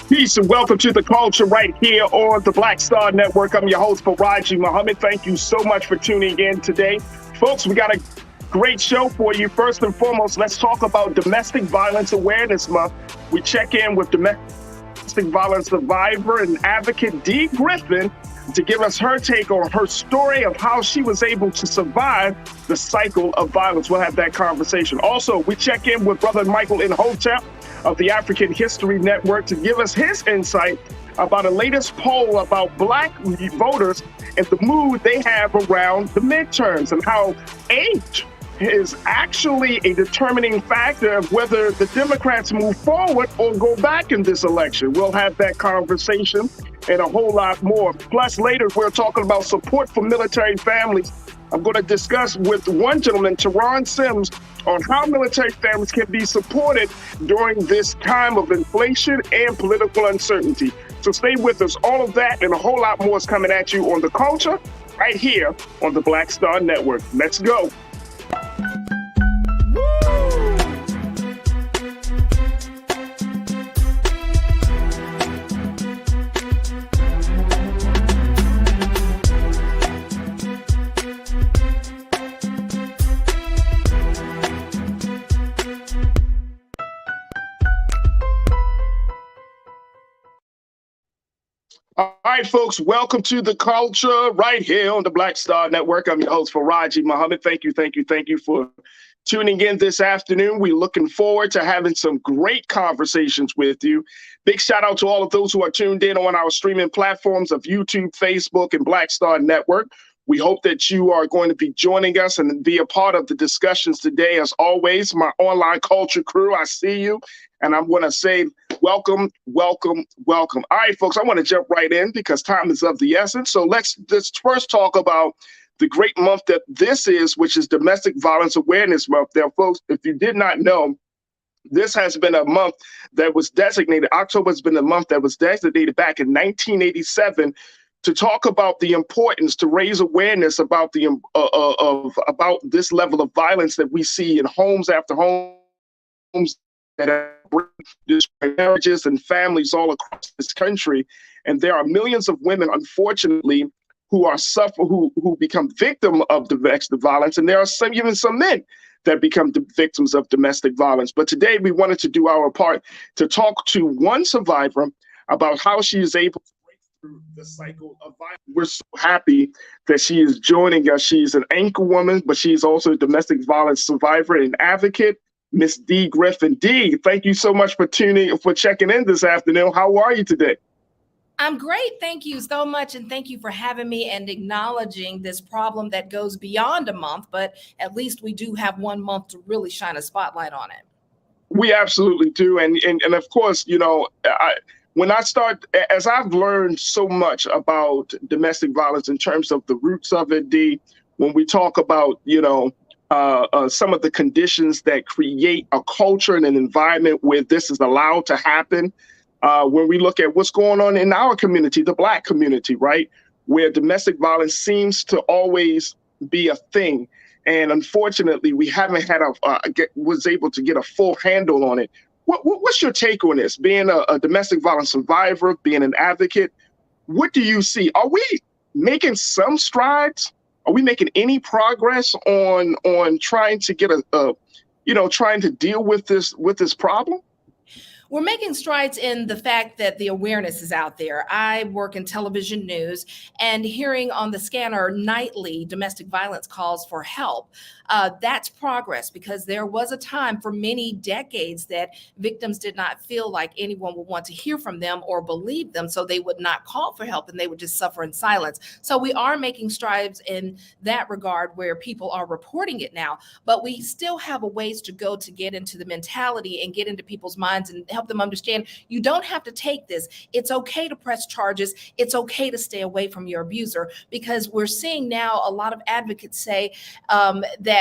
Peace and welcome to the culture right here on the Black Star Network. I'm your host, Farajii Muhammad. Thank you so much for tuning in today. Folks, we got a great show for you. First and foremost, let's talk about Domestic Violence Awareness Month. We check in with domestic violence survivor and advocate Dee Griffin to give us her take on her story of how she was able to survive the cycle of violence. We'll have that conversation. Also, we check in with Brother Michael Inhotep of the African History Network to give us his insight about a latest poll about Black voters and the mood they have around the midterms and how age is actually a determining factor of whether the Democrats move forward or go back in this election. We'll have that conversation and a whole lot more. Plus, later, we're talking about support for military families. I'm going to discuss with one gentleman, Teron Sims, on how military families can be supported during this time of inflation and political uncertainty. So stay with us. All of that and a whole lot more is coming at you on The Culture right here on the Black Star Network. Let's go. All right, folks, welcome to The Culture right here on the Black Star Network. I'm your host, Farajii Muhammad. Thank you for tuning in this afternoon. We're looking forward to having some great conversations with you. Big shout out to all of those who are tuned in on our streaming platforms of YouTube, Facebook, and Black Star Network. We hope that you are going to be joining us and be a part of the discussions today. As always, my online culture crew, I see you. And I'm going to say welcome, welcome, welcome. All right, folks, I want to jump right in because time is of the essence. So let's first talk about the great month that this is, which is Domestic Violence Awareness Month. Now, folks, if you did not know, this has been a month that was designated, October has been a month that was designated back in 1987 to talk about the importance, to raise awareness about the about this level of violence that we see in homes after homes that destroy marriages and families all across this country. And there are millions of women, unfortunately, who become victim of domestic violence. And there are even some men that become the victims of domestic violence. But today we wanted to do our part to talk to one survivor about how she is able to break through the cycle of violence. We're so happy that she is joining us. She's an anchor woman, but she's also a domestic violence survivor and advocate. Miss Dee Griffin. Dee, thank you so much for checking in this afternoon. How are you today? I'm great. Thank you so much. And thank you for having me and acknowledging this problem that goes beyond a month, but at least we do have 1 month to really shine a spotlight on it. We absolutely do. And of course, you know, as I've learned so much about domestic violence in terms of the roots of it, Dee, when we talk about, some of the conditions that create a culture and an environment where this is allowed to happen. When we look at what's going on in our community, the Black community, right, where domestic violence seems to always be a thing. And unfortunately, we haven't was able to get a full handle on it. What's your take on this? Being a domestic violence survivor, being an advocate, what do you see? Are we making some strides? Are we making any progress on trying to get trying to deal with this problem? We're making strides in the fact that the awareness is out there. I work in television news, and hearing on the scanner nightly domestic violence calls for help. That's progress, because there was a time for many decades that victims did not feel like anyone would want to hear from them or believe them, so they would not call for help and they would just suffer in silence. So we are making strides in that regard where people are reporting it now, but we still have a ways to go to get into the mentality and get into people's minds and help them understand you don't have to take this. It's okay to press charges. It's okay to stay away from your abuser, because we're seeing now a lot of advocates say that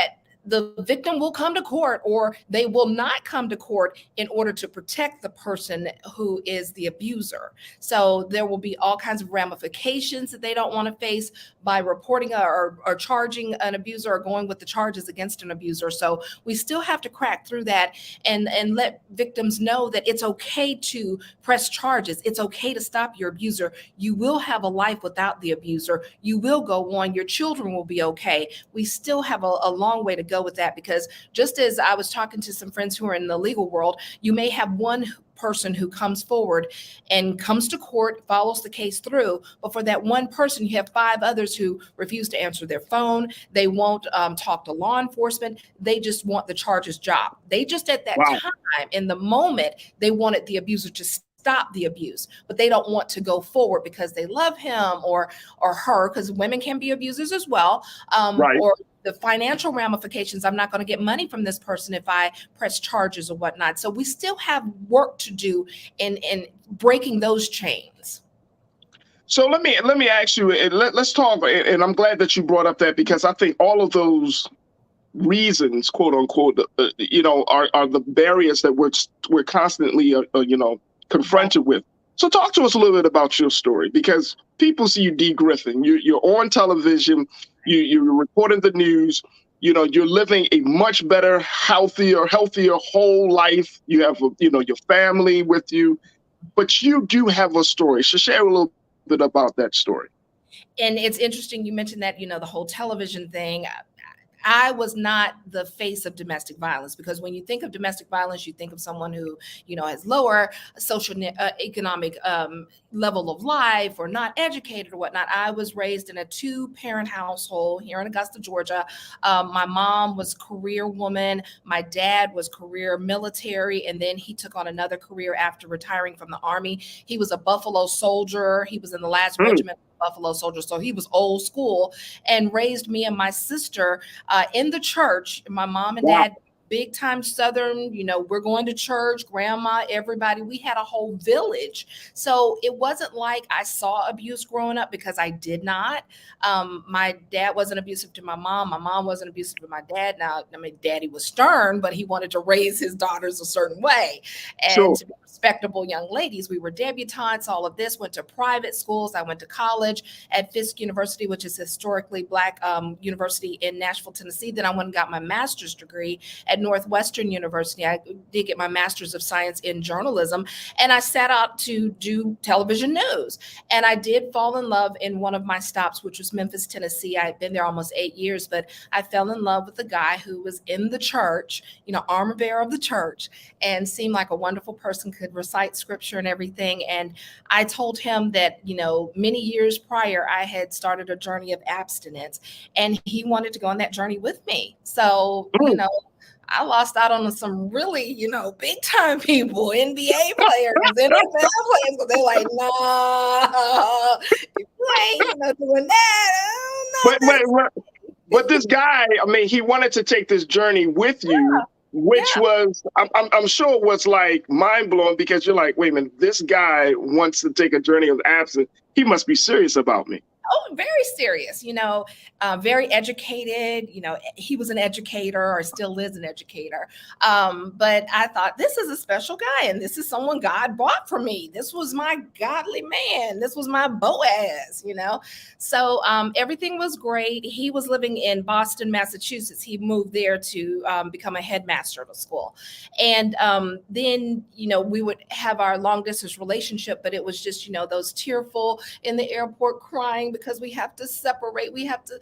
the victim will come to court, or they will not come to court in order to protect the person who is the abuser. So there will be all kinds of ramifications that they don't want to face by reporting or charging an abuser or going with the charges against an abuser. So we still have to crack through that and let victims know that it's okay to press charges. It's okay to stop your abuser. You will have a life without the abuser. You will go on. Your children will be okay. We still have a long way to go with that, because just as I was talking to some friends who are in the legal world, you may have one person who comes forward and comes to court, follows the case through. But for that one person, you have 5 others who refuse to answer their phone. They won't talk to law enforcement. They just want the charges dropped. They just at that Wow. time, in the moment, they wanted the abuser to stop the abuse, but they don't want to go forward because they love him or her, because women can be abusers as well, Right. or the financial ramifications. I'm not going to get money from this person if I press charges or whatnot. So we still have work to do in breaking those chains. So let me ask you, and let's talk. And I'm glad that you brought up that, because I think all of those reasons, quote unquote, are the barriers that we're constantly, confronted with. So talk to us a little bit about your story, because people see you, D. Griffin. You're on television. You're reporting the news. You're living a much better, healthier whole life. You have, your family with you, but you do have a story. So share a little bit about that story. And it's interesting you mentioned that, the whole television thing. I was not the face of domestic violence, because when you think of domestic violence, you think of someone who, has lower social economic level of life, or not educated or whatnot. I was raised in a 2-parent household here in Augusta, Georgia. My mom was career woman. My dad was career military, and then he took on another career after retiring from the Army. He was a Buffalo soldier. He was in the last regiment of Buffalo soldiers. So he was old school, and raised me and my sister in the church. My mom and dad, big time Southern, we're going to church, grandma, everybody. We had a whole village. So it wasn't like I saw abuse growing up, because I did not. My dad wasn't abusive to my mom. My mom wasn't abusive to my dad. Now, daddy was stern, but he wanted to raise his daughters a certain way. And Sure. to be respectable young ladies. We were debutantes, all of this, went to private schools. I went to college at Fisk University, which is historically Black university in Nashville, Tennessee. Then I went and got my master's degree at Northwestern University. I did get my master's of science in journalism, and I set out to do television news. And I did fall in love in one of my stops, which was Memphis, Tennessee. I had been there almost 8 years, but I fell in love with a guy who was in the church, armor bearer of the church, and seemed like a wonderful person, could recite scripture and everything. And I told him that, many years prior, I had started a journey of abstinence, and he wanted to go on that journey with me. So, I lost out on some really, big time people, NBA players, NFL players, but they're like, nah, if you ain't, doing that, But this guy, he wanted to take this journey with you, which was, I'm sure it was like mind blowing, because you're like, wait a minute, this guy wants to take a journey of absence. He must be serious about me. Oh, very serious, very educated. He was an educator, or still is an educator. But I thought, this is a special guy, and this is someone God brought for me. This was my godly man. This was my Boaz, So everything was great. He was living in Boston, Massachusetts. He moved there to become a headmaster of a school. And then, we would have our long distance relationship, but it was just, those tearful in the airport crying because we have to separate. We have to,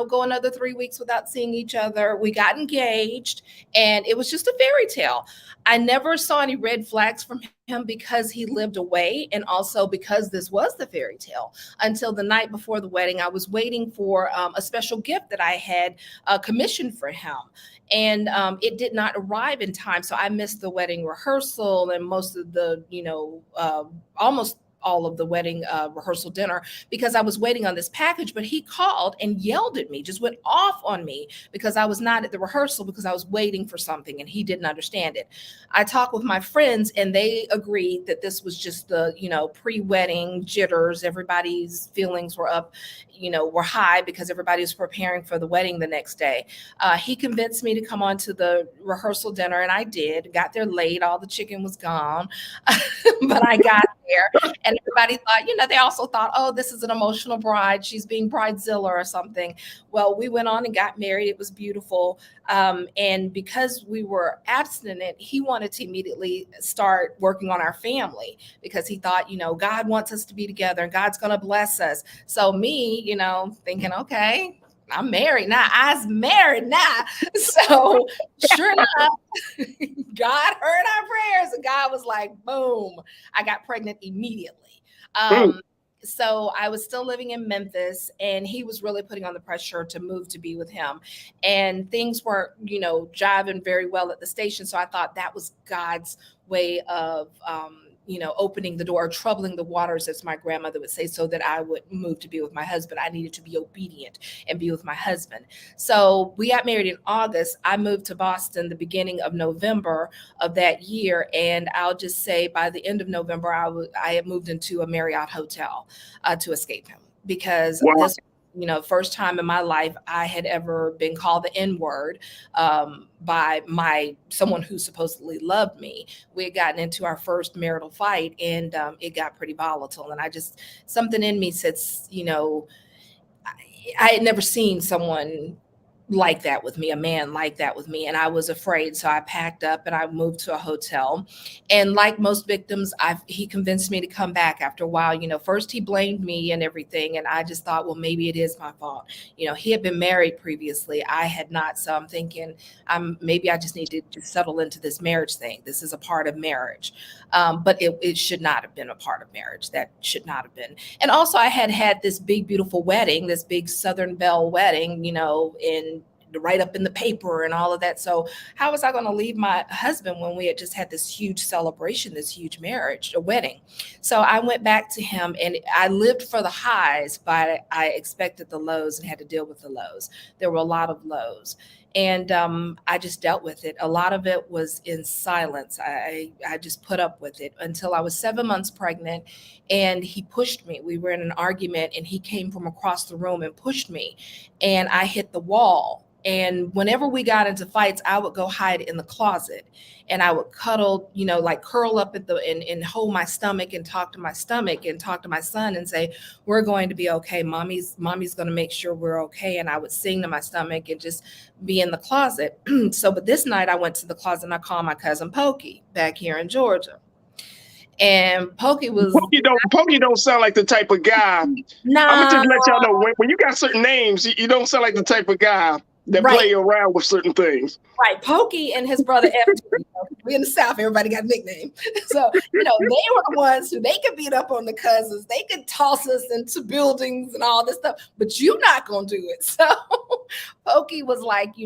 go another 3 weeks without seeing each other. We got engaged, and it was just a fairy tale. I never saw any red flags from him, because he lived away, and also because this was the fairy tale, until the night before the wedding. I was waiting for a special gift that I had commissioned for him, and it did not arrive in time. So I missed the wedding rehearsal and most of the, almost all of the wedding rehearsal dinner because I was waiting on this package, but he called and yelled at me, just went off on me because I was not at the rehearsal because I was waiting for something and he didn't understand it. I talked with my friends and they agreed that this was just the, pre-wedding jitters. Everybody's feelings were up, were high because everybody was preparing for the wedding the next day. He convinced me to come on to the rehearsal dinner and I did. Got there late. All the chicken was gone, but I got there and everybody thought, they also thought, oh, this is an emotional bride. She's being bridezilla or something. Well, we went on and got married. It was beautiful. And because we were abstinent, he wanted to immediately start working on our family because he thought, God wants us to be together and God's going to bless us. So me, thinking, okay, I'm married now. I's married now. So sure enough, God heard our prayers and God was like, boom, I got pregnant immediately. So I was still living in Memphis and he was really putting on the pressure to move to be with him. And things weren't, jiving very well at the station. So I thought that was God's way of, opening the door, troubling the waters, as my grandmother would say, so that I would move to be with my husband. I needed to be obedient and be with my husband. So we got married in August. I moved to Boston the beginning of November of that year. And I'll just say by the end of November, I had moved into a Marriott hotel to escape him because this, first time in my life I had ever been called the N-word by someone who supposedly loved me. We had gotten into our first marital fight and it got pretty volatile. And something in me said, I had never seen someone like that with me, a man like that with me. And I was afraid. So I packed up and I moved to a hotel. And like most victims, he convinced me to come back after a while. First he blamed me and everything. And I just thought, well, maybe it is my fault. He had been married previously. I had not. So I'm thinking maybe I just need to settle into this marriage thing. This is a part of marriage. But it should not have been a part of marriage. That should not have been. And also I had this big, beautiful wedding, this big Southern Belle wedding, in right up in the paper and all of that. So how was I going to leave my husband when we had just had this huge celebration, this huge marriage, a wedding? So I went back to him and I lived for the highs, but I expected the lows and had to deal with the lows. There were a lot of lows. And I just dealt with it. A lot of it was in silence. I just put up with it until I was 7 months pregnant and he pushed me. We were in an argument and he came from across the room and pushed me and I hit the wall. And whenever we got into fights, I would go hide in the closet and I would cuddle, like curl up and hold my stomach and talk to my stomach and talk to my son and say, we're going to be okay. Mommy's going to make sure we're okay. And I would sing to my stomach and just be in the closet. But this night I went to the closet and I called my cousin Pokey back here in Georgia. And Pokey don't sound like the type of guy. No, I'm gonna just let y'all know when you got certain names, you don't sound like the type of guy that play around with certain things. Right. Pokey and his brother F2. We in the South, everybody got a nickname. So, they were the ones who they could beat up on the cousins. They could toss us into buildings and all this stuff, but you're not going to do it. So Pokey was like, we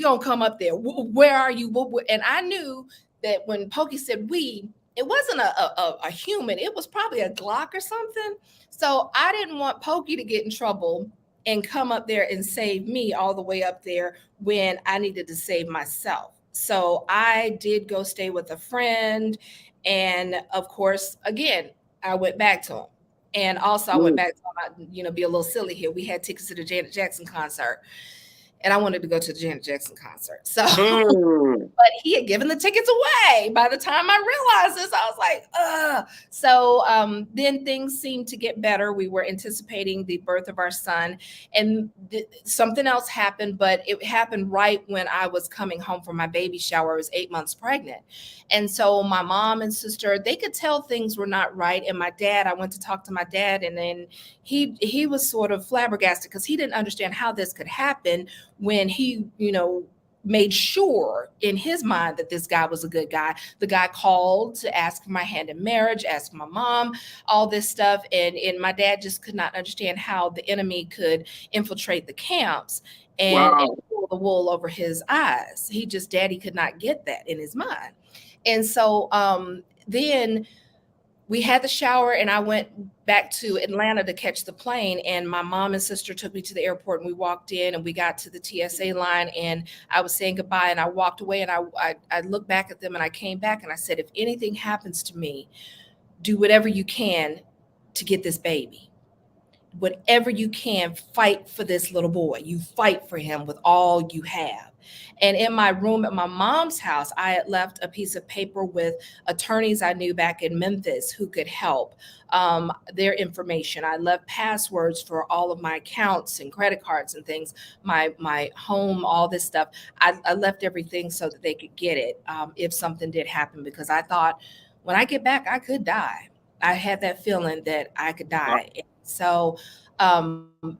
going to come up there. Where are you? And I knew that when Pokey said we, it wasn't a human. It was probably a Glock or something. So I didn't want Pokey to get in trouble and come up there and save me all the way up there when I needed to save myself. So I did go stay with a friend. And of course, again, I went back to him. And also I went back to him, be a little silly here. We had tickets to the Janet Jackson concert. And I wanted to go to the Janet Jackson concert. So, but he had given the tickets away. By the time I realized this, I was like, ugh. So then things seemed to get better. We were anticipating the birth of our son. And something else happened, but it happened right when I was coming home from my baby shower. I was 8 months pregnant. And so my mom and sister, they could tell things were not right. And my dad, I went to talk to my dad, and then he was sort of flabbergasted because he didn't understand how this could happen when he, made sure in his mind that this guy was a good guy. The guy called to ask for my hand in marriage, asked my mom, all this stuff. And my dad just could not understand how the enemy could infiltrate the camps and pull the wool over his eyes. Daddy could not get that in his mind. And so then we had the shower and I went back to Atlanta to catch the plane. And my mom and sister took me to the airport and we walked in and we got to the TSA line and I was saying goodbye and I walked away and I looked back at them and I came back and I said, if anything happens to me, do whatever you can to get this baby. Whatever you can, fight for this little boy. You fight for him with all you have. And in my room at my mom's house, I had left a piece of paper with attorneys I knew back in Memphis who could help, their information. I left passwords for all of my accounts and credit cards and things, my home, all this stuff. I left everything so that they could get it, if something did happen, because I thought when I get back, I could die. I had that feeling that I could die. So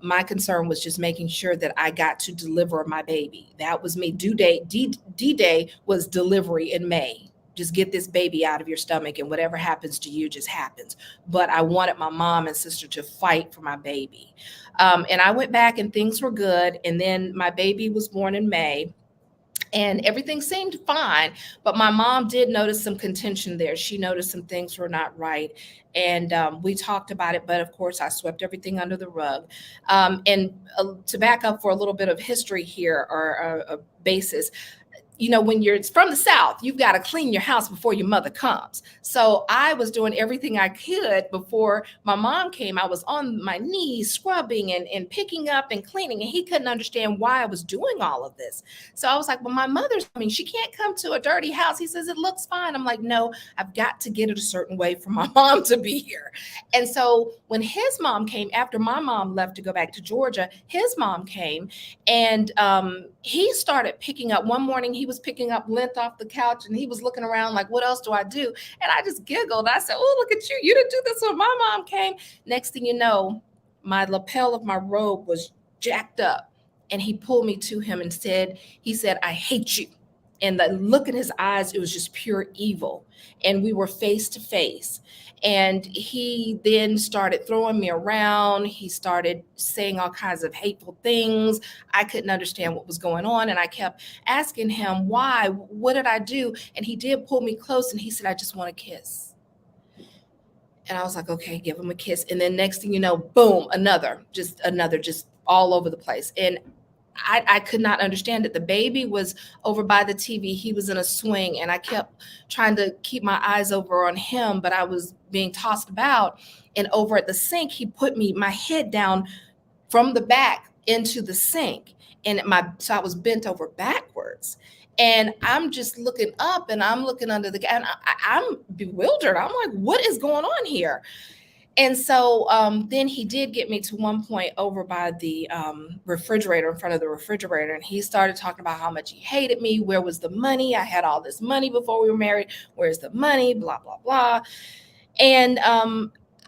my concern was just making sure that I got to deliver my baby. That was me. Due date, D-Day was delivery in May. Just get this baby out of your stomach and whatever happens to you just happens. But I wanted my mom and sister to fight for my baby. And I went back and things were good. And then my baby was born in May. And everything seemed fine, but my mom did notice some contention there. She noticed some things were not right, and we talked about it. But of course, I swept everything under the rug. And to back up for a little bit of history here, or a basis, you know, when you're from the South, you've got to clean your house before your mother comes. So I was doing everything I could before my mom came. I was on my knees scrubbing and picking up and cleaning, and he couldn't understand why I was doing all of this. So I was like, well, my mother's coming. She can't come to a dirty house. He says, it looks fine. I'm like, no, I've got to get it a certain way for my mom to be here. And so when his mom came, after my mom left to go back to Georgia, his mom came and he started picking up. One morning, he was picking up lint off the couch and he was looking around like, what else do I do? And I just giggled. I said, oh, look at you. You didn't do this when my mom came. Next thing you know, my lapel of my robe was jacked up. And he pulled me to him and he said, I hate you. And the look in his eyes, it was just pure evil. And we were face to face. And he then started throwing me around. He started saying all kinds of hateful things. I couldn't understand what was going on. And I kept asking him, why? What did I do? And he did pull me close and he said, I just want a kiss. And I was like, okay, give him a kiss. And then next thing you know, boom, just all over the place. And I could not understand it. The baby was over by the TV. He was in a swing and I kept trying to keep my eyes over on him, but I was being tossed about. And over at the sink, he put my head down from the back into the sink. And so I was bent over backwards. And I'm just looking up and I'm looking under the, and I'm bewildered. I'm like, what is going on here? And so then he did get me to one point over by the refrigerator, in front of the refrigerator. And he started talking about how much he hated me. Where was the money? I had all this money before we were married. Where's the money? Blah, blah, blah. And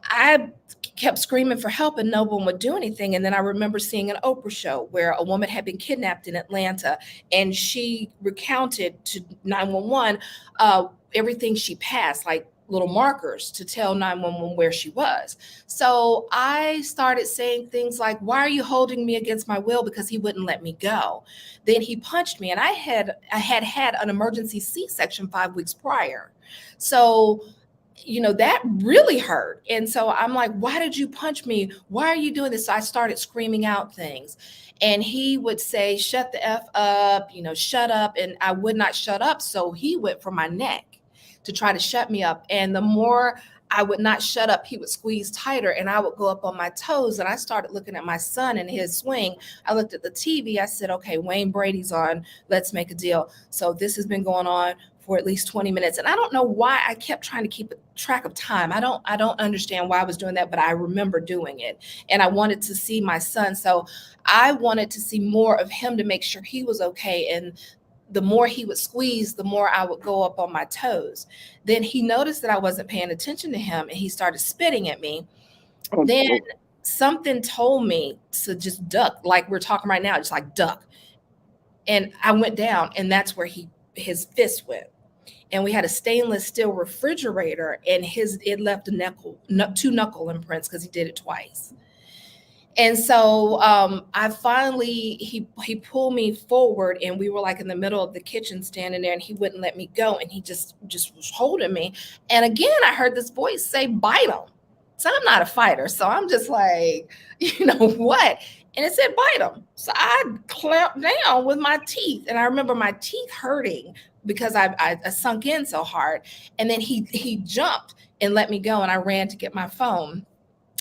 I kept screaming for help and no one would do anything. And then I remember seeing an Oprah show where a woman had been kidnapped in Atlanta and she recounted to 911 everything she passed, like little markers to tell 911 where she was. So I started saying things like, why are you holding me against my will? Because he wouldn't let me go. Then he punched me and I had an emergency C-section 5 weeks prior. So, you know, that really hurt. And so I'm like, why did you punch me? Why are you doing this? So I started screaming out things. And he would say, shut the F up, you know, shut up. And I would not shut up. So he went for my neck to try to shut me up. And the more I would not shut up, he would squeeze tighter and I would go up on my toes. And I started looking at my son and his swing. I looked at the TV. I said, okay, Wayne Brady's on. Let's make a deal. So this has been going on for at least 20 minutes. And I don't know why I kept trying to keep track of time. I don't understand why I was doing that, but I remember doing it. And I wanted to see my son. So I wanted to see more of him to make sure he was okay. And the more he would squeeze, the more I would go up on my toes. Then he noticed that I wasn't paying attention to him and he started spitting at me. Then something told me to just duck, like we're talking right now, just like duck. And I went down and that's where his fist went. And we had a stainless steel refrigerator and it left two knuckle imprints because he did it twice. And so I finally he pulled me forward, and we were like in the middle of the kitchen standing there, and he wouldn't let me go, and he just was holding me. And again, I heard this voice say, "Bite him." So I'm not a fighter, so I'm just like, what? And it said, "Bite him." So I clamped down with my teeth, and I remember my teeth hurting because I sunk in so hard. And then he jumped and let me go, and I ran to get my phone.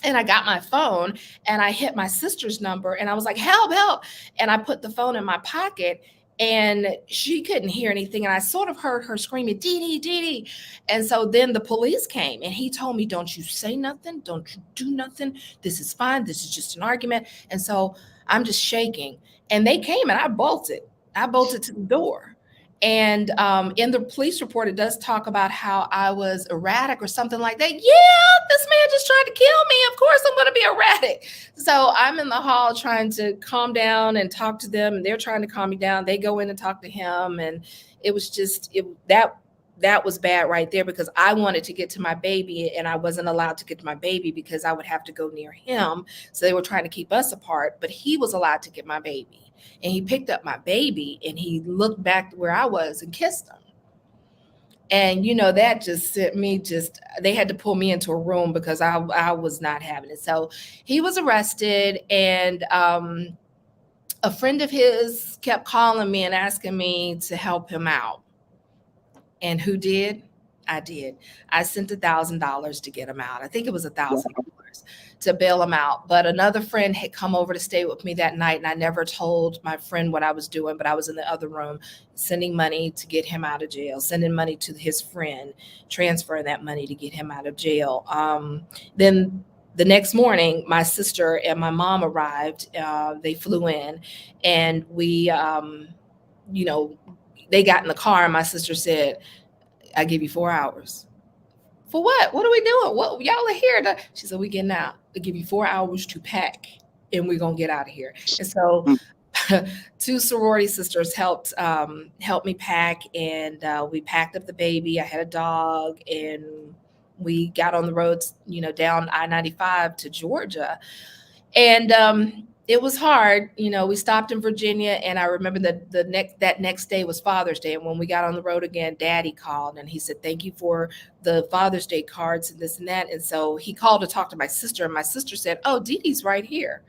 And I got my phone and I hit my sister's number, and I was like, "Help, help." And I put the phone in my pocket, and she couldn't hear anything. And I sort of heard her screaming, "Dee Dee, Dee Dee." And so then the police came, and he told me, "Don't you say nothing. Don't you do nothing. This is fine. This is just an argument." And so I'm just shaking. And they came, and I bolted. I bolted to the door. And in the police report, it does talk about how I was erratic or something like that. Yeah, this man just tried to kill me. Of course, I'm going to be erratic. So I'm in the hall trying to calm down and talk to them, and they're trying to calm me down. They go in and talk to him, and it was just that was bad right there, because I wanted to get to my baby, and I wasn't allowed to get to my baby because I would have to go near him. So they were trying to keep us apart, but he was allowed to get my baby. And he picked up my baby, and he looked back where I was and kissed him. And that just sent me, they had to pull me into a room because I was not having it. So he was arrested, and a friend of his kept calling me and asking me to help him out. And who did? I did. I sent $1,000 to get him out. I think it was $1,000 to bail him out. But another friend had come over to stay with me that night, and I never told my friend what I was doing, but I was in the other room sending money to get him out of jail, sending money to his friend, transferring that money to get him out of jail. Then the next morning, my sister and my mom arrived. They flew in, and we, they got in the car, and my sister said, "I give you 4 hours." "For what? What are we doing? What, y'all are here?" She said, "We getting out. I give you 4 hours to pack, and we're gonna get out of here." And so two sorority sisters helped me pack, and we packed up the baby. I had a dog, and we got on the roads, down I-95 to Georgia. And it was hard. We stopped in Virginia, and I remember that that next day was Father's Day. And when we got on the road again, Daddy called, and he said, "Thank you for the Father's Day cards and this and that." And so he called to talk to my sister, and my sister said, "Oh, Dee Dee's right here."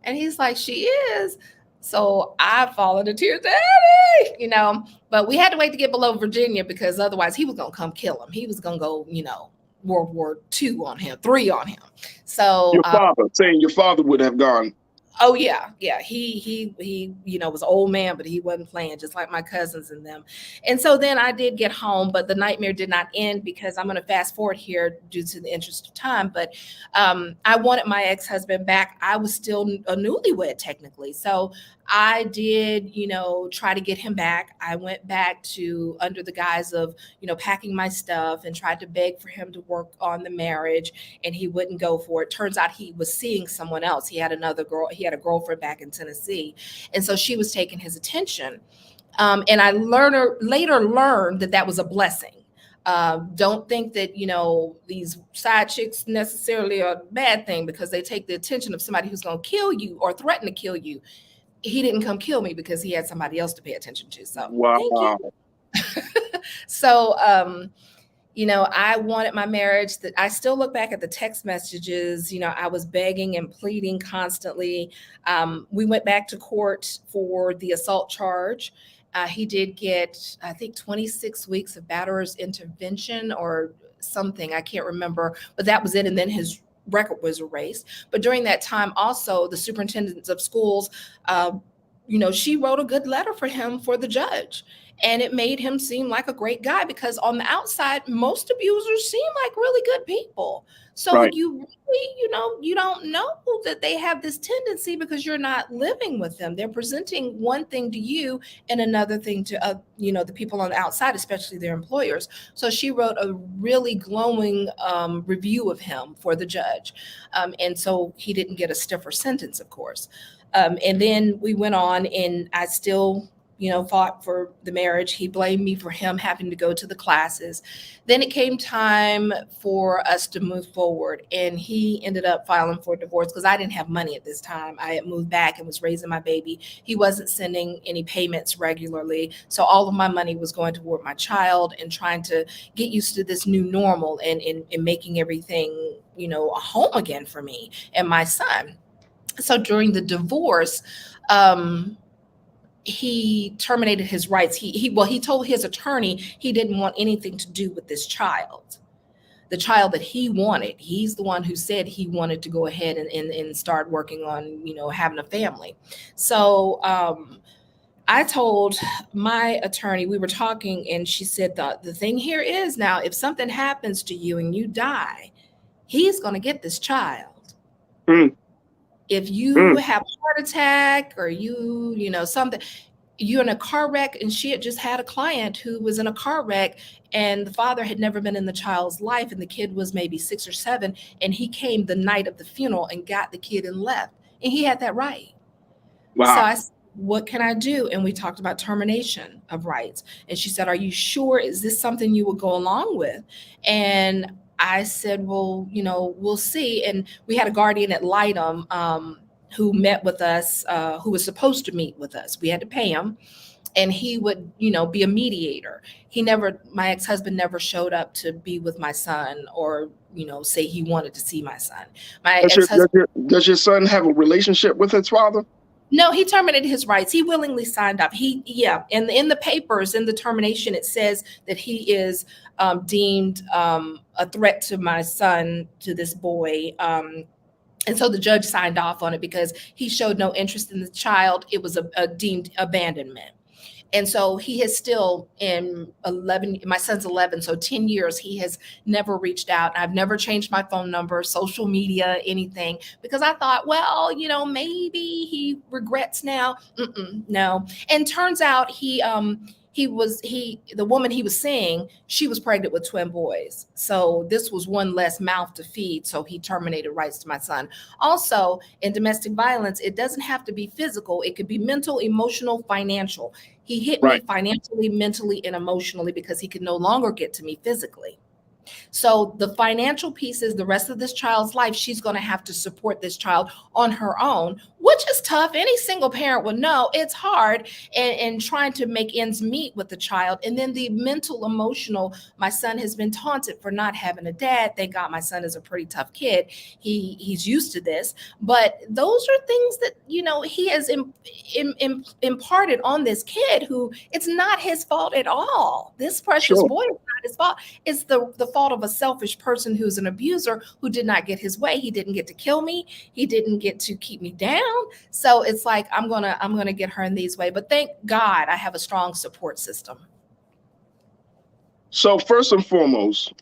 And he's like, "She is." So I fall into tears, "Daddy," but we had to wait to get below Virginia, because otherwise he was going to come kill him. He was going to go, World War II on him, 3 on him. So your father would have gone. Oh yeah. He was an old man, but he wasn't playing, just like my cousins and them. And so then I did get home, but the nightmare did not end, because I'm going to fast forward here due to the interest of time. But I wanted my ex-husband back. I was still a newlywed technically, so I did, try to get him back. I went back to, under the guise of, packing my stuff, and tried to beg for him to work on the marriage, and he wouldn't go for it. Turns out he was seeing someone else. He had another girl. He had a girlfriend back in Tennessee, and so she was taking his attention. And I later learned that was a blessing. Don't think that these side chicks necessarily are a bad thing, because they take the attention of somebody who's going to kill you or threaten to kill you. He didn't come kill me because he had somebody else to pay attention to. So wow. Thank you. So I wanted my marriage. That I still look back at the text messages. I was begging and pleading constantly. We went back to court for the assault charge. He did get, I think, 26 weeks of batterer's intervention or something. I can't remember, but that was it. And then his record was erased. But during that time, also, the superintendent of schools, she wrote a good letter for him for the judge. And it made him seem like a great guy, because on the outside, most abusers seem like really good people. So right. You really, you don't know that they have this tendency, because you're not living with them. They're presenting one thing to you and another thing to, the people on the outside, especially their employers. So she wrote a really glowing review of him for the judge. And so he didn't get a stiffer sentence, of course. And then we went on, and I still fought for the marriage. He blamed me for him having to go to the classes. Then it came time for us to move forward, and he ended up filing for divorce because I didn't have money at this time. I had moved back and was raising my baby. He wasn't sending any payments regularly, so all of my money was going toward my child and trying to get used to this new normal and making everything, a home again for me and my son. So during the divorce, he terminated his rights. He told his attorney he didn't want anything to do with this child, the child that he wanted. He's the one who said he wanted to go ahead and start working on, having a family. So I told my attorney, we were talking, and she said, the thing here is, now, if something happens to you and you die, he's going to get this child. Mm. If you have a heart attack or something, you're in a car wreck, and she had just had a client who was in a car wreck, and the father had never been in the child's life, and the kid was maybe 6 or 7, and he came the night of the funeral and got the kid and left, and he had that right. Wow. So I said, what can I do? And we talked about termination of rights, and she said, are you sure? Is this something you would go along with? And I said, well, we'll see. And we had a guardian at Lightem who met with us, who was supposed to meet with us. We had to pay him, and he would, be a mediator. My ex-husband never showed up to be with my son or, say he wanted to see my son. Does your son have a relationship with his father? No, he terminated his rights. He willingly signed up. And in the papers, in the termination, it says that he is deemed a threat to my son, to this boy. And so the judge signed off on it because he showed no interest in the child. It was a deemed abandonment. And so he has still, in 11, my son's 11, so 10 years, he has never reached out. I've never changed my phone number, social media, anything, because I thought, well, maybe he regrets now. No. And turns out the woman he was seeing, she was pregnant with twin boys. So this was one less mouth to feed. So he terminated rights to my son. Also, in domestic violence, it doesn't have to be physical. It could be mental, emotional, financial. He hit me financially, mentally, and emotionally because he could no longer get to me physically. So the financial piece is the rest of this child's life. She's going to have to support this child on her own, which is tough. Any single parent would know it's hard, and trying to make ends meet with the child. And then the mental, emotional, my son has been taunted for not having a dad. Thank God my son is a pretty tough kid. He's used to this, but those are things that, he has imparted on this kid who it's not his fault at all. This precious boy is not his fault. It's the fault of a selfish person who's an abuser who did not get his way. He didn't get to kill me. He didn't get to keep me down. So it's like, I'm gonna get her in these ways. But thank God I have a strong support system. So first and foremost,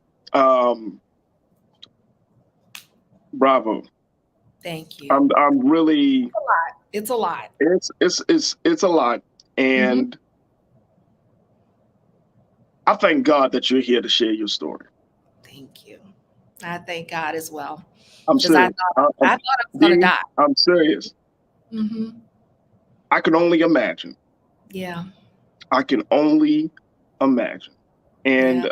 bravo. Thank you. I'm really. It's a lot. It's a lot, and I thank God that you're here to share your story. Thank you. I thank God as well. I'm serious. I thought I was going to die. I'm serious. I can only imagine. Yeah. I can only imagine. And,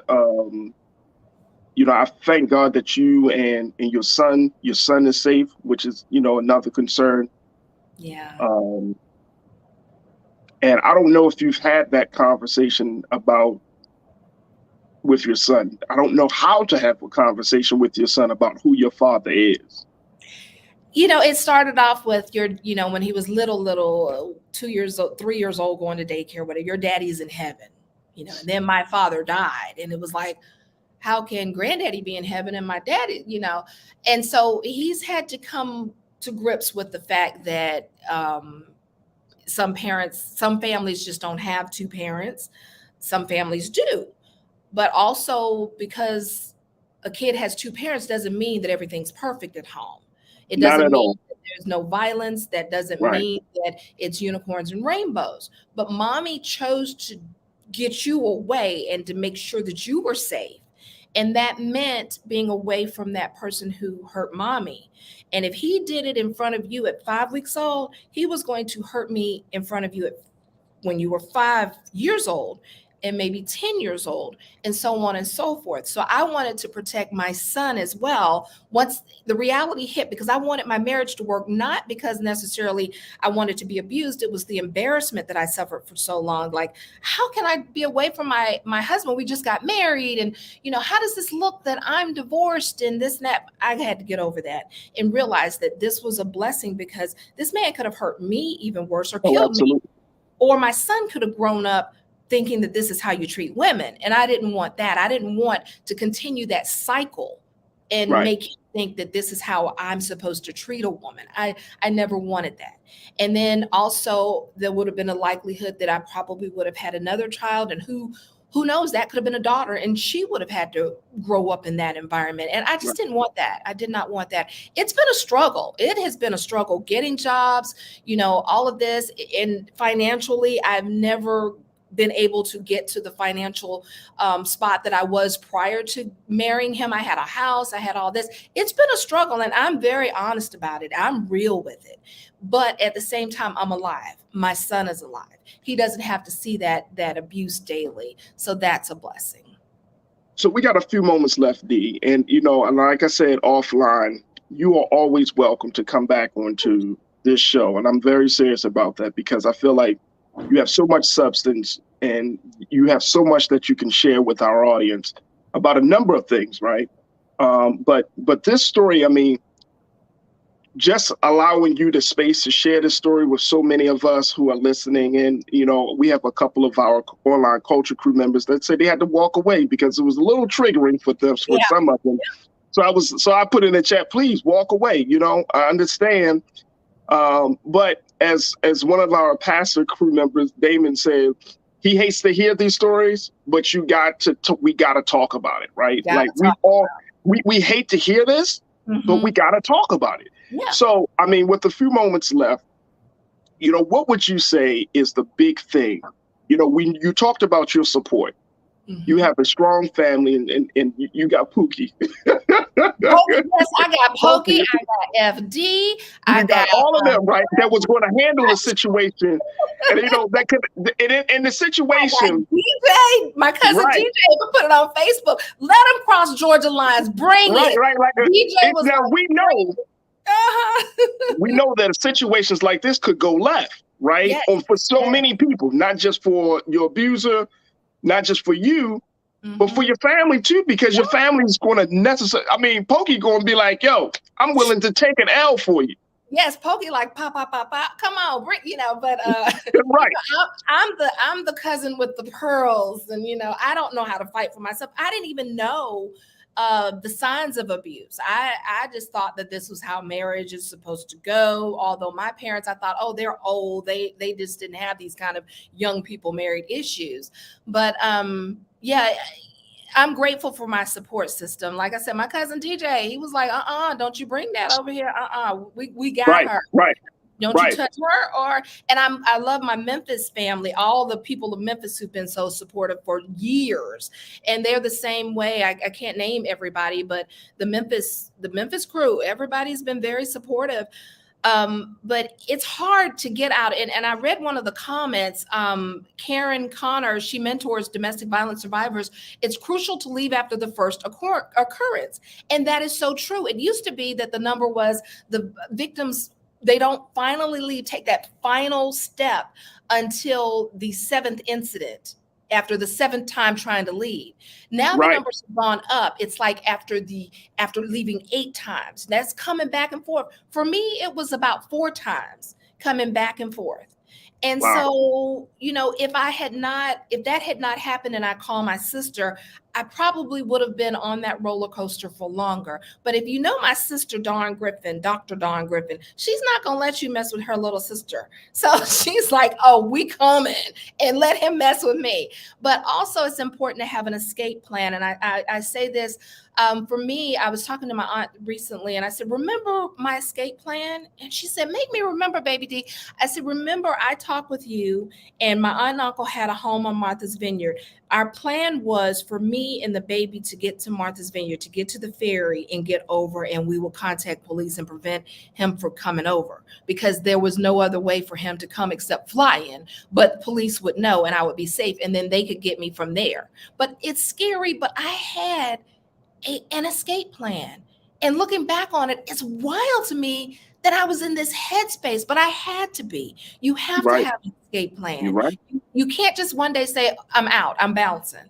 I thank God that you and your son is safe, which is, another concern. Yeah. And I don't know if you've had that conversation with your son. I don't know how to have a conversation with your son about who your father is. It started off with when he was little, 2 years old, 3 years old, going to daycare, whatever, your daddy's in heaven, and then my father died. And it was like, how can granddaddy be in heaven and my daddy, And so he's had to come to grips with the fact that some families just don't have two parents. Some families do. But also, because a kid has two parents doesn't mean that everything's perfect at home. It doesn't mean that there's no violence. That doesn't mean that it's unicorns and rainbows. But mommy chose to get you away and to make sure that you were safe. And that meant being away from that person who hurt mommy. And if he did it in front of you at 5 weeks old, he was going to hurt me in front of you at when you were 5 years old and maybe 10 years old, and so on and so forth. So I wanted to protect my son as well once the reality hit, because I wanted my marriage to work, not because necessarily I wanted to be abused. It was the embarrassment that I suffered for so long. Like, how can I be away from my husband? We just got married, and how does this look that I'm divorced and this and that? I had to get over that and realize that this was a blessing, because this man could have hurt me even worse or killed me, or my son could have grown up thinking that this is how you treat women. And I didn't want that. I didn't want to continue that cycle and make you think that this is how I'm supposed to treat a woman. I never wanted that. And then also there would have been a likelihood that I probably would have had another child, and who knows, that could have been a daughter, and she would have had to grow up in that environment. And I just didn't want that. I did not want that. It's been a struggle. It has been a struggle getting jobs, all of this. And financially, I've never been able to get to the financial spot that I was prior to marrying him. I had a house, I had all this. It's been a struggle, and I'm very honest about it. I'm real with it. But at the same time, I'm alive. My son is alive. He doesn't have to see that abuse daily. So that's a blessing. So we got a few moments left, Dee. And, and like I said, offline, you are always welcome to come back onto this show. And I'm very serious about that, because I feel like you have so much substance and you have so much that you can share with our audience about a number of things, right? But this story, I mean, just allowing you the space to share this story with so many of us who are listening. And, we have a couple of our online culture crew members that said they had to walk away because it was a little triggering for them, for some of them. So I put in the chat, please walk away. I understand. But as one of our pastor crew members, Damon, said, he hates to hear these stories, but we got to talk about it, right? Like we hate to hear this, but we got to talk about it. Yeah. So, I mean, with a few moments left, what would you say is the big thing? When you talked about your support, you have a strong family, and you got Pookie. Yes, I got Pokey, I got FD, I got all of them, right? That was going to handle the situation, and that could, in the situation. DJ, my cousin DJ, put it on Facebook. Let him cross Georgia lines. Bring it. Right. DJ was now we know. We know that situations like this could go left, right? Yeah. For so many people, not just for your abuser, not just for you, but for your family too, because your family is going to Pokey going to be like, yo, I'm willing to take an L for you. Yes, Pokey like pop, come on, bring, but right. I'm the cousin with the pearls, and I don't know how to fight for myself. I didn't even know the signs of abuse. I just thought that this was how marriage is supposed to go. Although my parents, I thought, oh, they're old. They just didn't have these kind of young people married issues. But I'm grateful for my support system. Like I said, my cousin DJ, he was like, don't you bring that over here. We got her. Right. Don't you touch her. And I love my Memphis family, all the people of Memphis who've been so supportive for years. And they're the same way. I can't name everybody, but the Memphis crew, everybody's been very supportive. But it's hard to get out. And I read one of the comments, Karen Connor, she mentors domestic violence survivors. It's crucial to leave after the first occurrence. And that is so true. It used to be that the number was the victims, they don't finally take that final step until the seventh incident, after the seventh time trying to leave. Now the numbers have gone up. It's like after leaving 8 times. That's coming back and forth. For me, it was about 4 times coming back and forth. And so, if that had not happened and I called my sister, I probably would have been on that roller coaster for longer. But if you know my sister, Dr. Dawn Griffin, she's not going to let you mess with her little sister. So she's like, oh, we coming, and let him mess with me. But also it's important to have an escape plan. And I say this For me, I was talking to my aunt recently and I said, remember my escape plan? And she said, make me remember, baby D. I said, remember, I talked with you and my aunt and uncle had a home on Martha's Vineyard. Our plan was for me and the baby to get to Martha's Vineyard, to get to the ferry and get over, and we will contact police and prevent him from coming over because there was no other way for him to come except fly in. But police would know and I would be safe, and then they could get me from there. But it's scary, but I had an escape plan. And looking back on it, it's wild to me that I was in this headspace, but I had to be. You have to have an escape plan. You're right. You can't just one day say, I'm out, I'm bouncing.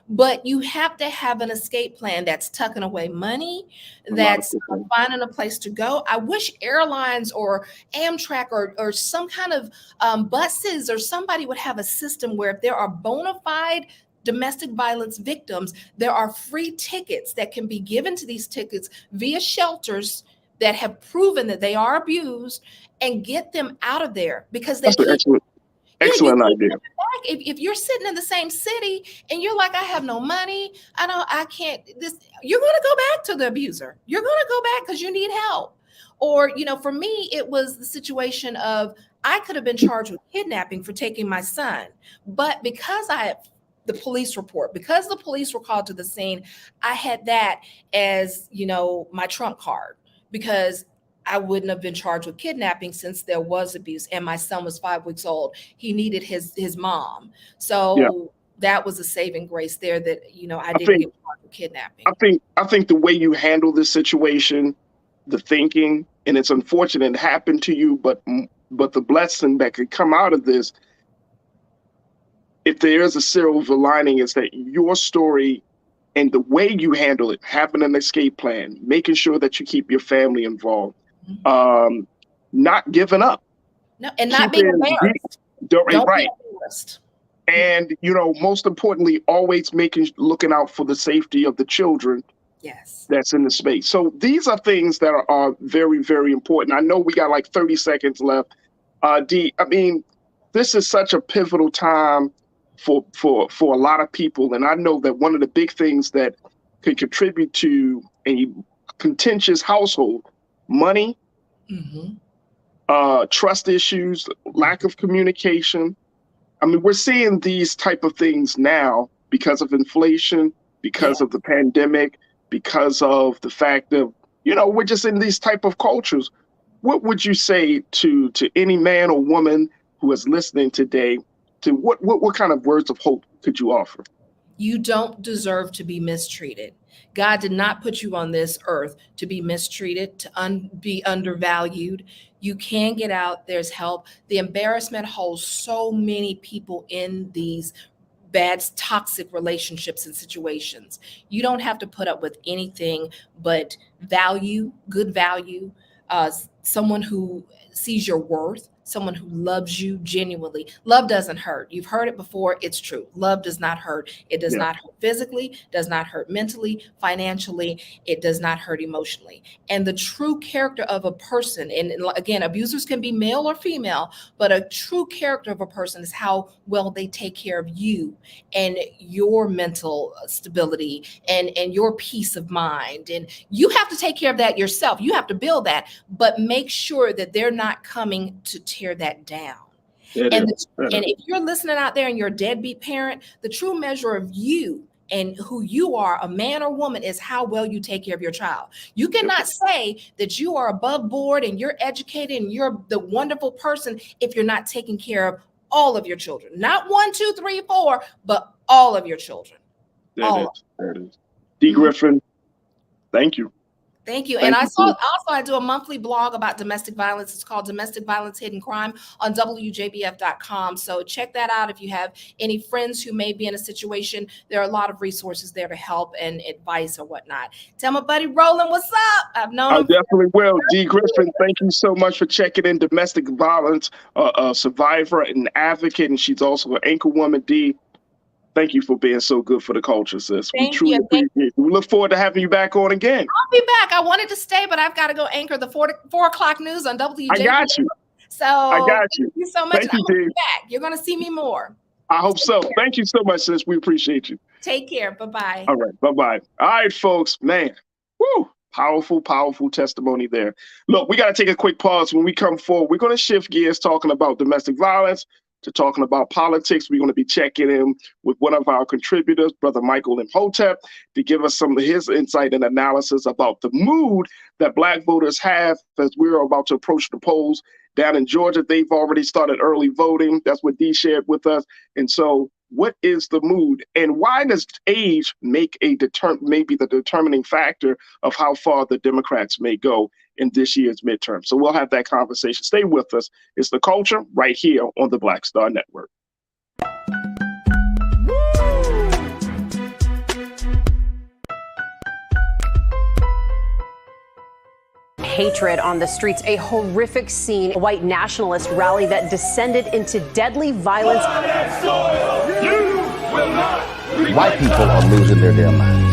But you have to have an escape plan that's tucking away money, that's finding a place to go. I wish airlines or Amtrak or some kind of buses or somebody would have a system where if there are bona fide domestic violence victims, there are free tickets that can be given to these tickets via shelters that have proven that they are abused, and get them out of there because they excellent idea. If you're sitting in the same city and you're like, I have no money, I can't this, you're going to go back to the abuser. You're going to go back because you need help. Or, for me, it was the situation of I could have been charged with kidnapping for taking my son, but because I had the police report, because the police were called to the scene, I had that as, my trump card, because I wouldn't have been charged with kidnapping since there was abuse and my son was 5 weeks old. He needed his mom. So that was a saving grace there that, I didn't get charged with kidnapping. I think the way you handle this situation, the thinking, and it's unfortunate it happened to you, but the blessing that could come out of this, if there is a silver lining, is that your story and the way you handle it, having an escape plan, making sure that you keep your family involved, not giving up. No, and not being embarrassed. Don't be embarrassed. And, most importantly, always looking out for the safety of the children that's in the space. So these are things that are very, very important. I know we got like 30 seconds left. Dee, this is such a pivotal time for a lot of people. And I know that one of the big things that can contribute to a contentious household, money, trust issues, lack of communication. We're seeing these type of things now because of inflation, because of the pandemic, because of the fact that, we're just in these type of cultures. What would you say to any man or woman who is listening today? To what kind of words of hope could you offer? You don't deserve to be mistreated. God did not put you on this earth to be mistreated, to be undervalued. You can get out. There's help. The embarrassment holds so many people in these bad, toxic relationships and situations. You don't have to put up with anything but value, good value, someone who sees your worth, someone who loves you genuinely. Love doesn't hurt. You've heard it before. It's true. Love does not hurt. It does not hurt physically, does not hurt mentally, financially. It does not hurt emotionally. And the true character of a person, and again, abusers can be male or female, but a true character of a person is how well they take care of you and your mental stability and your peace of mind. And you have to take care of that yourself. You have to build that, but make sure that they're not coming to tear that down. And if you're listening out there and you're a deadbeat parent, the true measure of you and who you are, a man or woman, is how well you take care of your child. You cannot say that you are above board and you're educated and you're the wonderful person if you're not taking care of all of your children. Not 1, 2, 3, 4, but all of your children. There it is. Dee Griffin, thank you. Thank you. And I do a monthly blog about domestic violence. It's called Domestic Violence Hidden Crime on WJBF.com. So check that out if you have any friends who may be in a situation. There are a lot of resources there to help and advice or whatnot. Tell my buddy Roland, what's up? I've known him. I definitely will. Dee Griffin, thank you so much for checking in. Domestic violence survivor and advocate, and she's also an anchor woman. Dee, thank you for being so good for the culture, sis. We truly appreciate it. We look forward to having you back on again. I'll be back. I wanted to stay, but I've got to go anchor the 4 o'clock news on WJBF. I got you. So I got you. Thank you so much. Thank you, Dee. Back. You're going to see me more. I hope so. Thank you so much, sis. We appreciate you. Take care. Bye-bye. All right. Bye-bye. All right, folks. Man. Woo. Powerful, powerful testimony there. Look, we got to take a quick pause. When we come forward, we're going to shift gears talking about domestic violence to talking about politics. We're going to be checking in with one of our contributors, Brother Michael Imhotep, to give us some of his insight and analysis about the mood that Black voters have as we're about to approach the polls. Down in Georgia, they've already started early voting. That's what Dee shared with us. And so what is the mood, and why does age make maybe the determining factor of how far the Democrats may go in this year's midterm? So we'll have that conversation. Stay with us. It's The Culture right here on the Black Star Network. Hatred on the streets, a horrific scene, a white nationalist rally that descended into deadly violence. White people are losing their damn minds.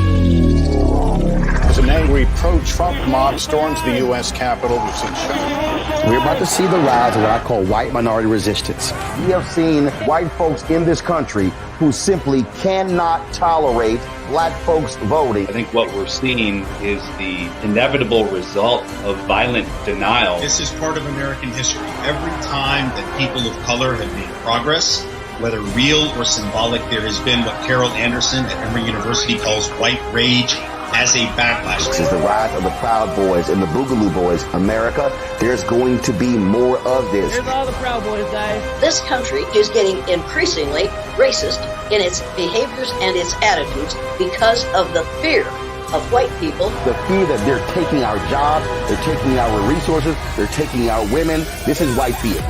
As an angry pro-Trump mob storms the U.S. Capitol, we've seen shootings. We're about to see the rise of what I call white minority resistance. We have seen white folks in this country who simply cannot tolerate Black folks voting. I think what we're seeing is the inevitable result of violent denial. This is part of American history. Every time that people of color have made progress, whether real or symbolic, there has been what Carol Anderson at Emory University calls white rage as a backlash. This is the rise of the Proud Boys and the Boogaloo Boys. America, there's going to be more of this. Here's all the Proud Boys, guys. This country is getting increasingly racist in its behaviors and its attitudes because of the fear of white people. The fear that they're taking our jobs, they're taking our resources, they're taking our women. This is white fear.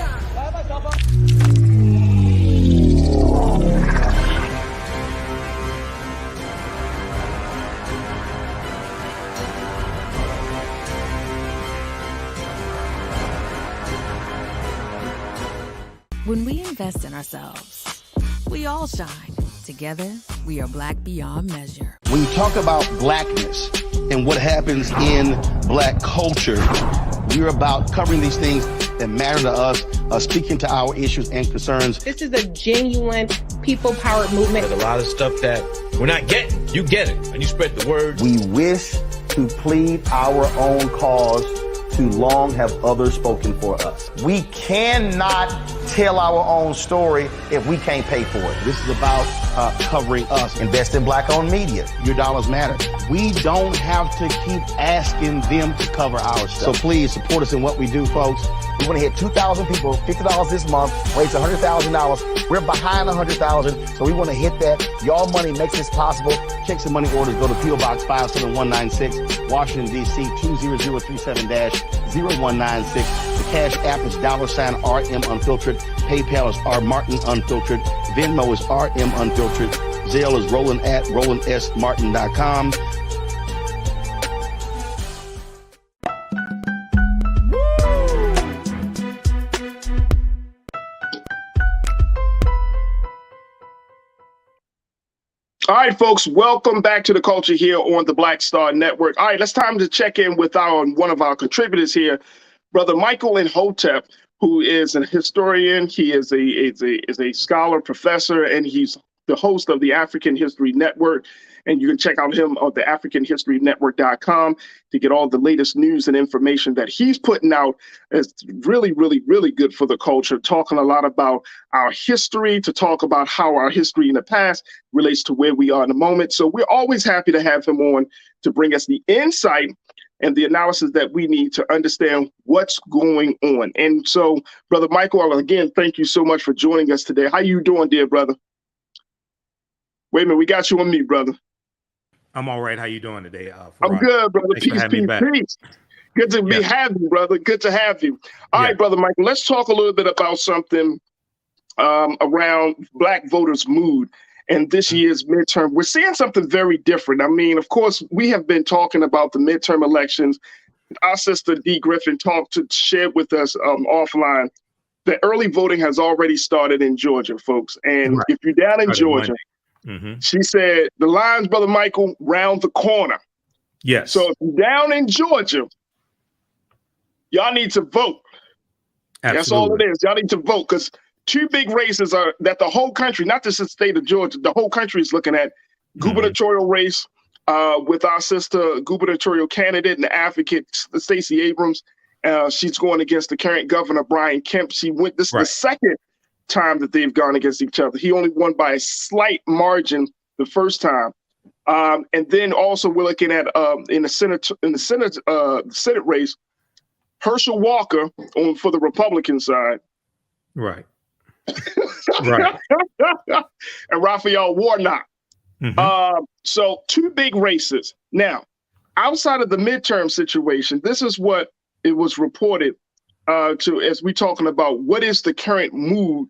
When we invest in ourselves, we all shine. Together, we are Black beyond measure. When you talk about Blackness and what happens in Black culture, we're about covering these things that matter to us, speaking to our issues and concerns. This is a genuine people-powered movement. There's a lot of stuff that we're not getting. You get it, and you spread the word. We wish to plead our own cause. Too long have others spoken for us. We cannot tell our own story if we can't pay for it. This is about covering us. Invest in Black-owned media. Your dollars matter. We don't have to keep asking them to cover our stuff. So please support us in what we do, folks. We want to hit 2,000 people, $50 this month, raise $100,000. We're behind 100,000, so we want to hit that. Y'all money makes this possible. Checks and money orders go to P.O. Box 57196, Washington, D.C. 20037-0196. The Cash App is $RM Unfiltered. PayPal is R Martin Unfiltered. Venmo is RM Unfiltered. Zelle is Roland at RolandSMartin.com. All right, folks, welcome back to The Culture here on the Black Star Network. All right, it's time to check in with one of our contributors here, Brother Michael Imhotep, who is an historian. He is a scholar, professor, and he's the host of the African History Network. And you can check out him on the AfricanHistoryNetwork.com to get all the latest news and information that he's putting out. It's really, really, really good for the culture, talking a lot about our history, to talk about how our history in the past relates to where we are in the moment. So we're always happy to have him on to bring us the insight and the analysis that we need to understand what's going on. And so, Brother Michael, again, thank you so much for joining us today. How you doing, dear brother? Wait a minute, we got you on mute, brother. I'm all right. How you doing today? I'm good, brother. Peace. Good to have you, brother. Good to have you. All right, Brother Michael, let's talk a little bit about something around Black voters' mood and this year's midterm. We're seeing something very different. I mean, of course, we have been talking about the midterm elections. Our sister Dee Griffin shared with us offline. The early voting has already started in Georgia, folks. And if you're down in Georgia, she said the lines, Brother Michael, round the corner. Yes. So if you're down in Georgia, y'all need to vote. Absolutely. That's all it is. Y'all need to vote because two big races are that the whole country, not just the state of Georgia, the whole country is looking at. Gubernatorial race with our sister gubernatorial candidate and advocate Stacey Abrams. She's going against the current governor, Brian Kemp. This is the second time that they've gone against each other. He only won by a slight margin the first time. And then also we're looking at in the Senate race, Herschel Walker for the Republican side. Right. Right. And Raphael Warnock. So two big races. Now, outside of the midterm situation, this is what it was reported as we're talking about what is the current mood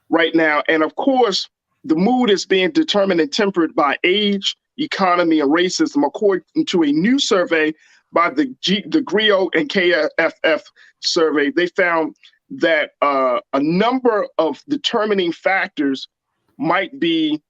right now. And of course, the mood is being determined and tempered by age, economy, and racism, according to a new survey by the GRIO and KFF survey. They found that a number of determining factors might be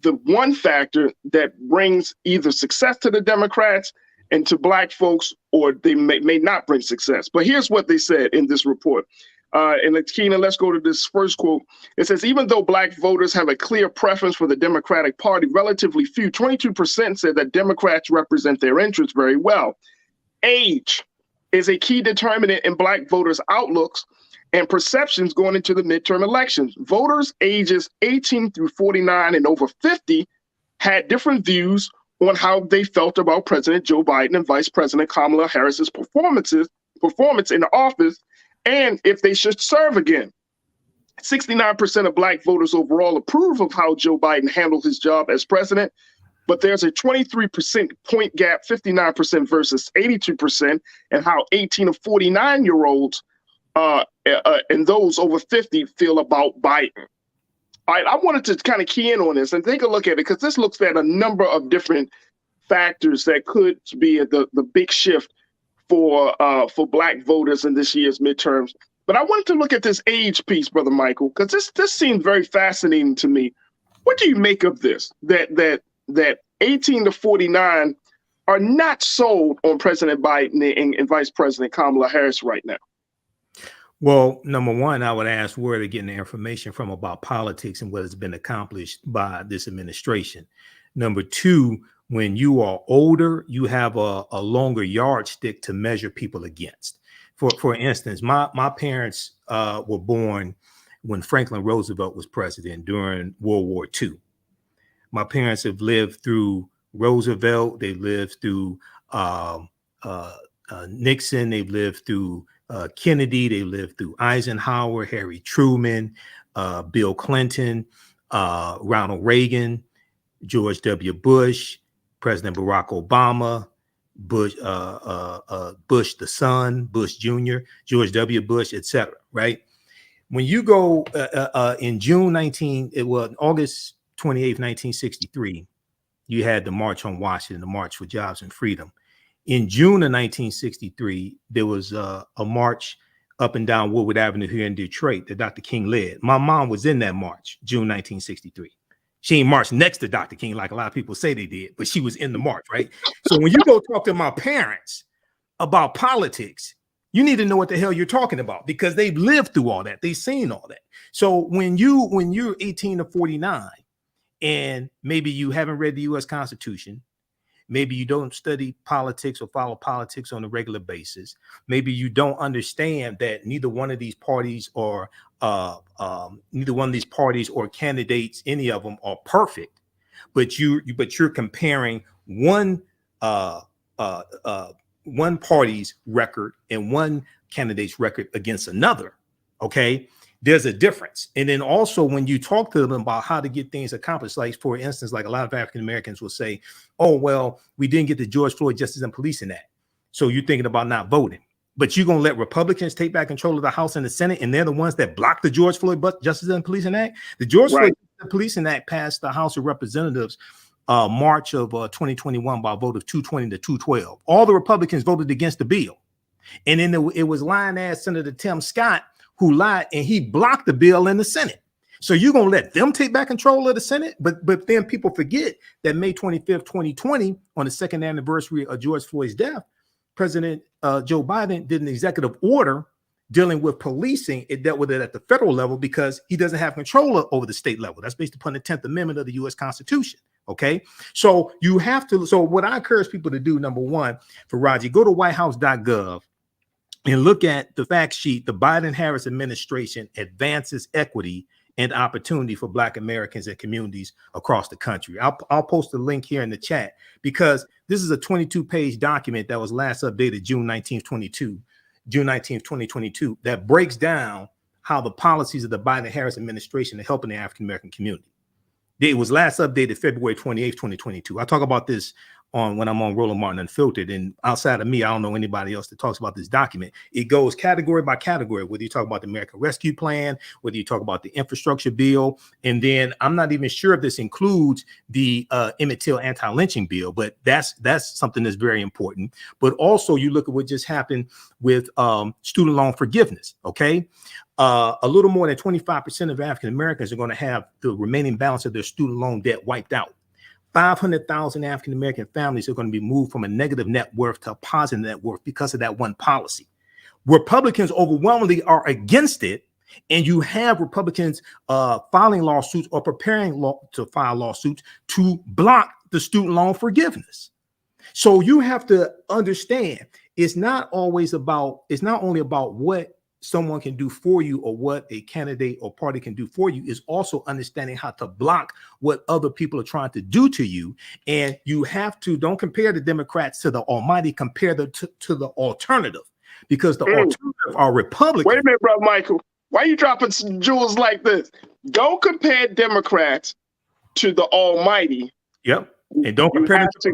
the one factor that brings either success to the Democrats and to Black folks, or they may not bring success. But here's what they said in this report. And Keena, let's go to this first quote. It says, even though Black voters have a clear preference for the Democratic Party, relatively few, 22% said that Democrats represent their interests very well. Age is a key determinant in Black voters' outlooks and perceptions going into the midterm elections. Voters ages 18 through 49 and over 50 had different views on how they felt about President Joe Biden and Vice President Kamala Harris's performance in the office, and if they should serve again. 69% of Black voters overall approve of how Joe Biden handled his job as president, but there's a 23% point gap, 59% versus 82%, and how 18 to 49-year-olds and those over 50 feel about Biden. All right, I wanted to kind of key in on this and take a look at it because this looks at a number of different factors that could be the big shift for Black voters in this year's midterms. But I wanted to look at this age piece, Brother Michael, because this seemed very fascinating to me. What do you make of this? That 18 to 49 are not sold on President Biden and Vice President Kamala Harris right now? Well, number one, I would ask where they're getting the information from about politics and what has been accomplished by this administration. Number two, when you are older, you have a longer yardstick to measure people against. For instance, my parents were born when Franklin Roosevelt was president during World War II. My parents have lived through Roosevelt. They lived through Nixon. They've lived through Kennedy. They lived through Eisenhower, Harry Truman, Bill Clinton, Ronald Reagan, George W. Bush, President Barack Obama, Bush the son, Bush Jr., George W. Bush, etc. Right? When you go in August 28th, 1963, you had the March on Washington, the March for Jobs and Freedom. In June of 1963, there was a march up and down Woodward Avenue here in Detroit that Dr. King led. My mom was in that march, June 1963. She ain't marched next to Dr. King like a lot of people say they did, but she was in the march, right? So when you go talk to my parents about politics, you need to know what the hell you're talking about because they've lived through all that. They've seen all that. So when you're 18 to 49 and maybe you haven't read the U.S. Constitution, maybe you don't study politics or follow politics on a regular basis. Maybe you don't understand that neither one of these parties or candidates, any of them, are perfect. But you're comparing one party's record and one candidate's record against another. Okay, there's a difference. And then also when you talk to them about how to get things accomplished, like for instance, like a lot of African Americans will say, oh, well, we didn't get the George Floyd Justice and Policing Act. So you're thinking about not voting, but you're going to let Republicans take back control of the House and the Senate. And they're the ones that blocked the George Floyd Justice and Policing Act. The George Floyd Policing Act passed the House of Representatives March of 2021 by a vote of 220 to 212. All the Republicans voted against the bill. And then it was lying ass Senator Tim Scott who lied, and he blocked the bill in the Senate. So you're going to let them take back control of the Senate? But then people forget that May 25th, 2020, on the second anniversary of George Floyd's death, President Joe Biden did an executive order dealing with policing, it dealt with it at the federal level because he doesn't have control over the state level. That's based upon the 10th Amendment of the U.S. Constitution. Okay, so you have to. So what I encourage people to do, number one, Farajii, go to whitehouse.gov and look at the fact sheet. The Biden-Harris administration advances equity and opportunity for Black Americans and communities across the country. I'll post a link here in the chat because this is a 22-page document that was last updated June 19th, 2022, that breaks down how the policies of the Biden-Harris administration are helping the African-American community. It was last updated February 28th, 2022. I talk about this when I'm on Roland Martin Unfiltered, and outside of me, I don't know anybody else that talks about this document. It goes category by category, whether you talk about the American Rescue Plan, whether you talk about the infrastructure bill, and then I'm not even sure if this includes the Emmett Till anti-lynching bill, but that's something that's very important. But also you look at what just happened with student loan forgiveness, okay? A little more than 25% of African Americans are going to have the remaining balance of their student loan debt wiped out. 500,000 African American families are going to be moved from a negative net worth to a positive net worth because of that one policy. Republicans overwhelmingly are against it, and you have Republicans filing lawsuits or preparing to file lawsuits to block the student loan forgiveness. So you have to understand it's not only about what someone can do for you or what a candidate or party can do for you, is also understanding how to block what other people are trying to do to you. And you have to, don't compare the Democrats to the almighty, compare them to the alternative, because the alternative are Republicans. Wait a minute, Brother Michael. Why are you dropping some jewels like this? Don't compare Democrats to the almighty. Yep. And don't compare them to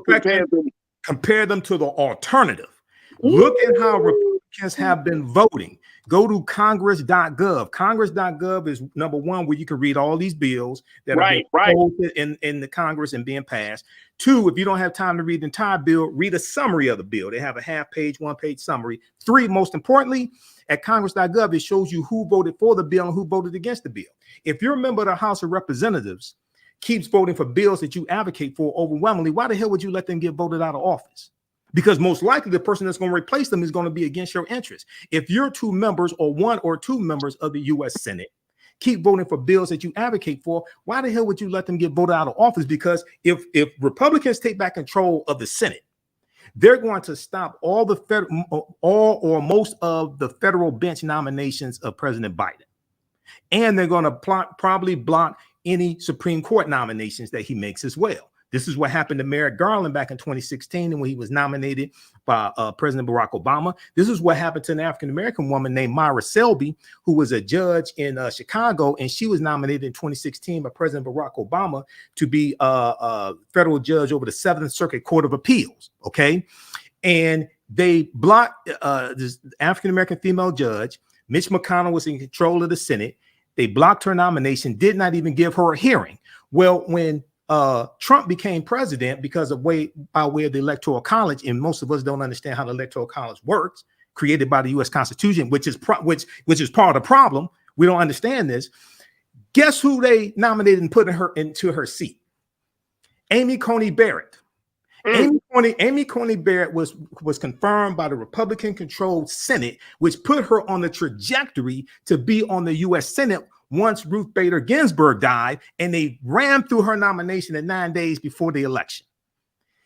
compare them to the alternative. Look at how Republicans have been voting. Go to congress.gov. Congress.gov is number one, where you can read all these bills that are being posted in the Congress and being passed. Two, if you don't have time to read the entire bill, read a summary of the bill. They have a half-page, one-page summary. Three, most importantly, at congress.gov, it shows you who voted for the bill and who voted against the bill. If you're a member of the House of Representatives keeps voting for bills that you advocate for overwhelmingly, why the hell would you let them get voted out of office? Because most likely the person that's going to replace them is going to be against your interests. If you're two members or one or two members of the U.S. Senate keep voting for bills that you advocate for, why the hell would you let them get voted out of office? Because if Republicans take back control of the Senate, they're going to stop all or most of the federal bench nominations of President Biden. And they're going to probably block any Supreme Court nominations that he makes as well. This is what happened to Merrick Garland back in 2016 and when he was nominated by President Barack Obama. This is what happened to an African-American woman named Myra Selby, who was a judge in Chicago, and she was nominated in 2016 by President Barack Obama to be a federal judge over the 7th Circuit Court of Appeals, okay? And they blocked this African-American female judge. Mitch McConnell was in control of the Senate. They blocked her nomination, did not even give her a hearing. Well, when Trump became president by way of the Electoral College, and most of us don't understand how the Electoral College works, created by the U.S. Constitution, which is part of the problem. We don't understand this. Guess who they nominated and put into her seat? Amy Coney Barrett. Amy Coney Barrett was confirmed by the Republican-controlled Senate, which put her on the trajectory to be on the U.S. Senate once Ruth Bader Ginsburg died, and they ran through her nomination in 9 days before the election.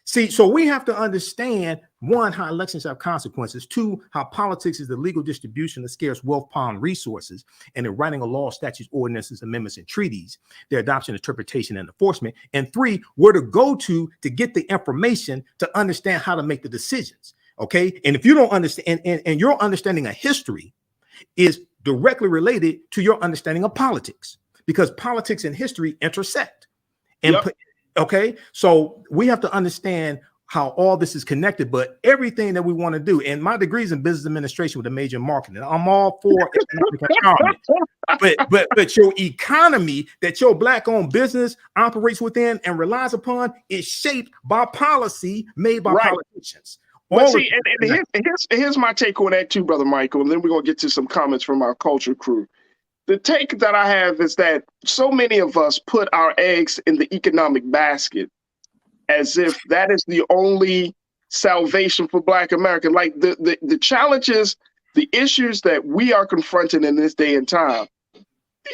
See, so we have to understand, one, how elections have consequences. Two, how politics is the legal distribution of scarce wealth, power, and resources, and the writing of laws, statutes, ordinances, amendments, and treaties, their adoption, interpretation, and enforcement. And three, where to go to get the information to understand how to make the decisions, okay? And if you don't understand, and your understanding of history is directly related to your understanding of politics, because politics and history intersect. And okay, so we have to understand how all this is connected, but everything that we want to do, and my degrees in business administration with a major in marketing, I'm all for economic empowerment. But your economy that your Black-owned business operates within and relies upon is shaped by policy made by politicians. But see, and here's my take on that too, Brother Michael, and then we're going to get to some comments from our culture crew. The take that I have is that so many of us put our eggs in the economic basket as if that is the only salvation for Black America. Like the challenges the issues that we are confronting in this day and time,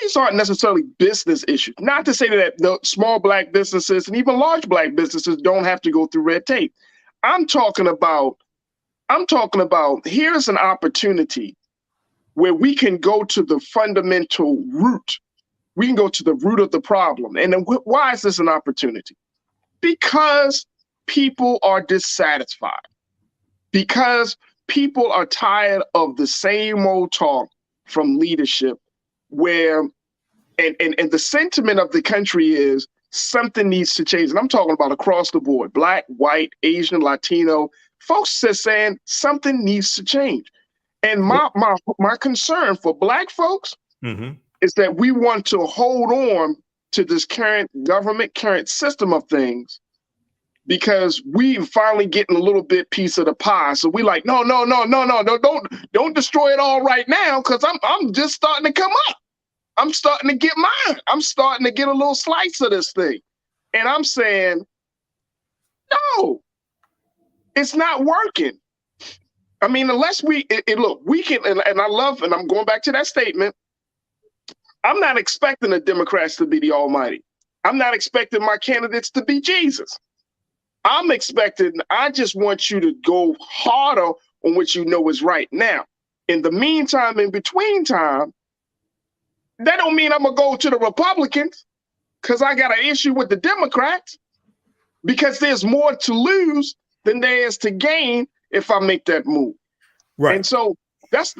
these aren't necessarily business issues. Not to say that the small Black businesses and even large Black businesses don't have to go through red tape. I'm talking about here's an opportunity where we can go to the fundamental root. We can go to the root of the problem. And then why is this an opportunity? Because people are dissatisfied. Because people are tired of the same old talk from leadership where, and the sentiment of the country is something needs to change. And I'm talking about across the board, Black, white, Asian, Latino, folks are saying something needs to change. And my concern for Black folks is that we want to hold on to this current government, current system of things, because we finally getting a little bit piece of the pie. So we like, no, don't destroy it all right now, because I'm just starting to come up. I'm starting to get mine. I'm starting to get a little slice of this thing. And I'm saying, no, it's not working. I mean, unless we look, we can, and I love, and I'm going back to that statement, I'm not expecting the Democrats to be the almighty. I'm not expecting my candidates to be Jesus. I just want you to go harder on what you know is right. Now, in the meantime, in between time, that don't mean I'm gonna go to the Republicans because I got an issue with the Democrats, because there's more to lose than there is to gain if I make that move. Right. And so that's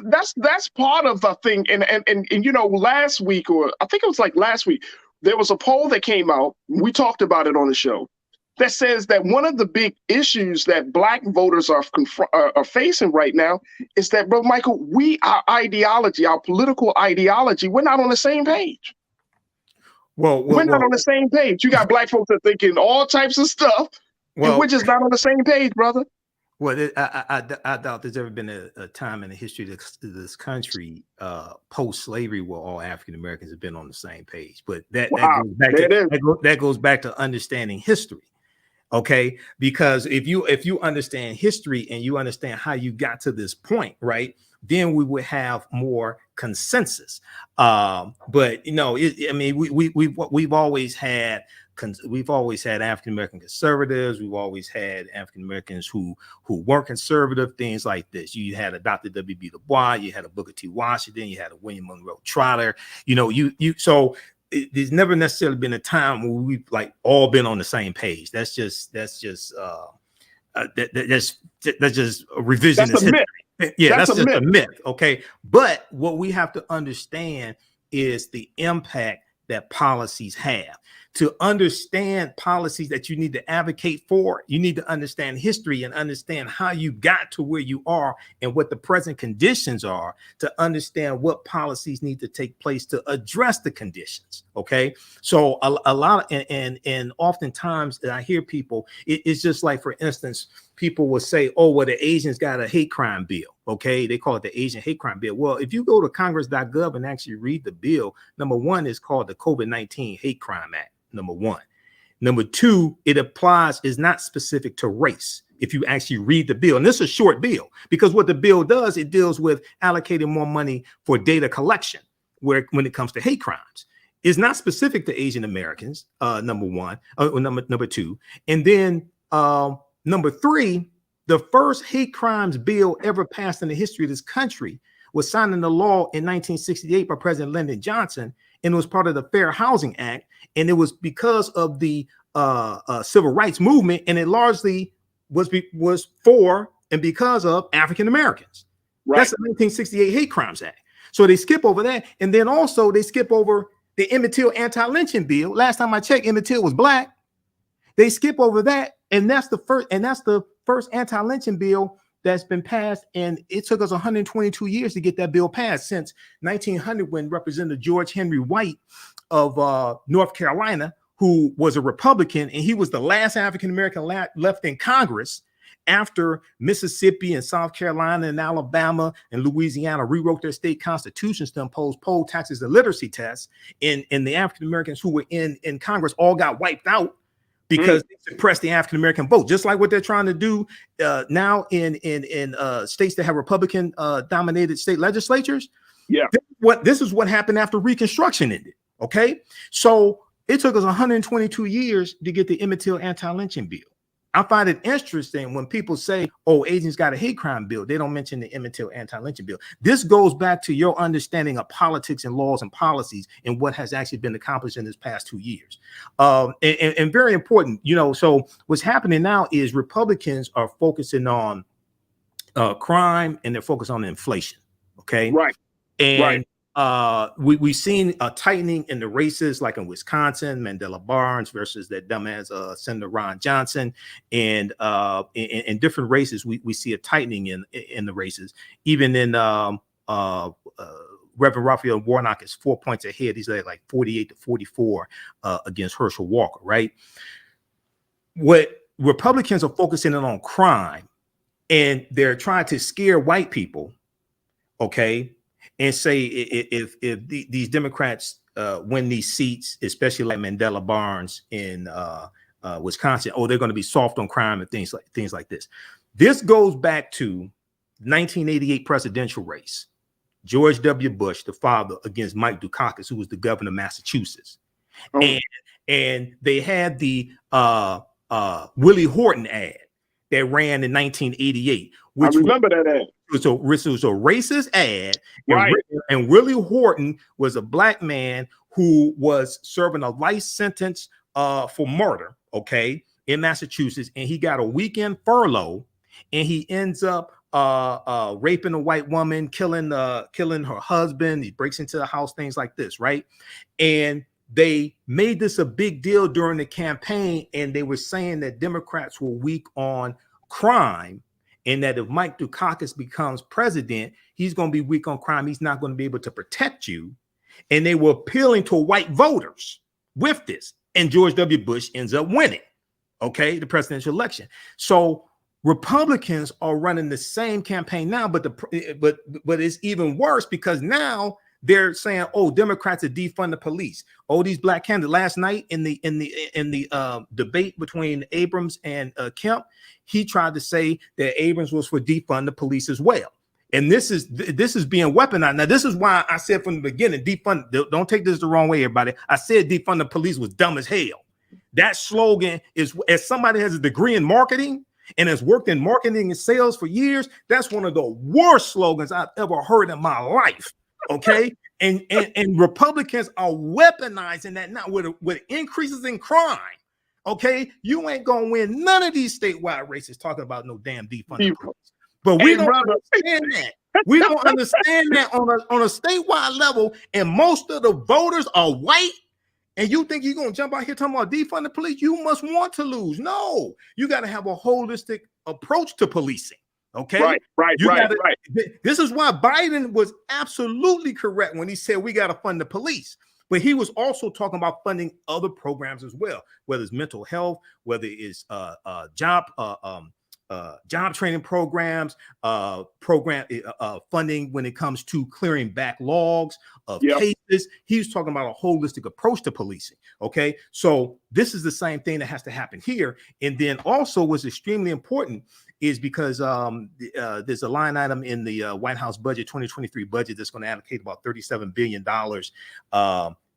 part of the thing. And you know, last week, or I think it was like last week, there was a poll that came out. We talked about it on the show, that says that one of the big issues that Black voters are facing right now is that, Bro Michael, our ideology, our political ideology, we're not on the same page. We're not on the same page. You got Black folks that are thinking all types of stuff, and we're just not on the same page, brother. Well, I doubt there's ever been a time in the history of this country, post-slavery, where all African Americans have been on the same page. But that goes back to understanding history. Okay, because if you understand history and you understand how you got to this point, right, then we would have more consensus. But you know, we've always had African American conservatives. We've always had African Americans who weren't conservative. Things like this. You had a Dr. W.B. Du Bois. You had a Booker T. Washington. You had a William Monroe Trotter. You know, so. There's never necessarily been a time where we've like all been on the same page. That's just a revisionist history. Yeah, that's just a myth. Okay, but what we have to understand is the impact that policies have. To understand policies that you need to advocate for, you need to understand history and understand how you got to where you are and what the present conditions are, to understand what policies need to take place to address the conditions. Okay, so a lot of, and oftentimes I hear people, it's just like, for instance, people will say, oh, well, the Asians got a hate crime bill. Okay, they call it the Asian hate crime bill. Well, if you go to congress.gov and actually read the bill, number one, is called the COVID-19 Hate Crime Act. Number one. Number two, it is not specific to race. If you actually read the bill, and this is a short bill, because what the bill does, it deals with allocating more money for data collection, when it comes to hate crimes. It's not specific to Asian Americans, number one, number two. And then number three, the first hate crimes bill ever passed in the history of this country was signed into law in 1968 by President Lyndon Johnson, and it was part of the Fair Housing Act. And it was because of the civil rights movement, and it largely was for and because of African Americans. Right. That's the 1968 Hate Crimes Act. So they skip over that, and then also they skip over the Emmett Till anti-lynching bill. Last time I checked, Emmett Till was Black. They skip over that, and that's the first anti-lynching bill that's been passed, and it took us 122 years to get that bill passed, since 1900, when Representative George Henry White of North Carolina, who was a Republican, and he was the last African-American left in Congress after Mississippi and South Carolina and Alabama and Louisiana rewrote their state constitutions to impose poll taxes and literacy tests, and the African-Americans who were in Congress all got wiped out because they suppress the African American vote, just like what they're trying to do now in states that have Republican dominated state legislatures. Yeah, this is what happened after Reconstruction ended. Okay, so it took us 122 years to get the Emmett Till anti-lynching bill. I find it interesting when people say, "Oh, agents got a hate crime bill." They don't mention the Emmett Till anti-lynching bill. This goes back to your understanding of politics and laws and policies and what has actually been accomplished in this past 2 years. And very important, so what's happening now is Republicans are focusing on crime and they're focused on inflation. Okay. Right. And we've seen a tightening in the races, like in Wisconsin, Mandela Barnes versus that dumbass Senator Ron Johnson, and in different races, we see a tightening in the races. Even in Reverend Raphael Warnock is 4 points ahead. He's like 48-44 against Herschel Walker. Right. What Republicans are focusing on crime, and they're trying to scare white people. Okay. And say if these Democrats win these seats, especially like Mandela Barnes in Wisconsin, they're going to be soft on crime and things like this. This goes back to 1988 presidential race. George W. Bush, the father, against Mike Dukakis, who was the governor of Massachusetts. And they had the Willie Horton ad that ran in 1988. Which I remember that ad. It was a racist ad, right? And Willie Horton was a black man who was serving a life sentence for murder, okay, in Massachusetts, and he got a weekend furlough, and he ends up raping a white woman, killing her husband. He breaks into the house, things like this, right? And they made this a big deal during the campaign, and they were saying that Democrats were weak on crime. And that if Mike Dukakis becomes president, he's going to be weak on crime. He's not going to be able to protect you. And they were appealing to white voters with this. And George W. Bush ends up winning, okay, the presidential election. So Republicans are running the same campaign now, but it's even worse because now they're saying, "Oh, Democrats are defund the police." Oh, these black candidates. Last night in the debate between Abrams and Kemp, he tried to say that Abrams was for defund the police as well. And this is being weaponized. Now, this is why I said from the beginning, defund. Don't take this the wrong way, everybody. I said defund the police was dumb as hell. That slogan is, as somebody has a degree in marketing and has worked in marketing and sales for years, that's one of the worst slogans I've ever heard in my life. Okay, and Republicans are weaponizing that now with increases in crime. Okay, you ain't gonna win none of these statewide races talking about no damn defund. But we don't understand that. We don't understand that on a statewide level, and most of the voters are white. And you think you're gonna jump out here talking about defund the police? You must want to lose. No, you got to have a holistic approach to policing. Okay, right. This is why Biden was absolutely correct when he said we got to fund the police, but he was also talking about funding other programs as well, whether it's mental health, whether it's job training programs, funding when it comes to clearing backlogs of cases. He was talking about a holistic approach to policing. Okay, so this is the same thing that has to happen here. And then also what's extremely important is because there's a line item in the White House budget, 2023 budget, that's going to allocate about $37 billion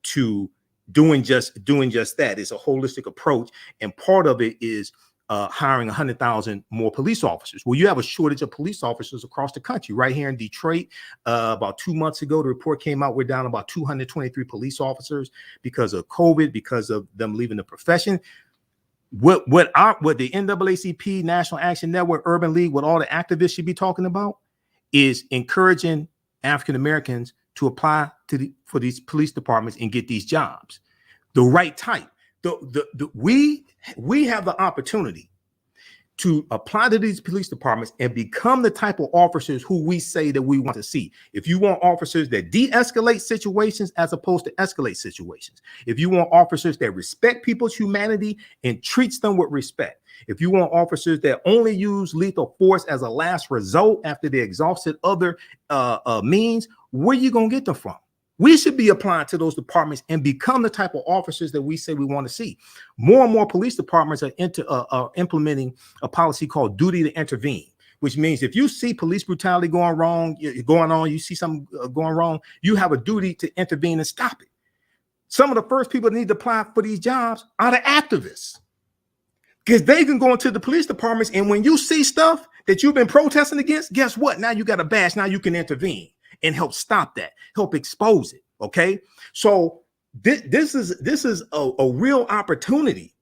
to doing just that. It's a holistic approach, and part of it is hiring 100,000 more police officers. Well, you have a shortage of police officers across the country. Right here in Detroit, about 2 months ago, the report came out. We're down about 223 police officers because of COVID, because of them leaving the profession. What the NAACP, National Action Network, Urban League, what all the activists should be talking about is encouraging African Americans to apply for these police departments and get these jobs, the right type. We have the opportunity to apply to these police departments and become the type of officers who we say that we want to see. If you want officers that de-escalate situations as opposed to escalate situations, if you want officers that respect people's humanity and treats them with respect, if you want officers that only use lethal force as a last result after they exhausted other means, where are you going to get them from? We should be applying to those departments and become the type of officers that we say we want to see. More and more police departments are implementing a policy called duty to intervene, which means if you see police brutality going on, you see something going wrong, you have a duty to intervene and stop it. Some of the first people that need to apply for these jobs are the activists, because they can go into the police departments, and when you see stuff that you've been protesting against, guess what? Now you got a badge. Now you can intervene and help stop that, help expose it. Okay, so this is a real opportunity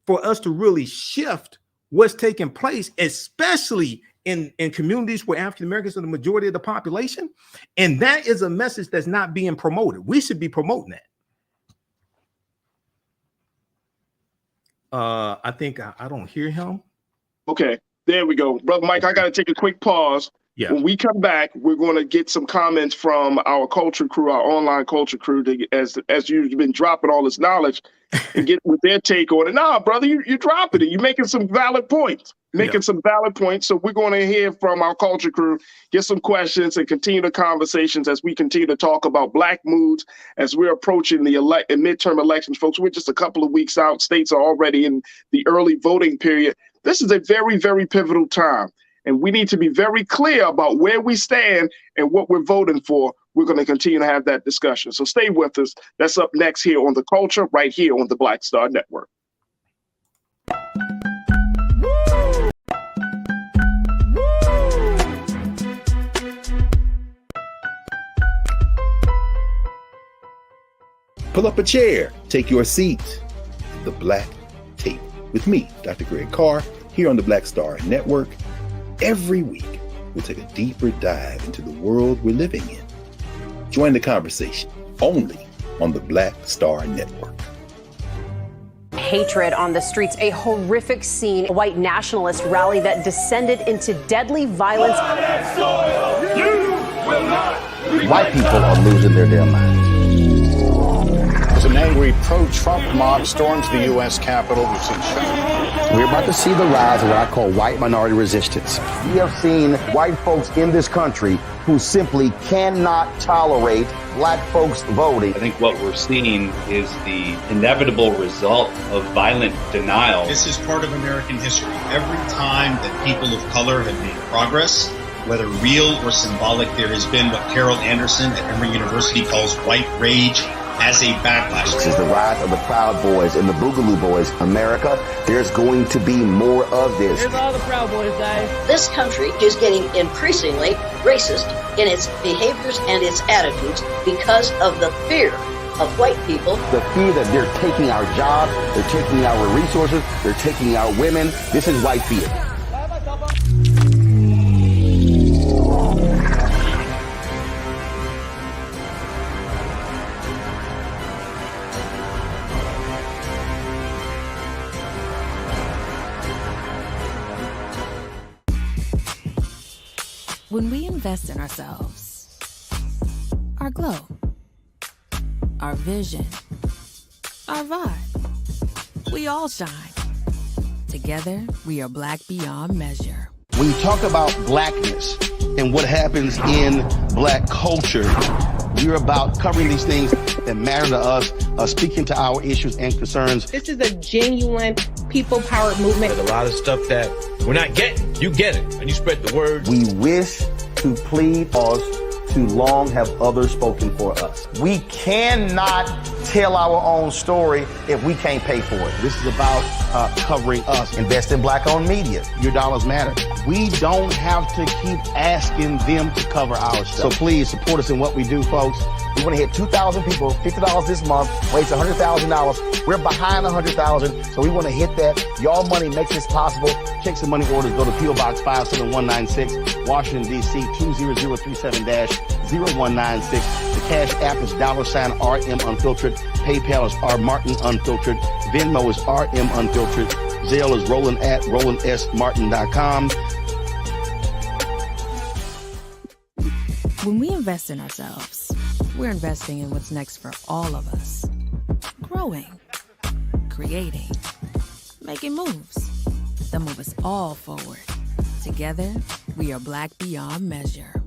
for us to really shift what's taking place, especially in communities where African Americans are the majority of the population. And that is a message that's not being promoted. We should be promoting that. I think I don't hear him. Okay, there we go. Brother Mike, I got to take a quick pause. Yeah. When we come back, we're going to get some comments from our culture crew, our online culture crew, as you've been dropping all this knowledge, and get with their take on it. Nah, brother, you're dropping it. You're making some valid points. So we're going to hear from our culture crew, get some questions, and continue the conversations as we continue to talk about Black moods as we're approaching the midterm elections, folks. We're just a couple of weeks out. States are already in the early voting period. This is a very, very pivotal time. And we need to be very clear about where we stand and what we're voting for. We're going to continue to have that discussion. So stay with us. That's up next here on The Culture, right here on the Black Star Network. Pull up a chair. Take your seat. The Black Tape with me, Dr. Greg Carr, here on the Black Star Network. Every week, we'll take a deeper dive into the world we're living in. Join the conversation only on the Black Star Network. Hatred on the streets, a horrific scene, a white nationalist rally that descended into deadly violence. White people are losing their damn minds. As an angry pro-Trump mob storms the U.S. Capitol, we've seen shootings. We're about to see the rise of what I call white minority resistance. We have seen white folks in this country who simply cannot tolerate Black folks voting. I think what we're seeing is the inevitable result of violent denial. This is part of American history. Every time that people of color have made progress, whether real or symbolic, there has been what Carol Anderson at Emory University calls white rage as a backlash. This is the rise of the Proud Boys and the Boogaloo Boys. America, there's going to be more of this. Here's all the Proud Boys, guys. This country is getting increasingly racist in its behaviors and its attitudes because of the fear of white people. The fear that they're taking our jobs, they're taking our resources, they're taking our women. This is white fear. When we invest in ourselves, our glow, our vision, our vibe, we all shine. Together, we are Black beyond measure. When you talk about Blackness and what happens in Black culture, we're about covering these things that matter to us, speaking to our issues and concerns. This is a genuine people-powered movement. There's a lot of stuff that we're not getting. You get it, and you spread the word. We wish to plead cause too long have others spoken for us. We cannot tell our own story if we can't pay for it. This is about covering us. Invest in Black-owned media. Your dollars matter. We don't have to keep asking them to cover our stuff. So please support us in what we do, folks. We want to hit 2,000 people, $50 this month, raise $100,000. We're behind 100,000, so we want to hit that. Y'all money makes this possible. Check some money orders. Go to P.O. Box 57196, Washington, D.C. 20037-0196. The Cash App is $RM Unfiltered. PayPal is R Martin Unfiltered. Venmo is RM Unfiltered. Zelle is Roland at RolandSMartin.com. When we invest in ourselves, we're investing in what's next for all of us. Growing, creating, making moves that move us all forward. Together, we are Black beyond measure.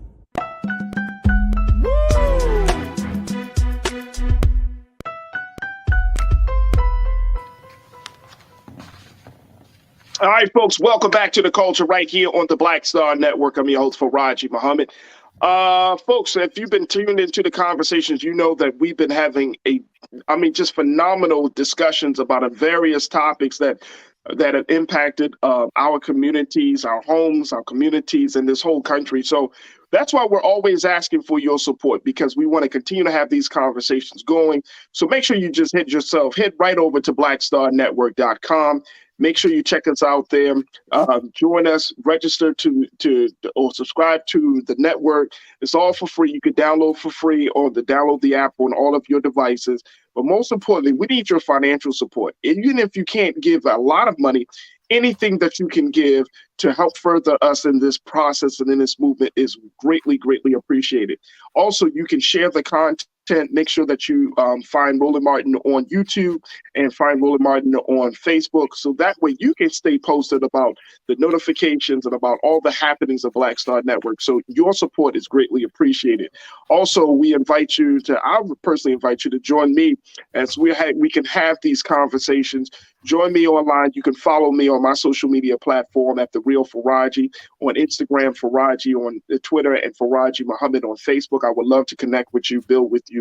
All right, folks, welcome back to The Culture right here on the Black Star Network. I'm your host, Farajii Muhammad. Folks, if you've been tuned into the conversations, you know that we've been having just phenomenal discussions about various topics that have impacted our communities, our homes, our communities, and this whole country. So that's why we're always asking for your support, because we want to continue to have these conversations going. So make sure you just head right over to blackstarnetwork.com. Make sure you check us out there. Join us, register or subscribe to the network. It's all for free. You can download for free or download the app on all of your devices. But most importantly, we need your financial support. Even if you can't give a lot of money, anything that you can give to help further us in this process and in this movement is greatly, greatly appreciated. Also, you can share the content. Make sure that you find Roland Martin on YouTube and find Roland Martin on Facebook. So that way you can stay posted about the notifications and about all the happenings of Black Star Network. So your support is greatly appreciated. Also, I would personally invite you to join me as we can have these conversations. Join me online. You can follow me on my social media platform at The Real Farajii, on Instagram, Farajii, on Twitter, and Farajii Muhammad on Facebook. I would love to connect with you, build with you,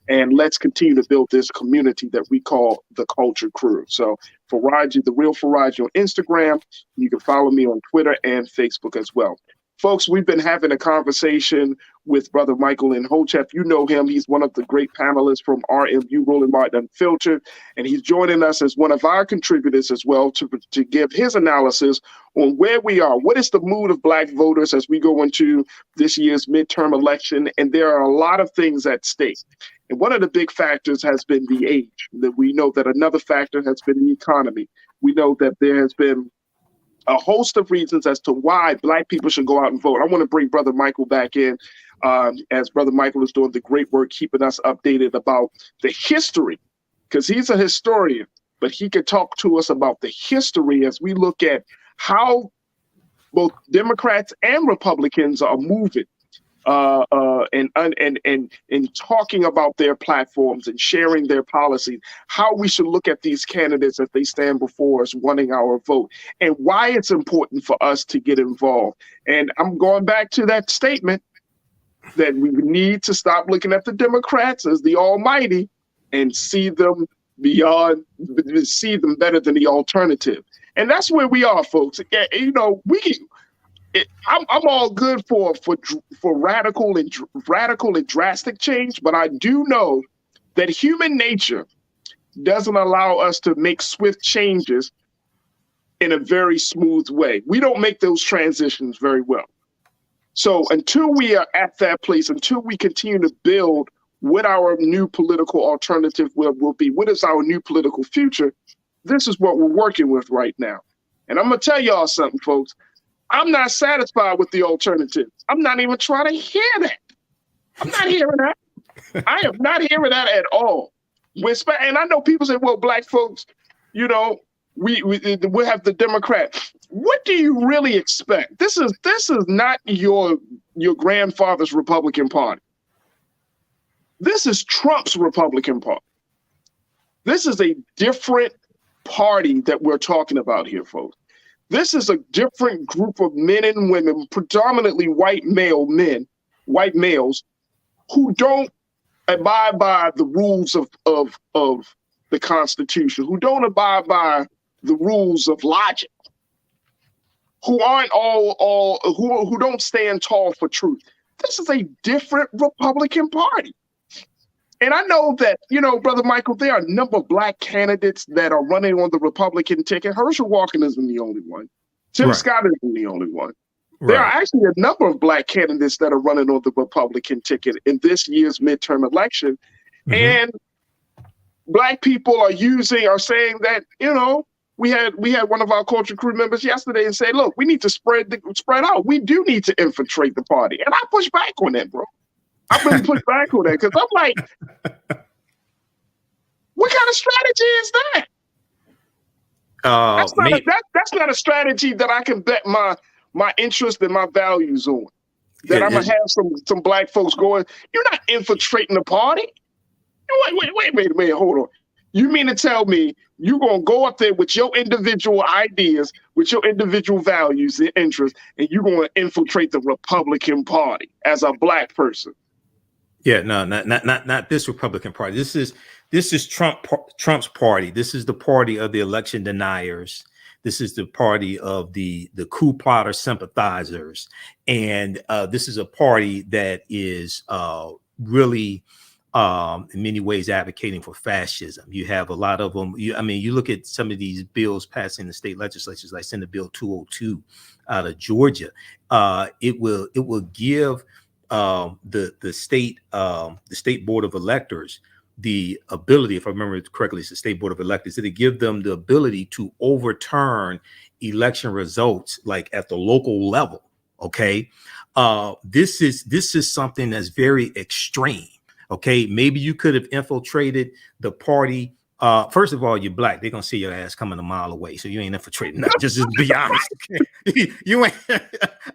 and let's continue to build this community that we call the Culture Crew. So Farajii, The Real Farajii on Instagram. You can follow me on Twitter and Facebook as well. Folks, we've been having a conversation with Brother Michael Inhofe. You know him. He's one of the great panelists from RMU, Roland Martin Unfiltered, and he's joining us as one of our contributors as well to give his analysis on where we are. What is the mood of Black voters as we go into this year's midterm election? And there are a lot of things at stake. And one of the big factors has been the age. That we know that another factor has been the economy. We know that there has been a host of reasons as to why Black people should go out and vote. I want to bring Brother Michael back in as Brother Michael is doing the great work keeping us updated about the history, because he's a historian, but he could talk to us about the history as we look at how both Democrats and Republicans are moving and talking about their platforms and sharing their policies, how we should look at these candidates as they stand before us wanting our vote, and why it's important for us to get involved. And I'm going back to that statement that we need to stop looking at the Democrats as the almighty and see them better than the alternative. And that's where we are, folks. You know, I'm all good for radical and drastic change, but I do know that human nature doesn't allow us to make swift changes in a very smooth way. We don't make those transitions very well. So until we are at that place, until we continue to build what our new political alternative will be, what is our new political future, this is what we're working with right now. And I'm going to tell y'all something, folks. I'm not satisfied with the alternative. I'm not even trying to hear that. I'm not hearing that. I am not hearing that at all. And I know people say, well, Black folks, you know, we have the Democrat. What do you really expect? This is not your grandfather's Republican Party. This is Trump's Republican Party. This is a different party that we're talking about here, folks. This is a different group of men and women, predominantly white males, who don't abide by the rules of the Constitution, who don't abide by the rules of logic, who aren't who don't stand tall for truth. This is a different Republican Party. And I know that, you know, Brother Michael, there are a number of Black candidates that are running on the Republican ticket. Herschel Walker isn't the only one. Tim Scott isn't the only one. Right. There are actually a number of Black candidates that are running on the Republican ticket in this year's midterm election. Mm-hmm. And Black people are saying that, you know, we had one of our culture crew members yesterday and say, look, we need to spread out. We do need to infiltrate the party. And I push back on that, bro. I really push back on that because I'm like, what kind of strategy is that? That's not a strategy that I can bet my interest and my values on. That I'm gonna have some Black folks going, you're not infiltrating the party. Wait a minute, hold on. You mean to tell me you're going to go up there with your individual ideas, with your individual values and interests, and you're going to infiltrate the Republican Party as a black person? Yeah, no, not this Republican Party. This is Trump's party. This is the party of the election deniers. This is the party of the coup plotter sympathizers, and this is a party that is really, in many ways, advocating for fascism. You have a lot of them. You look at some of these bills passing the state legislatures, like Senate Bill 202 out of Georgia. It will give the state board of electors the ability, if I remember correctly, it's the state board of electors, it'll give them the ability to overturn election results like at the local level. Okay. This is something that's very extreme. Okay. Maybe you could have infiltrated the party. First of all, you're black. They're gonna see your ass coming a mile away, so you ain't infiltrating nothing. Just be honest. Okay? You ain't.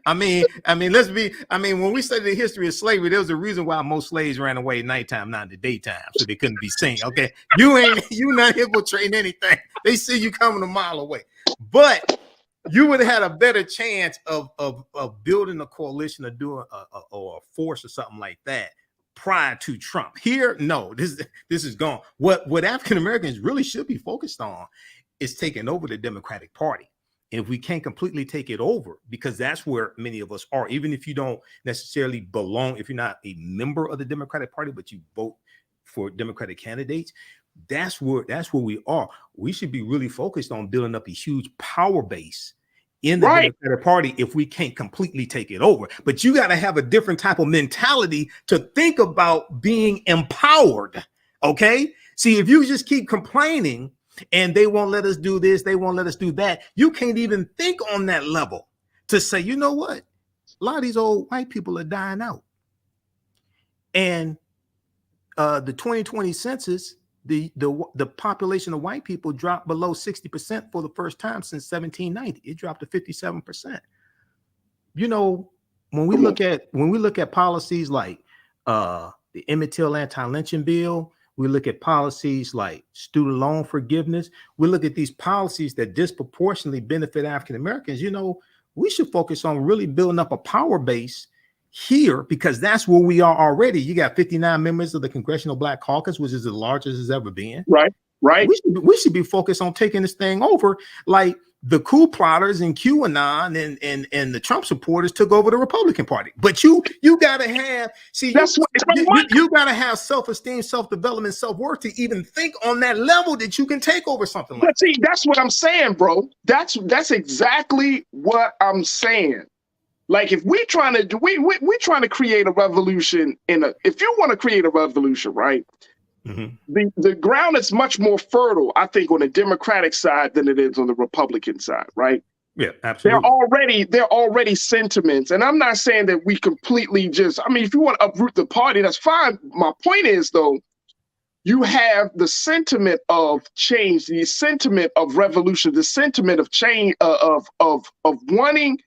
I mean, when we study the history of slavery, there was a reason why most slaves ran away at nighttime, not in the daytime, so they couldn't be seen. Okay, you not infiltrating anything. They see you coming a mile away, but you would have had a better chance of building a coalition or doing a force or something like that prior to Trump. Here, no, this is gone. What African Americans really should be focused on is taking over the Democratic Party. And if we can't completely take it over, because that's where many of us are, even if you don't necessarily belong, if you're not a member of the Democratic Party, but you vote for Democratic candidates, that's where we are. We should be really focused on building up a huge power base in the Democratic Party if we can't completely take it over. But you got to have a different type of mentality to think about being empowered. Okay. See, if you just keep complaining and they won't let us do this, they won't let us do that, you can't even think on that level to say, you know what? A lot of these old white people are dying out. And the 2020 census, the population of white people dropped below 60% for the first time since 1790. It dropped to 57%. You know, when we look at policies like the Emmett Till anti-lynching bill, we look at policies like student loan forgiveness, we look at these policies that disproportionately benefit African Americans. You know, we should focus on really building up a power base here, because that's where we are already. You got 59 members of the Congressional Black Caucus, which is the largest it's ever been. Right. We should be focused on taking this thing over, like the coup plotters and QAnon and the Trump supporters took over the Republican Party. But you gotta have, see, you gotta have self-esteem, self-development, self-worth to even think on that level that you can take over something like that. But see, that's what I'm saying, bro. That's exactly what I'm saying. Like, if we're trying to create a revolution if you want to create a revolution, right? Mm-hmm. The ground is much more fertile, I think, on the Democratic side than it is on the Republican side, right? Yeah, absolutely. There are already sentiments, and I'm not saying that we completely if you want to uproot the party, that's fine. My point is, though, you have the sentiment of change, the sentiment of revolution, the sentiment of change, of wanting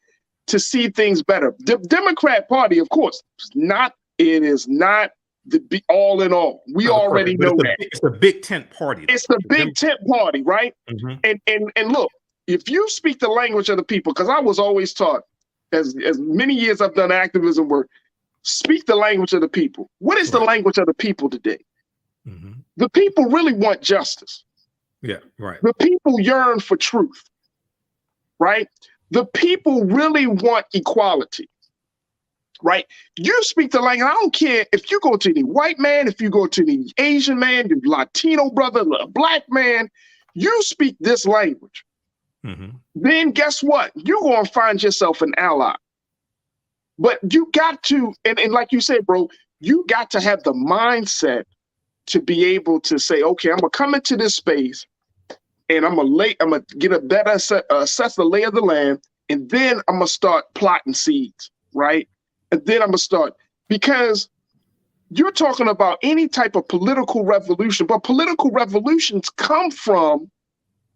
to see things better. The Democrat Party, of course, it is not the be all in all. We already know that. It's a big tent party. It's the big tent party, right? Mm-hmm. And look, if you speak the language of the people, because I was always taught, as many years I've done activism work, speak the language of the people. What is the language of the people today? Mm-hmm. The people really want justice. Yeah, right. The people yearn for truth, right? The people really want equality, right? You speak the language. I don't care if you go to any white man, if you go to any Asian man, your Latino brother, a black man, you speak this language. Mm-hmm. Then guess what? You're going to find yourself an ally. But you got to, and like you said, bro, you got to have the mindset to be able to say, okay, I'm going to come into this space, and I'm gonna get a better assess the lay of the land, and then I'm gonna start plotting seeds, right? And then I'm gonna start, because you're talking about any type of political revolution, but political revolutions come from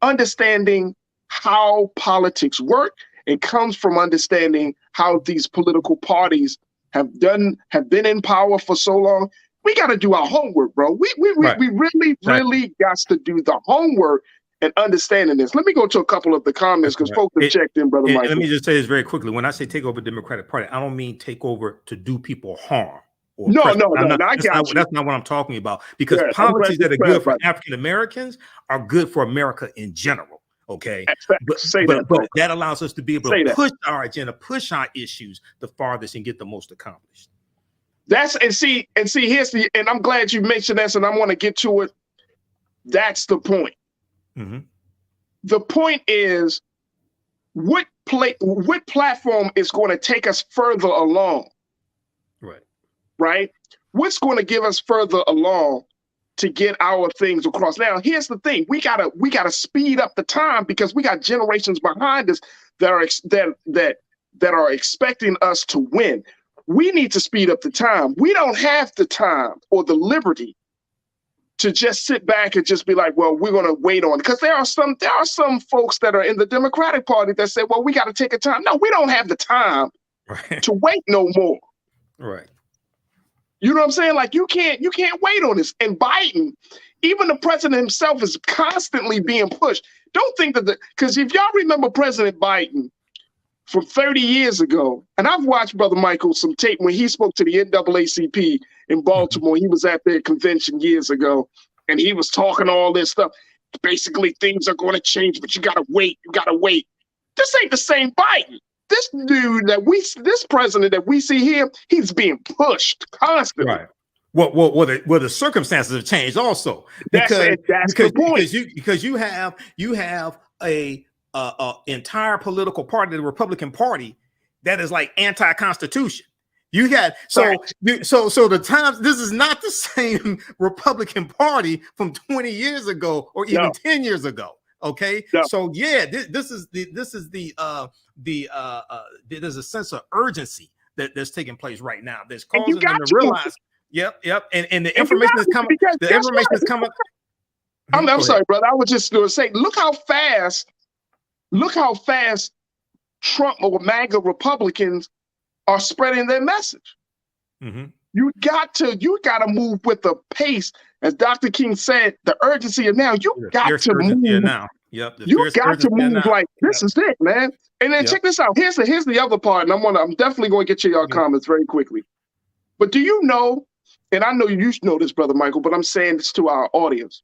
understanding how politics work. It comes from understanding how these political parties have been in power for so long. We got to do our homework, bro. We really got to do the homework and understanding this. Let me go to a couple of the comments because folks have checked in, Brother Michael. Let me just say this very quickly. When I say take over the Democratic Party, I don't mean take over to do people harm. No, I got you. That's not what I'm talking about. Because policies that are good for African Americans are good for America in general. Okay, but that allows us to be able to push our agenda, push our issues the farthest, and get the most accomplished. And I'm glad you mentioned this, and I want to get to it. That's the point. Mm-hmm. The point is, what platform is going to take us further along? Right? What's going to give us further along to get our things across? Now, here's the thing: we gotta speed up the time because we got generations behind us that are expecting us to win. We need to speed up the time. We don't have the time or the liberty to just sit back and just be like, well, we're going to wait on it. Because there are some folks that are in the Democratic Party that say, well, we got to take a time. No, we don't have the time to wait no more. Right. You know what I'm saying? Like you can't wait on this. And Biden, even the president himself is constantly being pushed. Don't think because if y'all remember President Biden from 30 years ago, and I've watched Brother Michael some tape when he spoke to the NAACP in Baltimore. He was at their convention years ago, and he was talking all this stuff. Basically, things are going to change, but you got to wait. You got to wait. This ain't the same Biden. This dude this president that we see here, he's being pushed constantly. Right. Well, the circumstances have changed also because you have a entire political party, the Republican Party, that is like anti-constitution. You got so the times. This is not the same Republican Party from 20 years ago or even 10 years ago. Okay, so yeah, there's a sense of urgency that's taking place right now. There's causing them to realize. Yep, and the information is coming. The information is coming. I'm sorry, brother. I was just going to say, look how fast Trump or MAGA Republicans are spreading their message. Mm-hmm. You got to move with the pace, as Dr. King said. The urgency of now. You got to move now. Yep. You got to move like this is it, man. And then check this out. Here's the other part, and I'm definitely going to get to your comments very quickly. But do you know? And I know you know this, Brother Michael, but I'm saying this to our audience.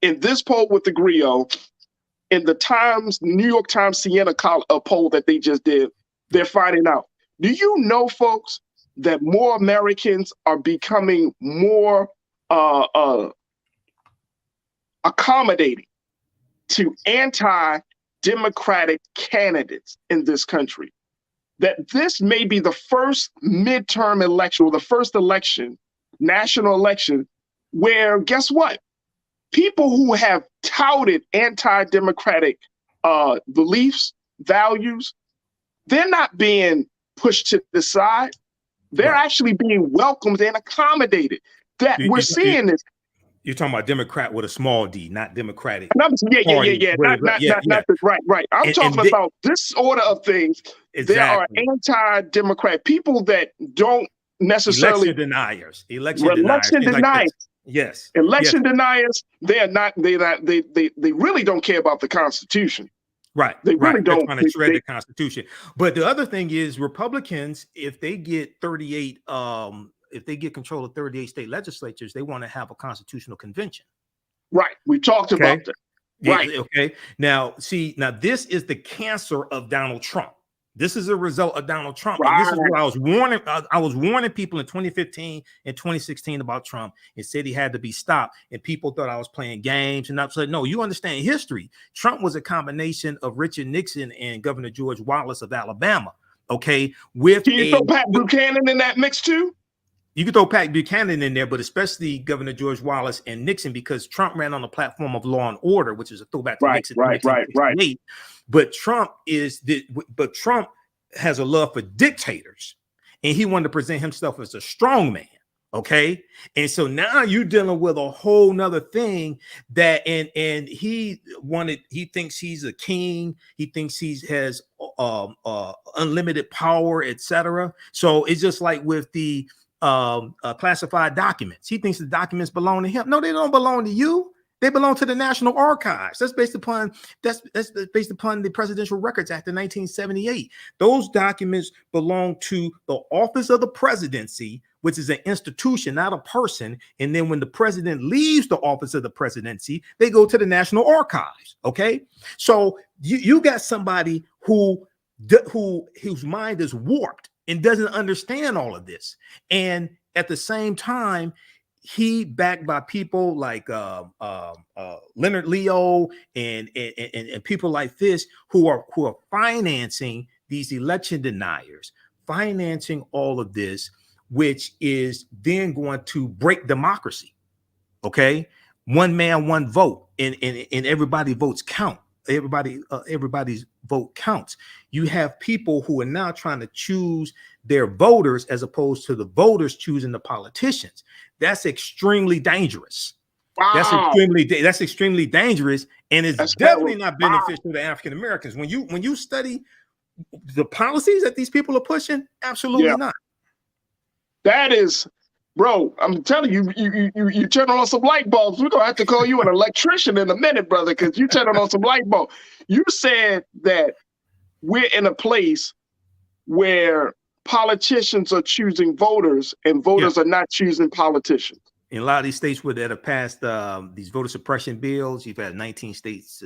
In this poll with the Griot, in the New York Times Siena poll that they just did, they're finding out. Do you know, folks, that more Americans are becoming more accommodating to anti-democratic candidates in this country? That this may be the first midterm election or the first election, national election, where, guess what? People who have touted anti-democratic beliefs, values, they're not being pushed to the side. They're actually being welcomed and accommodated. We're seeing this. You're talking about Democrat with a small d, not Democratic. Right. I'm talking about this order of things. Exactly. There are anti-democrat people that don't necessarily election deniers. Yes. Election deniers. They really don't care about the Constitution. Right. They really don't. They're trying to shred the Constitution. But the other thing is Republicans, if they get 38, if they get control of 38 state legislatures, they want to have a constitutional convention. Right. We talked about that. Right. Okay. Now, this is the cancer of Donald Trump. This is a result of Donald Trump. Right. And this is what I was warning. I was warning people in 2015 and 2016 about Trump and said he had to be stopped. And people thought I was playing games. And I said, no, you understand history. Trump was a combination of Richard Nixon and Governor George Wallace of Alabama. Okay. Can you throw Pat Buchanan in that mix too? You could throw Pat Buchanan in there, but especially Governor George Wallace and Nixon, because Trump ran on the platform of law and order, which is a throwback to Nixon. Right. But Trump has a love for dictators, and he wanted to present himself as a strong man. Okay, and so now you're dealing with a whole nother thing that, and he thinks he's a king. He thinks he has unlimited power, etc. So it's just like with the classified documents. He thinks the documents belong to him. No, they don't belong to you. They belong to the National Archives. That's based upon the Presidential Records Act of 1978. Those documents belong to the Office of the Presidency, which is an institution, not a person. And then when the president leaves the Office of the Presidency, they go to the National Archives. Okay, so you got somebody whose mind is warped and doesn't understand all of this, and at the same time, he backed by people like Leonard Leo and people like this who are financing these election deniers, financing all of this, which is then going to break democracy. Okay, one man, one vote, and everybody votes count. Everybody's vote counts. You have people who are now trying to choose their voters as opposed to the voters choosing the politicians. That's extremely dangerous. Wow. That's extremely dangerous, and it's definitely not beneficial to African Americans. When you study the policies that these people are pushing, absolutely not. That is, bro, I'm telling you, you turn on some light bulbs. We're gonna have to call you an electrician in a minute, brother, because you turn on some light bulbs. You said that we're in a place where politicians are choosing voters and voters are not choosing politicians. In a lot of these states that have passed these voter suppression bills, you've had 19 states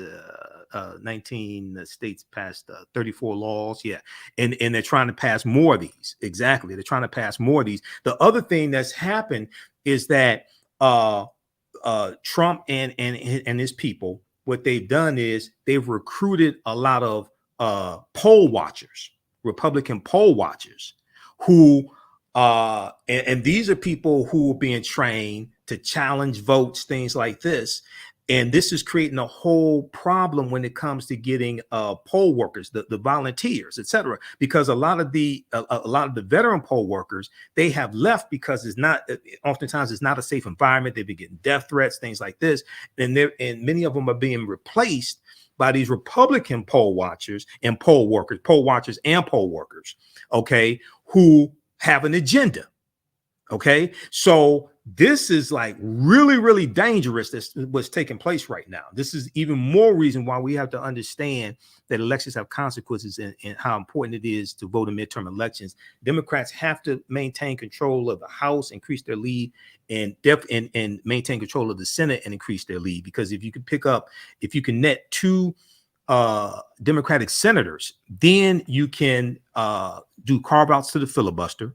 passed 34 laws. Yeah. And they're trying to pass more of these. Exactly. They're trying to pass more of these. The other thing that's happened is that Trump and his people, what they've done is they've recruited a lot of poll watchers, Republican poll watchers, who and these are people who are being trained to challenge votes, things like this. And this is creating a whole problem when it comes to getting poll workers, the volunteers, et cetera, because a lot of the veteran poll workers, they have left because oftentimes it's not a safe environment. They've been getting death threats, things like this. And many of them are being replaced by these Republican poll watchers and poll workers, okay, who have an agenda. Okay, so this is like really, really dangerous. That's what's taking place right now. This is even more reason why we have to understand that elections have consequences and how important it is to vote in midterm elections. Democrats have to maintain control of the House, increase their lead, and maintain control of the Senate and increase their lead. Because if you can net 2 Democratic senators, then you can do carve-outs to the filibuster.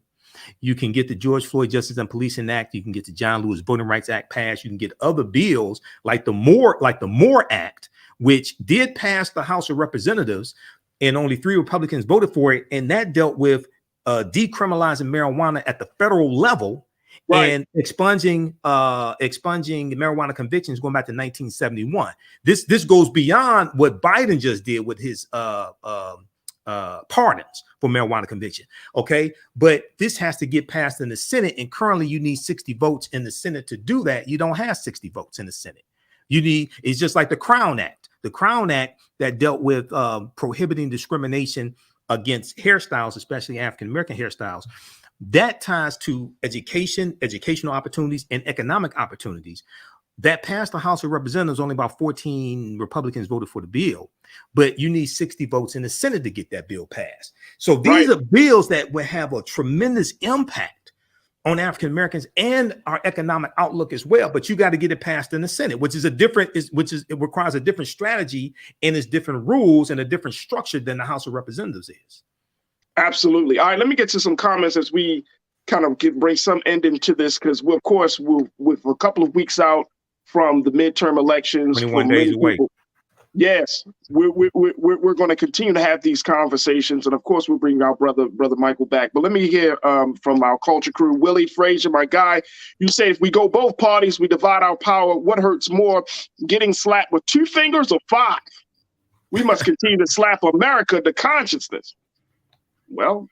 You can get the George Floyd Justice and Policing Act. You can get the John Lewis Voting Rights Act passed. You can get other bills like the Moore Act, which did pass the House of Representatives, and only 3 Republicans voted for it. And that dealt with decriminalizing marijuana at the federal level, right, and expunging marijuana convictions going back to 1971. This goes beyond what Biden just did with his pardons for marijuana conviction. Okay, but this has to get passed in the Senate, and currently you need 60 votes in the Senate to do that. You don't have 60 votes in the Senate. It's just like the Crown Act that dealt with prohibiting discrimination against hairstyles, especially African-American hairstyles. That ties to educational opportunities, and economic opportunities. That passed the House of Representatives. Only about 14 Republicans voted for the bill, but you need 60 votes in the Senate to get that bill passed. So these are bills that will have a tremendous impact on African Americans and our economic outlook as well. But you got to get it passed in the Senate, it requires a different strategy, and it's different rules and a different structure than the House of Representatives is. Absolutely. All right, let me get to some comments as we kind of bring some ending to this, because we're a couple of weeks out from the midterm elections. 21 days away. Yes, we're going to continue to have these conversations, and of course we'll bring our brother Michael back. But let me hear from our culture crew. Willie Frazier, my guy, you say if we go both parties, we divide our power. What hurts more, getting slapped with 2 fingers or 5? We must continue to slap America to consciousness. Well,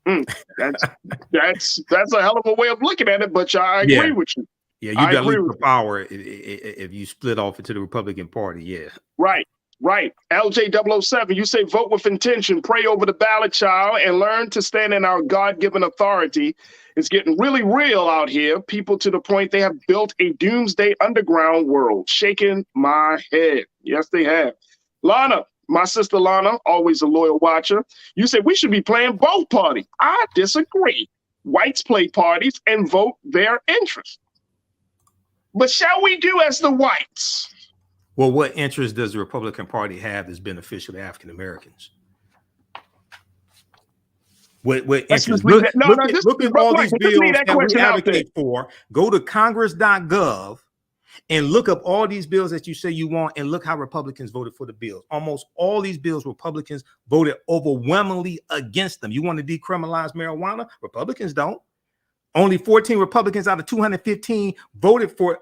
that's a hell of a way of looking at it, but I agree with you. Yeah, you got to leave the power if you split off into the Republican Party. Yeah. Right. Right. LJ007, you say vote with intention, pray over the ballot, child, and learn to stand in our God-given authority. It's getting really real out here. People to the point they have built a doomsday underground world. Shaking my head. Yes, they have. Lana, my sister Lana, always a loyal watcher. You say we should be playing both parties. I disagree. Whites play parties and vote their interest. But shall we do as the whites? Well, what interest does the Republican Party have that's beneficial to African Americans? What interest? Look at all these bills that we advocate for. Go to congress.gov and look up all these bills that you say you want and look how Republicans voted for the bills. Almost all these bills, Republicans voted overwhelmingly against them. You want to decriminalize marijuana? Republicans don't. Only 14 Republicans out of 215 voted for,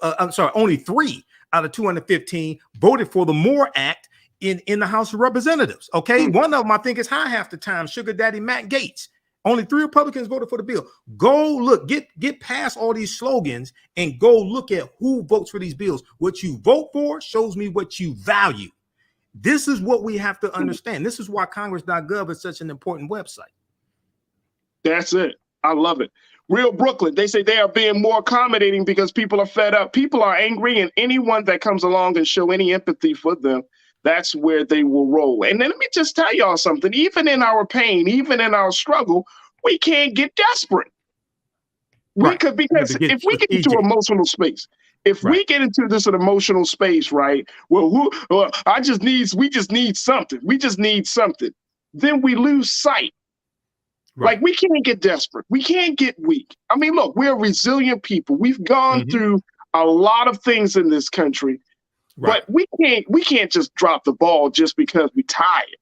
only 3 out of 215 voted for the MORE Act in the House of Representatives. Okay. One of them, I think, is high half the time, Sugar Daddy Matt Gaetz. Only 3 Republicans voted for the bill. Go look, get past all these slogans and go look at who votes for these bills. What you vote for shows me what you value. This is what we have to understand. This is why congress.gov is such an important website. That's it. I love it. Real Brooklyn, they say they are being more accommodating because people are fed up. People are angry, and anyone that comes along and show any empathy for them, that's where they will roll. And then let me just tell y'all something. Even in our pain, even in our struggle, we can't get desperate. We could, because if we get into emotional space, if we get into this emotional space, right? Well, we just need something. We just need something. Then we lose sight. Like, we can't get desperate. We can't get weak. I mean, look, we're resilient people. We've gone through a lot of things in this country, but we can't just drop the ball just because we're tired.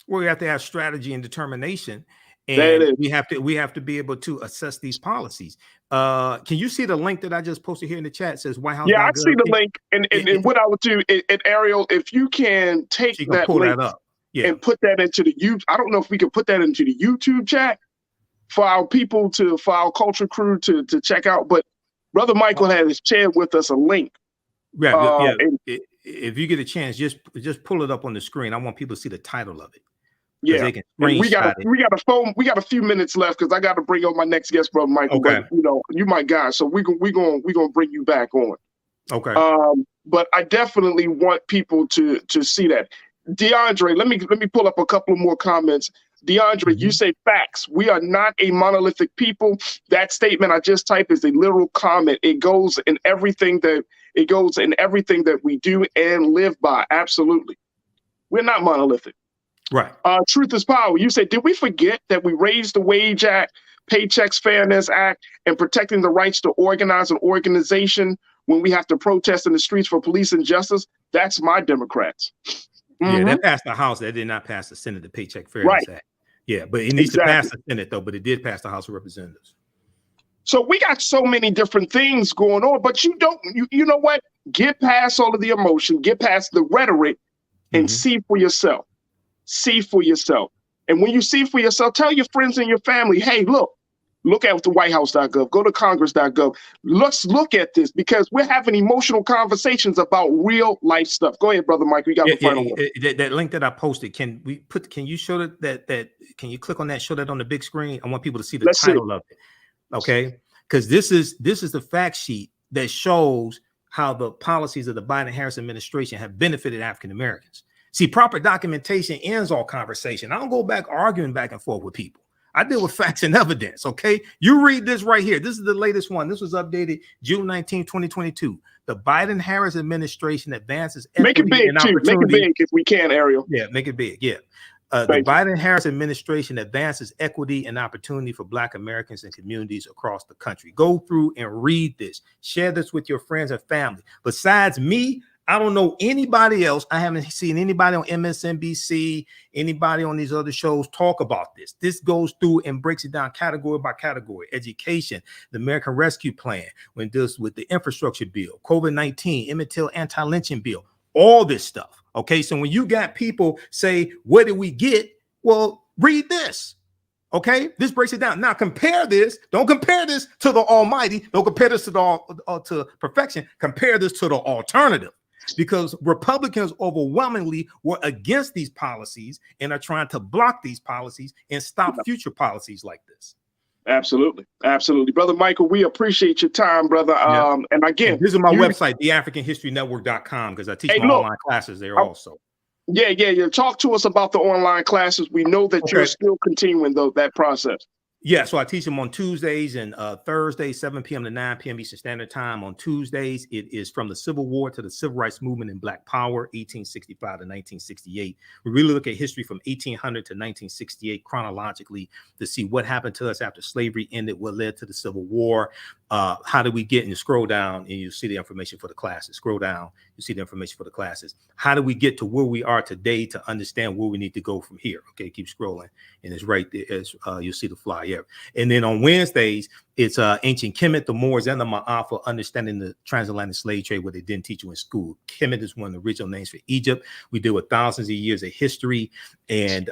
Well, we have to have strategy and determination, and we have to be able to assess these policies. Can you see the link that I just posted here in the chat? It says White House. Yeah, I see the link, and what I would do, Ariel, if you can take that link up. Yeah. And put that into the YouTube. I don't know if we can put that into the YouTube chat for our people for our culture crew to check out. But Brother Michael has shared with us a link. Yeah. If you get a chance, just pull it up on the screen. I want people to see the title of it. Yeah. They can we got a few minutes left because I got to bring on my next guest, Brother Michael. Okay. But, you my guy, so we're gonna bring you back on. Okay. But I definitely want people to see that. DeAndre, let me pull up a couple more comments. DeAndre, you say facts. We are not a monolithic people. That statement I just typed is a literal comment. It goes in everything that we do and live by. Absolutely. We're not monolithic. Right. Truth is power. You say, did we forget that we raised the Wage Act, Paychecks Fairness Act, and protecting the rights to organize an organization when we have to protest in the streets for police and justice? That's my Democrats. Yeah, that passed the House. That did not pass the Senate, the Paycheck Fairness Act. Yeah, but it needs to pass the Senate, though. But it did pass the House of Representatives. So we got so many different things going on, but you know what? Get past all of the emotion, get past the rhetoric, and see for yourself. See for yourself. And when you see for yourself, tell your friends and your family, hey, look at the whitehouse.gov, go to congress.gov. Let's look at this because we're having emotional conversations about real life stuff. Go ahead, Brother Mike. We got the final one. That link that I posted, can you show that can you click on that, show that on the big screen? I want people to see the title of it. Okay. Because this is the fact sheet that shows how the policies of the Biden-Harris administration have benefited African Americans. See, proper documentation ends all conversation. I don't go back arguing back and forth with people. I deal with facts and evidence, okay? You read this right here. This is the latest one. This was updated June 19, 2022. The Biden-Harris administration advances equity and opportunity. Make it big if we can, Ariel. Yeah, make it big, yeah. The Biden-Harris administration advances equity and opportunity for Black Americans and communities across the country. Go through and read this. Share this with your friends and family. Besides me, I don't know anybody else. I haven't seen anybody on MSNBC, anybody on these other shows talk about this. This goes through and breaks it down category by category. Education, the American Rescue Plan, when it deals with the infrastructure bill, COVID-19, Emmett Till anti-lynching bill, all this stuff. Okay, so when you got people say, what did we get? Well, read this. Okay, this breaks it down. Now compare this. Don't compare this to the almighty. Don't compare this to to perfection. Compare this to the alternative. because Republicans overwhelmingly were against these policies and are trying to block these policies and stop future policies like this. Absolutely. Absolutely. Brother Michael, we appreciate your time, brother. Yeah. And again, this is my website, theafricanhistorynetwork.com, because I teach my online classes there also. Yeah. Talk to us about the online classes. We know that you're still continuing that process. Yeah, so I teach them on Tuesdays and Thursdays, 7 p.m. to 9 p.m. Eastern Standard Time. On Tuesdays, it is from the Civil War to the Civil Rights Movement and Black Power, 1865 to 1968. We really look at history from 1800 to 1968 chronologically to see what happened to us after slavery ended, what led to the Civil War. How did we get, and you scroll down and you see the information for the classes. Scroll down, you see the information for the classes. How do we get to where we are today to understand where we need to go from here? Okay, keep scrolling, and it's right there. You'll see the flyer. And then on Wednesdays, it's ancient Kemet, the Moors, and the Ma'afa, understanding the transatlantic slave trade, what they didn't teach you in school. Kemet is one of the original names for Egypt. We deal with thousands of years of history and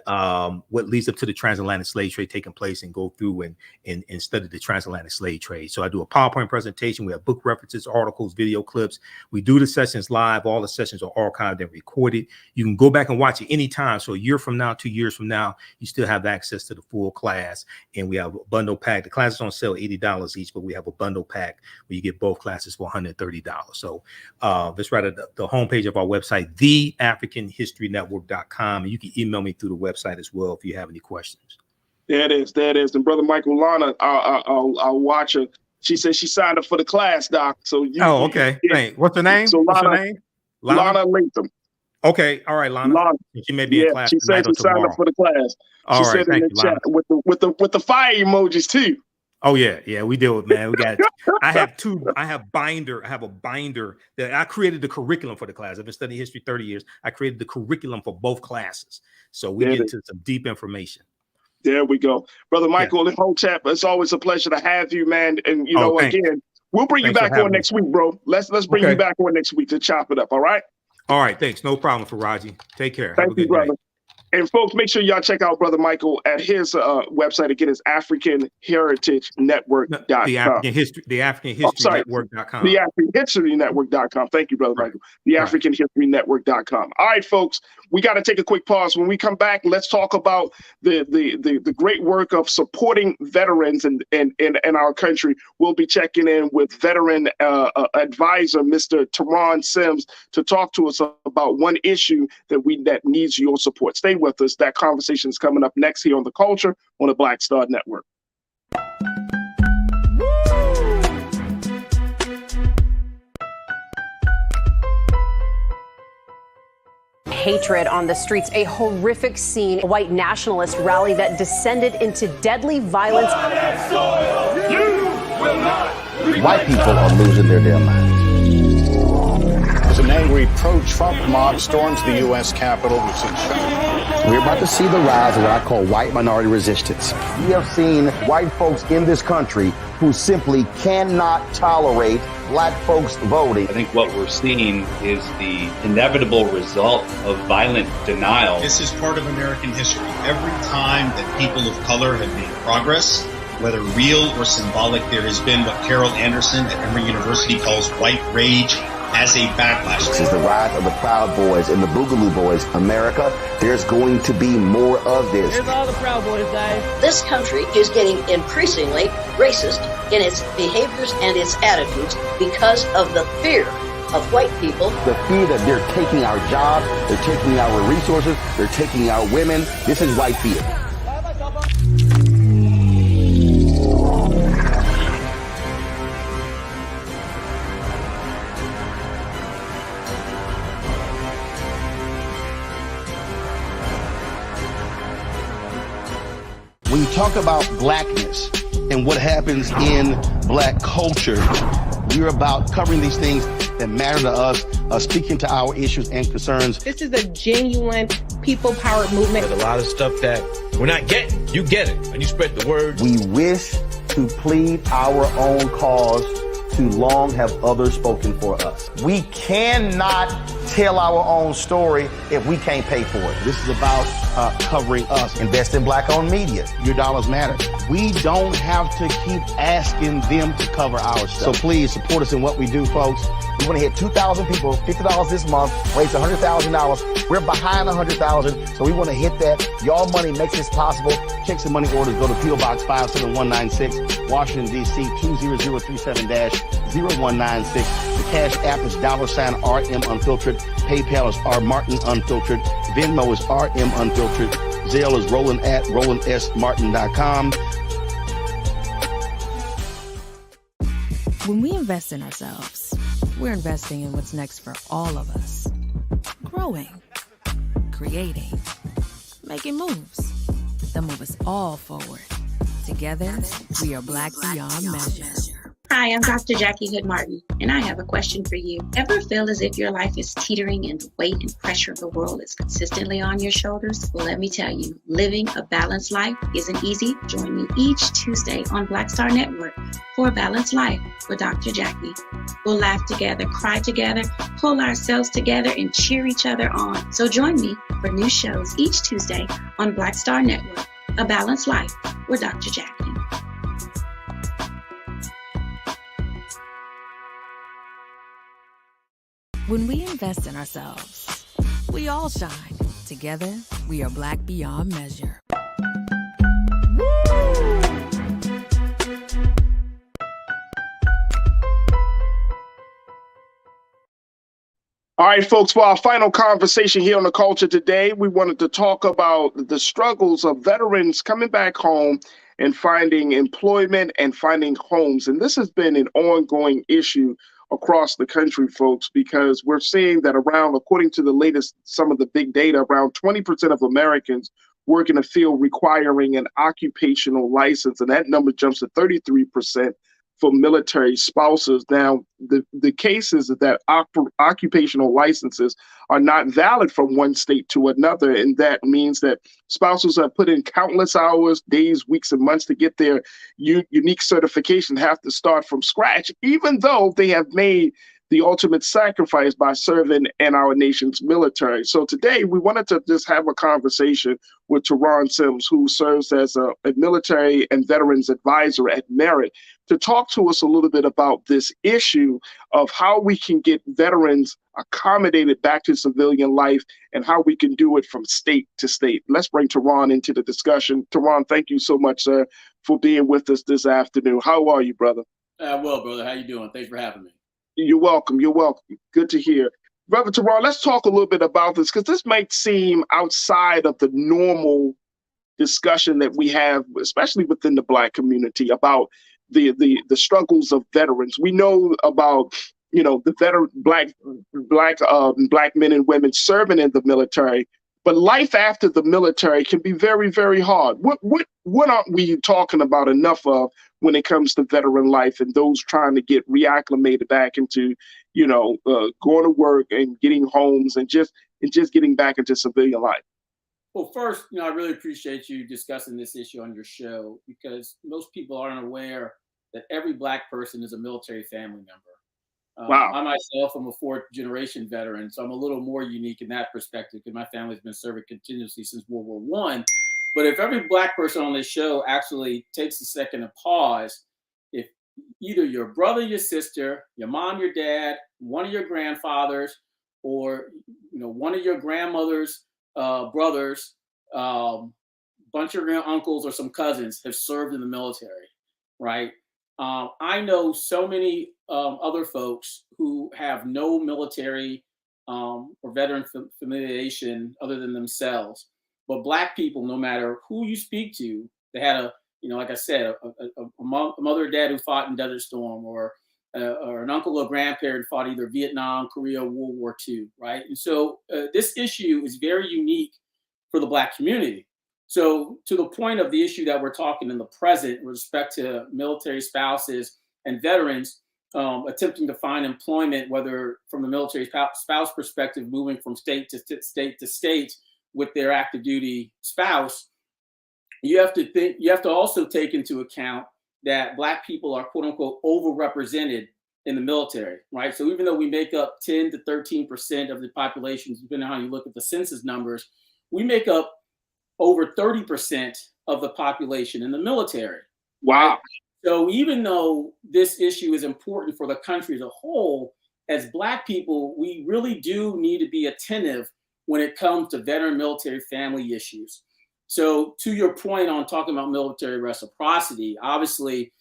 what leads up to the transatlantic slave trade taking place, and go through and study the transatlantic slave trade. So I do a PowerPoint presentation. We have book references, articles, video clips. We do the sessions live. All the sessions are archived and recorded. You can go back and watch it anytime. So a year from now, 2 years from now, you still have access to the full class. And we have a bundle pack. The classes on sale $80 each, but we have a bundle pack where you get both classes for $130. So that's right at the homepage of our website, theafricanhistorynetwork.com. And you can email me through the website as well if you have any questions. There it is. And Brother Michael, Lana, our watcher, she said she signed up for the class, Doc. So okay. Thanks. What's her name? So What's her name? Lana Latham. Okay, all right, Lana. She may be in class. She said she signed up for the class. She said in the chat with the fire emojis too. Oh yeah, we deal with, man. We got. I have a binder that I created the curriculum for the class. I've been studying history 30 years. I created the curriculum for both classes, so we get into some deep information. There we go, Brother Michael and whole chat. It's always a pleasure to have you, man. And again, we'll bring you back on next week, bro. Let's bring you back on next week to chop it up. All right. All right, thanks. No problem, Farajii. Take care. Thank you, brother. And folks, make sure y'all check out Brother Michael at his website. Again, it's AfricanHeritageNetwork.com. The African History Network.com. The AfricanHistoryNetwork.com. Thank you, Brother Michael. The AfricanHistoryNetwork.com. All right, folks, we got to take a quick pause. When we come back, let's talk about the great work of supporting veterans in our country. We'll be checking in with veteran advisor, Mr. Teron Sims, to talk to us about one issue that needs your support. Stay with us. That conversation is coming up next here on The Culture on the Black Star Network. Hatred on the streets, a horrific scene, a white nationalist rally that descended into deadly violence. White people are losing their damn minds. As an angry pro-Trump mob storms the U.S. Capitol, we've seen We're about to see the rise of what I call white minority resistance. We have seen white folks in this country who simply cannot tolerate black folks voting. I think what we're seeing is the inevitable result of violent denial. This is part of American history. Every time that people of color have made progress, whether real or symbolic, there has been what Carol Anderson at Emory University calls white rage as a backlash. This is the rise of the Proud Boys and the Boogaloo Boys. America, there's going to be more of this. Here's all the Proud Boys, guys. This country is getting increasingly racist in its behaviors and its attitudes because of the fear of white people. The fear that they're taking our jobs, they're taking our resources, they're taking our women. This is white fear. When you talk about blackness and what happens in black culture, we're about covering these things that matter to us, speaking to our issues and concerns. This is a genuine people-powered movement. There's a lot of stuff that we're not getting. You get it, and you spread the word. We wish to plead our own cause. Too long have others spoken for us. We cannot tell our own story if we can't pay for it. This is about covering us. Invest in black-owned media. Your dollars matter. We don't have to keep asking them to cover our stuff. So please support us in what we do, folks. We want to hit 2,000 people, $50 this month, raise $100,000. We're behind 100,000, so we want to hit that. Y'all money makes this possible. Checks and money orders go to P.O. Box 57196, Washington, D.C. 20037-0196. The Cash App is $RM Unfiltered. PayPal is R Martin Unfiltered. Venmo is RM Unfiltered. Zelle is Roland at RolandSMartin.com. When we invest in ourselves, we're investing in what's next for all of us. Growing, creating, making moves that move us all forward. Together, we are Black Beyond Measure. Hi, I'm Dr. Jackie Hood Martin, and I have a question for you. Ever feel as if your life is teetering and the weight and pressure of the world is consistently on your shoulders? Well, let me tell you, living a balanced life isn't easy. Join me each Tuesday on Black Star Network for A Balanced Life with Dr. Jackie. We'll laugh together, cry together, pull ourselves together, and cheer each other on. So join me for new shows each Tuesday on Black Star Network, A Balanced Life with Dr. Jackie. When we invest in ourselves, we all shine. Together, we are Black Beyond Measure. All right, folks, for our final conversation here on The Culture today, we wanted to talk about the struggles of veterans coming back home and finding employment and finding homes. And this has been an ongoing issue across the country, folks, because we're seeing that around, according to the latest, some of the big data, around 20% of Americans work in a field requiring an occupational license, and that number jumps to 33% for military spouses. Now, the case is that occupational licenses are not valid from one state to another, and that means that spouses have put in countless hours, days, weeks, and months to get their unique certification, have to start from scratch, even though they have made the ultimate sacrifice by serving in our nation's military. So today we wanted to just have a conversation with Teron Sims, who serves as a military and veterans advisor at Merit, to talk to us a little bit about this issue of how we can get veterans accommodated back to civilian life and how we can do it from state to state. Let's bring Teron into the discussion. Teron, thank you so much, sir, for being with us this afternoon. How are you, brother? Well, brother, how you doing? Thanks for having me. You're welcome. You're welcome. Good to hear. Brother Teron, let's talk a little bit about this, because this might seem outside of the normal discussion that we have, especially within the Black community, about the struggles of veterans. We know about, the veteran black men and women serving in the military, but life after the military can be very, very hard. What aren't we talking about enough of when it comes to veteran life and those trying to get reacclimated back into, going to work and getting homes and just getting back into civilian life? Well, first, I really appreciate you discussing this issue on your show, because most people aren't aware that every Black person is a military family member. Wow. I myself am a fourth-generation veteran, so I'm a little more unique in that perspective, because my family's been serving continuously since World War I. But if every Black person on this show actually takes a second to pause, if either your brother, your sister, your mom, your dad, one of your grandfathers, or one of your grandmother's brothers, bunch of your uncles or some cousins have served in the military, right? I know so many other folks who have no military or veteran familiation other than themselves. But Black people, no matter who you speak to, they had like I said, a mother or dad who fought in Desert Storm, or an uncle or grandparent fought either Vietnam, Korea, or World War II, right? And so this issue is very unique for the Black community. So to the point of the issue that we're talking in the present with respect to military spouses and veterans attempting to find employment, whether from the military spouse perspective, moving from state to state to state with their active duty spouse, you have to also take into account that Black people are quote unquote overrepresented in the military, right? So even though we make up 10 to 13% of the population, depending on how you look at the census numbers, we make up over 30% of the population in the military. Wow. Right? So even though this issue is important for the country as a whole, as Black people, we really do need to be attentive when it comes to veteran military family issues. So to your point on talking about military reciprocity, obviously,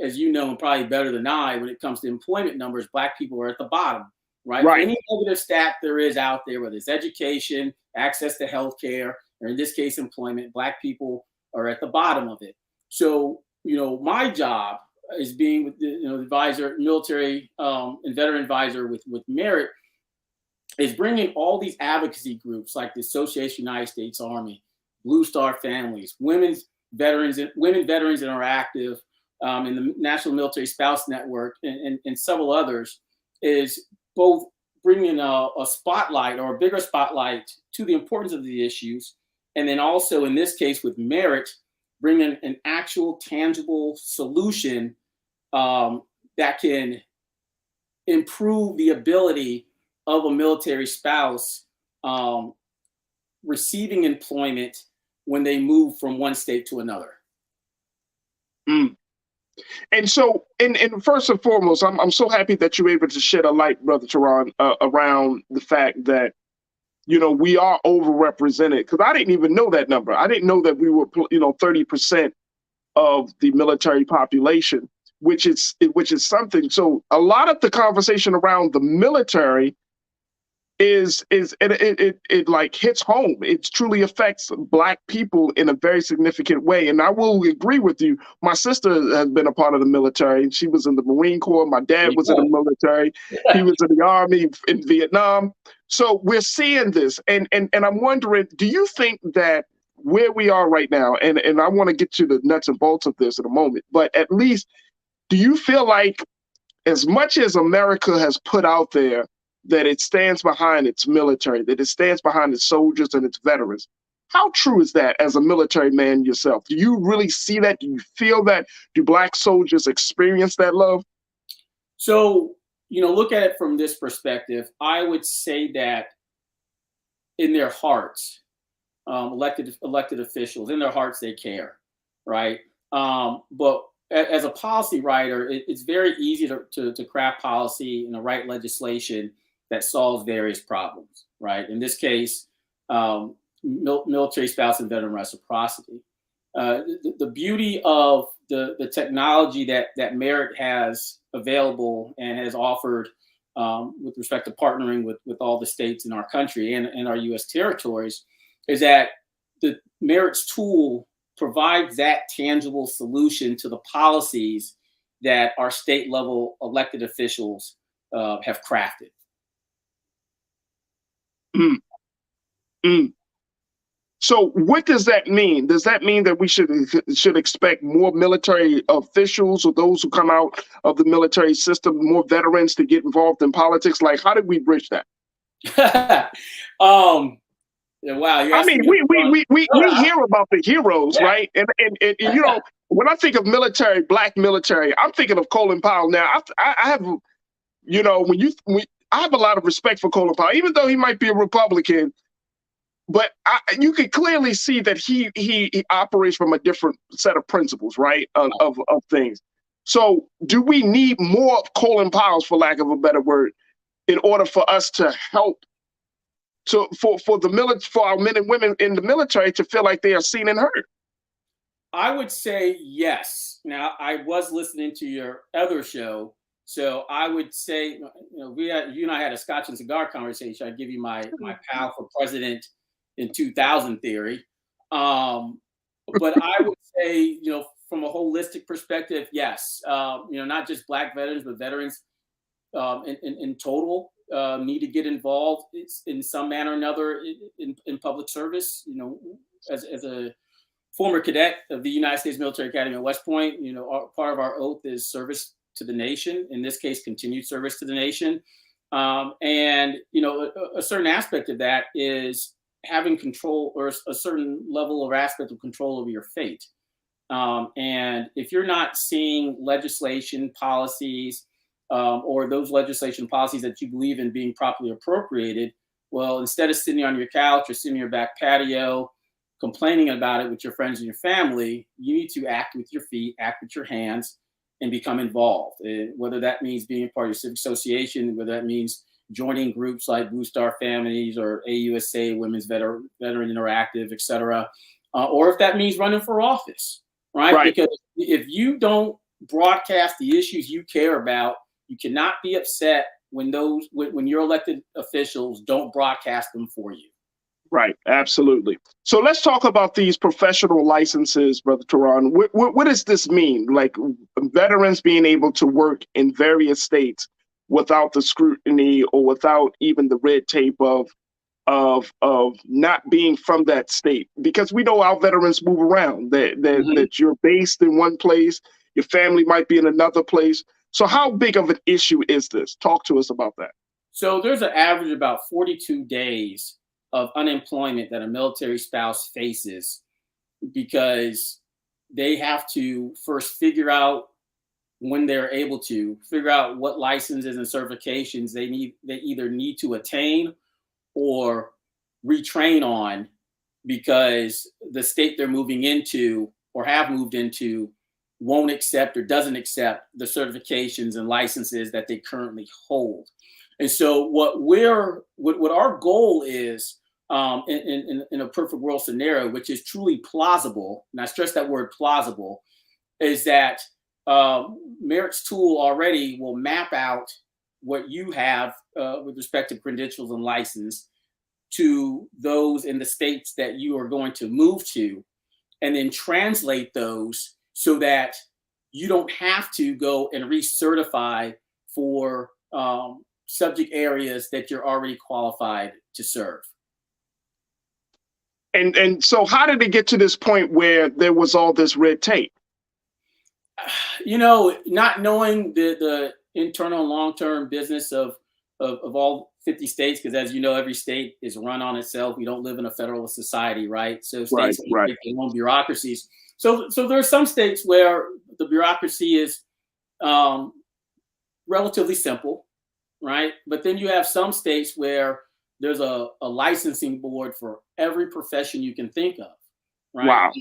as you know, and probably better than I, when it comes to employment numbers, Black people are at the bottom, right? Right. Any negative stat there is out there, whether it's education, access to healthcare, or in this case, employment, Black people are at the bottom of it. So, my job is being with the advisor, military and veteran advisor with Merit, is bringing all these advocacy groups like the Association of United States Army, Blue Star Families, Women Veterans Interactive, and the National Military Spouse Network, and several others, is both bringing a spotlight or a bigger spotlight to the importance of the issues, and then also in this case with Merit, bringing an actual tangible solution that can improve the ability of a military spouse receiving employment when they move from one state to another. Mm. And so, and first and foremost, I'm so happy that you're able to shed a light, Brother Teron, around the fact that, we are overrepresented, because I didn't even know that number. I didn't know that we were, 30% of the military population, which is something. So a lot of the conversation around the military it like hits home. It truly affects Black people in a very significant way. And I will agree with you. My sister has been a part of the military. She was in the Marine Corps. My dad was in the military. He was in the Army in Vietnam. So we're seeing this. And I'm wondering, do you think that where we are right now, and I want to get to the nuts and bolts of this in a moment, but at least, do you feel like as much as America has put out there that it stands behind its military, that it stands behind its soldiers and its veterans, how true is that as a military man yourself? Do you really see that? Do you feel that? Do Black soldiers experience that love? So, look at it from this perspective. I would say that in their hearts, elected officials, in their hearts, they care, right? But as a policy writer, it's very easy to craft policy and to write legislation that solves various problems, right? In this case, military spouse and veteran reciprocity. The beauty of the technology that Merit has available and has offered with respect to partnering with all the states in our country and our U.S. territories is that the Merit's tool provides that tangible solution to the policies that our state level elected officials have crafted. Mm. Mm. So what does that mean? Does that mean that we should expect more military officials or those who come out of the military system, more veterans to get involved in politics? Like, how did we bridge that? Wow. I mean, we hear about the heroes, yeah, right? And when I think of military, Black military, I'm thinking of Colin Powell. Now, I have, I have a lot of respect for Colin Powell, even though he might be a Republican. But you can clearly see that he operates from a different set of principles, right? Of things. So, do we need more of Colin Powell's, for lack of a better word, in order for us to help for our men and women in the military to feel like they are seen and heard? I would say yes. Now, I was listening to your other show, so I would say, you and I had a Scotch and cigar conversation. I'd give you my pal for president in 2000 theory. But I would say, from a holistic perspective, yes. Not just Black veterans, but veterans in total need to get involved in some manner or another in public service. As a former cadet of the United States Military Academy at West Point, part of our oath is service to the nation. In this case, continued service to the nation. And a certain aspect of that is having control, or a certain level or aspect of control over your fate. And if you're not seeing legislation, policies, or those legislation policies that you believe in being properly appropriated, well, instead of sitting on your couch or sitting in your back patio complaining about it with your friends and your family, you need to act with your feet, act with your hands, and become involved. Whether that means being part of your civic association, whether that means joining groups like Blue Star Families or AUSA, Women's Veteran Interactive, et cetera, or if that means running for office, right? Because if you don't broadcast the issues you care about, you cannot be upset when your elected officials don't broadcast them for you. Right, absolutely. So let's talk about these professional licenses, Brother Teron. What does this mean? Like veterans being able to work in various states without the scrutiny or without even the red tape of not being from that state, because we know our veterans move around. That you're based in one place, your family might be in another place. So how big of an issue is this? Talk to us about that. So there's an average about 42 days of unemployment that a military spouse faces because they have to first figure out when they're able to figure out what licenses and certifications they either need to attain or retrain on because the state they're moving into or have moved into won't accept or doesn't accept the certifications and licenses that they currently hold. And so what our goal is in a perfect world scenario, which is truly plausible, and I stress that word plausible, is that Merit's tool already will map out what you have with respect to credentials and license to those in the states that you are going to move to, and then translate those so that you don't have to go and recertify for subject areas that you're already qualified to serve. And so how did it get to this point where there was all this red tape? Not knowing the internal and long-term business of all 50 states, because as you know, every state is run on itself. We don't live in a federalist society, right? So states have their own bureaucracies. So there are some states where the bureaucracy is relatively simple, right? But then you have some states where there's a licensing board for every profession you can think of, right? Wow.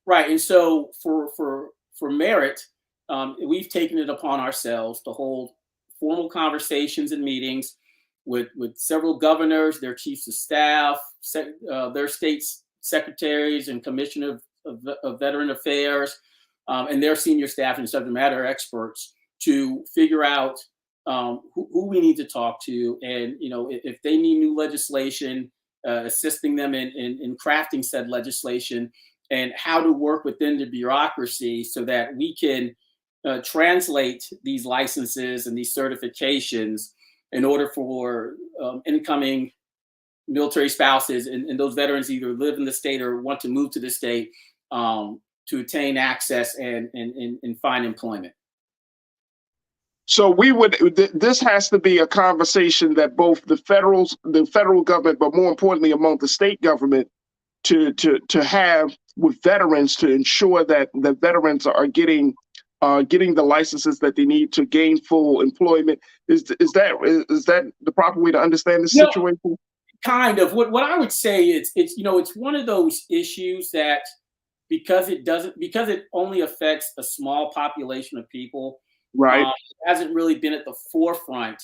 Right. And so for Merit, we've taken it upon ourselves to hold formal conversations and meetings with several governors, their chiefs of staff, their state's secretaries and commissioner of veteran affairs, and their senior staff and subject matter experts to figure out who we need to talk to, and if they need new legislation, assisting them in crafting said legislation, and how to work within the bureaucracy so that we can translate these licenses and these certifications in order for incoming military spouses and those veterans either live in the state or want to move to the state to attain access and find employment. So this has to be a conversation that both the federal government, but more importantly among the state government, to have with veterans to ensure that the veterans are getting the licenses that they need to gain full employment. Is that the proper way to understand this situation? Kind of. What I would say is it's one of those issues that because it only affects a small population of people. Right. It hasn't really been at the forefront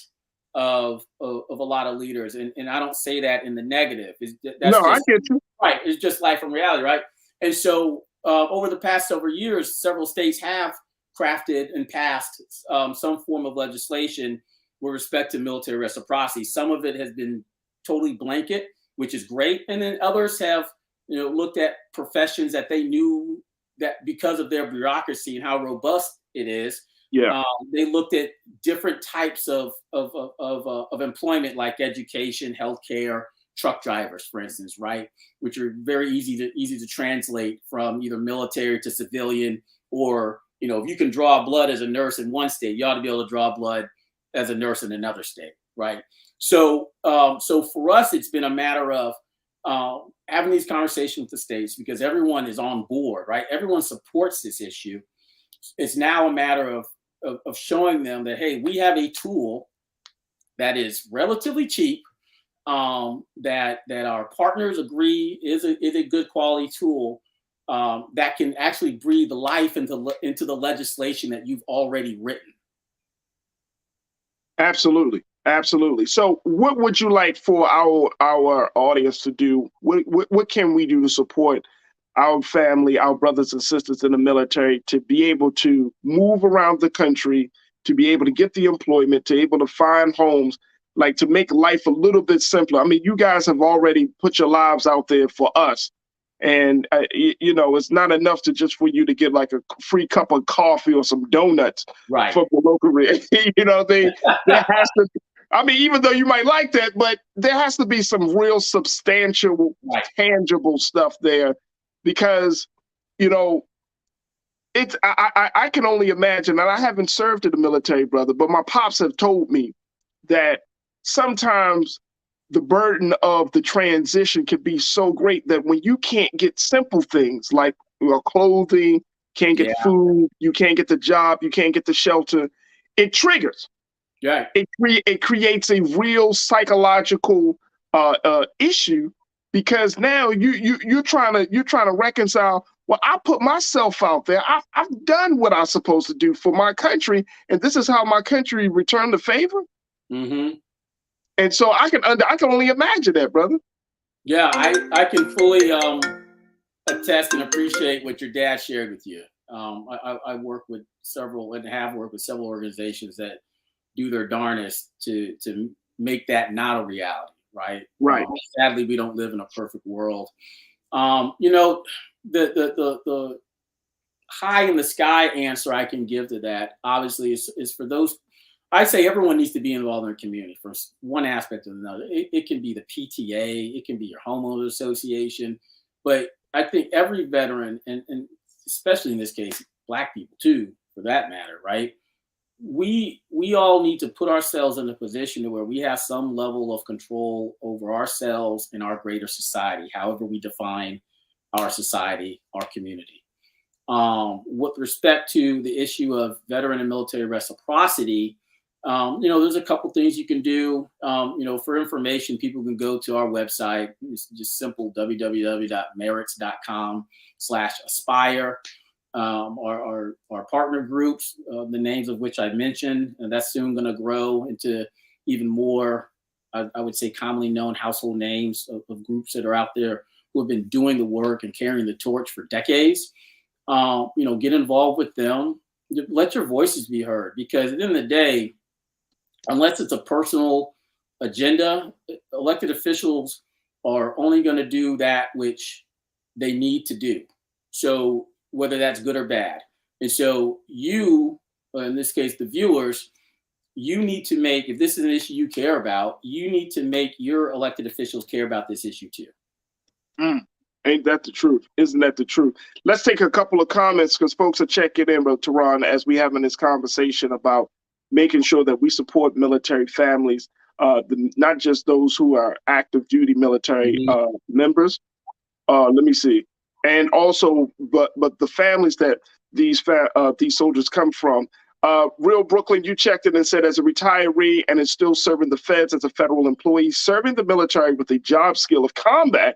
of a lot of leaders. And I don't say that in the negative. I get you. Right. It's just life and reality, right? And so over the past several years, several states have crafted and passed some form of legislation with respect to military reciprocity. Some of it has been totally blanket, which is great. And then others have looked at professions that they knew that because of their bureaucracy and how robust it is, they looked at different types of employment, like education, healthcare, truck drivers, for instance, right, which are very easy to translate from either military to civilian, or if you can draw blood as a nurse in one state, you ought to be able to draw blood as a nurse in another state, right? So for us, it's been a matter of having these conversations with the states because everyone is on board, right? Everyone supports this issue. It's now a matter of showing them that, hey, we have a tool that is relatively cheap, that our partners agree is a good quality tool that can actually breathe life into the legislation that you've already written. Absolutely. Absolutely. So what would you like for our audience to do? What can we do to support our family, our brothers and sisters in the military, to be able to move around the country, to be able to get the employment, to be able to find homes, like to make life a little bit simpler? I mean, you guys have already put your lives out there for us. And, you know, it's not enough to just for you to get like a free cup of coffee or some donuts Right. from the local, you know, there has to, I mean, even though you might like that, but there has to be some real substantial, tangible stuff there, because, you know, it's, I can only imagine, and I haven't served in the military, brother, but my pops have told me that sometimes the burden of the transition can be so great that when you can't get simple things like clothing, can't get food, you can't get the job, you can't get the shelter, it triggers. Yeah. It creates a real psychological issue, because now you're trying to reconcile. Well, I put myself out there. I've done what I'm supposed to do for my country, and this is how my country returned the favor. Mm-hmm. And so I can only imagine that, brother. Yeah, I can fully attest and appreciate what your dad shared with you. I work with several and have worked with several organizations that do their darnest to make that not a reality, right? Right. Sadly, we don't live in a perfect world. You know, the high in the sky answer I can give to that, obviously, is for those. I say everyone needs to be involved in their community for one aspect or another. It can be the PTA, it can be your homeowners association, but I think every veteran, and especially in this case, Black people too, for that matter, right? We all need to put ourselves in a position to where we have some level of control over ourselves and our greater society, however we define our society, our community. With respect to the issue of veteran and military reciprocity, you know, there's a couple things you can do. You know, for information, people can go to our website. It's just simple, www.merits.com/aspire. Our partner groups, the names of which I mentioned, and that's soon going to grow into even more, I would say, commonly known household names of groups that are out there who have been doing the work and carrying the torch for decades. You know, get involved with them. Let your voices be heard, because at the end of the day, unless it's a personal agenda, elected officials are only going to do that which they need to do. So whether that's good or bad. And so you, in this case, the viewers, you need to make, if this is an issue you care about, you need to make your elected officials care about this issue too. Ain't that the truth? Isn't that the truth? Let's take a couple of comments, because folks are checking in, bro, Teron, as we having this conversation about making sure that we support military families, not just those who are active duty military members. Let me see. And also, but the families that these soldiers come from. Real Brooklyn, you checked in and said, as a retiree and is still serving the feds as a federal employee, serving the military with a job skill of combat